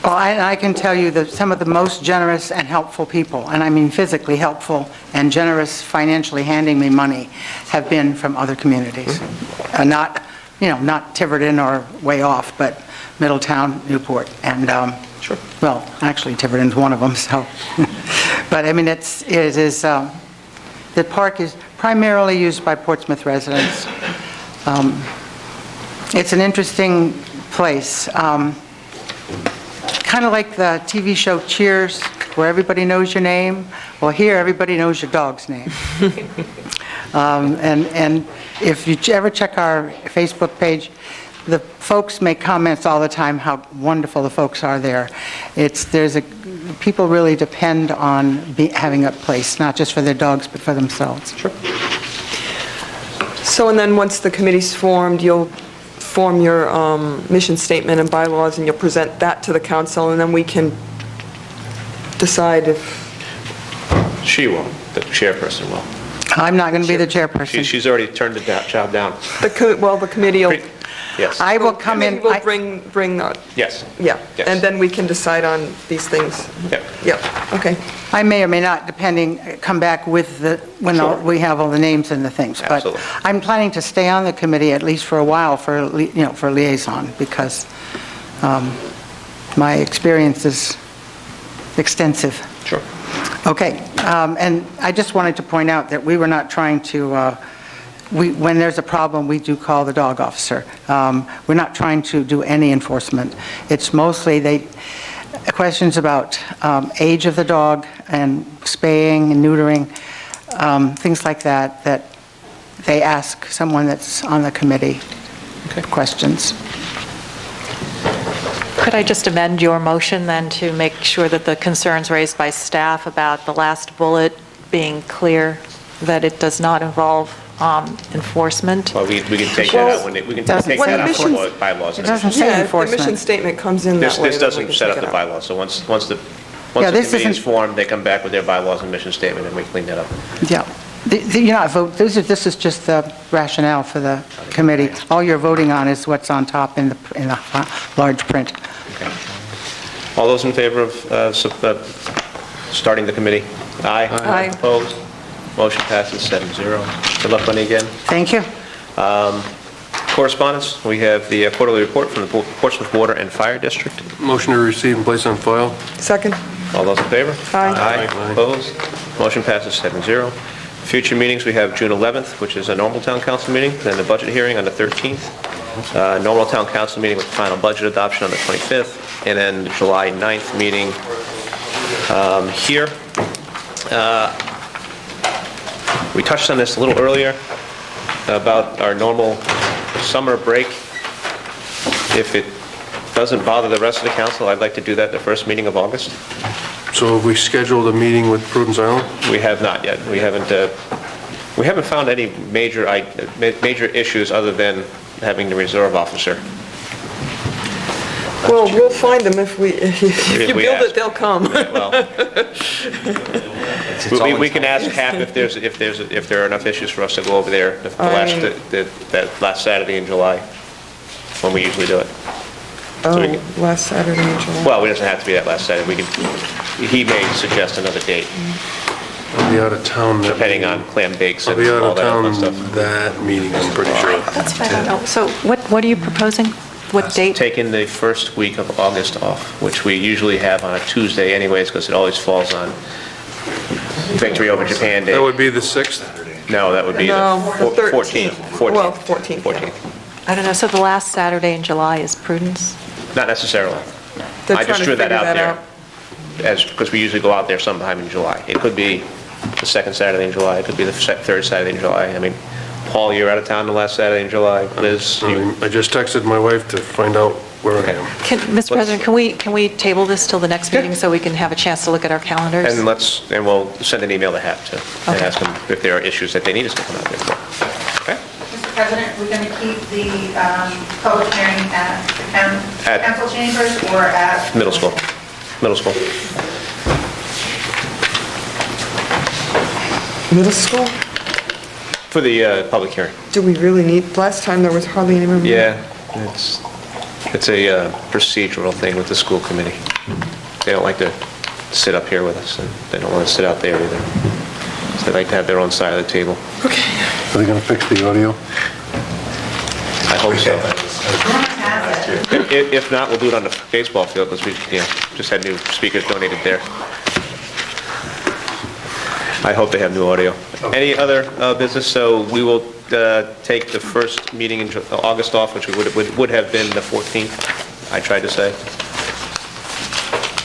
Well, I can tell you that some of the most generous and helpful people, and I mean physically helpful and generous financially handing me money, have been from other communities. Not Tiverton or way off, but Middletown, Newport, and, Sure. Well, actually Tiverton's one of them, so. But I mean, there's The park is primarily used by Portsmouth residents. It's an interesting place. Kind of like the TV show Cheers, where everybody knows your name. Well, here, everybody knows your dog's name. And if you ever check our Facebook page, the folks make comments all the time how wonderful the folks are there. People really depend on having a place, not just for their dogs, but for themselves. Sure. So, and then once the committee's formed, you'll form your mission statement and bylaws, and you'll present that to the council, and then we can decide if... She will, the chairperson will. I'm not going to be the chairperson. She's already turned the job down. The committee will... Yes. I will come in... The committee will bring the... Yes. Yeah, Yes. and then we can decide on these things. Yep. Yep, okay. I may or may not, come back with we have all the names and the things. Absolutely. But I'm planning to stay on the committee at least for a while for liaison, because my experience is extensive. Sure. Okay, and I just wanted to point out that we were not trying to, when there's a problem, we do call the dog officer. We're not trying to do any enforcement. It's mostly questions about age of the dog and spaying and neutering, things like that, that they ask someone that's on the committee questions. Could I just amend your motion then to make sure that the concerns raised by staff about the last bullet being clear, that it does not involve enforcement? Well, we can take that out we can take that out from the bylaws. It doesn't say enforcement. The mission statement comes in that way. This doesn't set up the bylaws, so once the committee is formed, they come back with their bylaws and mission statement, and we clean that up. Yeah. You're not vote. This is just the rationale for the committee. All you're voting on is what's on top in the large print. Okay. All those in favor of starting the committee? Aye. Aye. Opposed? Motion passes 7-0. Good luck, Bunny, again. Thank you. Correspondence, we have the quarterly report from the Portsmouth Water and Fire District. Motion to receive and place on file. Second. All those in favor? Aye. Aye. Opposed? Motion passes 7-0. Future meetings, we have June 11th, which is a normal town council meeting, then the budget hearing on the 13th, normal town council meeting with final budget adoption on the 25th, and then the July 9th meeting here. We touched on this a little earlier about our normal summer break. If it doesn't bother the rest of the council, I'd like to do that the first meeting of August. So have we scheduled a meeting with Prudence Island? We have not yet. We haven't found any major issues other than having the reserve officer. Well, we'll find them if you we build ask. it, they'll come. Well, we can ask Hap if there are enough issues for us to go over there that last Saturday in July, when we usually do it. Last Saturday in July. Well, it doesn't have to be that last Saturday. He may suggest another date. I'll be out of town. Depending on clam bakes I'll and be out all of that town other stuff. that meeting, I'm pretty sure. That's what I don't know. So what are you proposing? What date? Taking the first week of August off, which we usually have on a Tuesday anyways, because it always falls on Victory over Japan Day. That would be the 6th? No, that would be the 14th. Well, 14th. I don't know. So the last Saturday in July is Prudence? Not necessarily. They're I trying just to threw that figure out that there, because we usually go out there sometime in July. It could be the second Saturday in July, it could be the third Saturday in July. I mean, Paul, you're out of town the last Saturday in July. Liz, I just texted my wife to find out where I am. Mr. President, can we table this till the next meeting so we can have a chance to look at our calendars? and we'll send an email to Hap and ask them if there are issues that they need us to come out there for. Okay? Mr. President, we're going to keep the public hearing at the council chambers or at... Middle school. Middle school. Middle school? For the public hearing. Do we really need, last time there was hardly any room? Yeah, it's a procedural thing with the school committee. They don't like to sit up here with us, and they don't want to sit out there either. So they like to have their own side of the table. Okay. Are they going to fix the audio? I hope so. If not, we'll do it on the baseball field, because we just had new speakers donated there. I hope they have new audio. Any other business? So we will take the first meeting in August off, which would have been the 14th, I tried to say.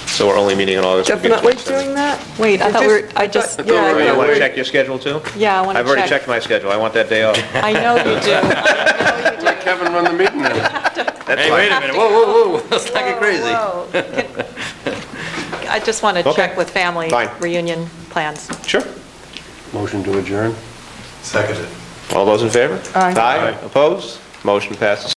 So we're only meeting in August. Definitely doing that? Wait, I thought we were, I just, yeah, You want to check your schedule, too? Yeah, I want to I've already check. checked my schedule. I want that day off. I know you do. Let Kevin run the meeting then. Hey, wait a minute, whoa, let's not get crazy. I just want to Okay. check with family Fine. reunion plans. Sure. Motion to adjourn? Seconded. All those in favor? Aye. Opposed? Motion passes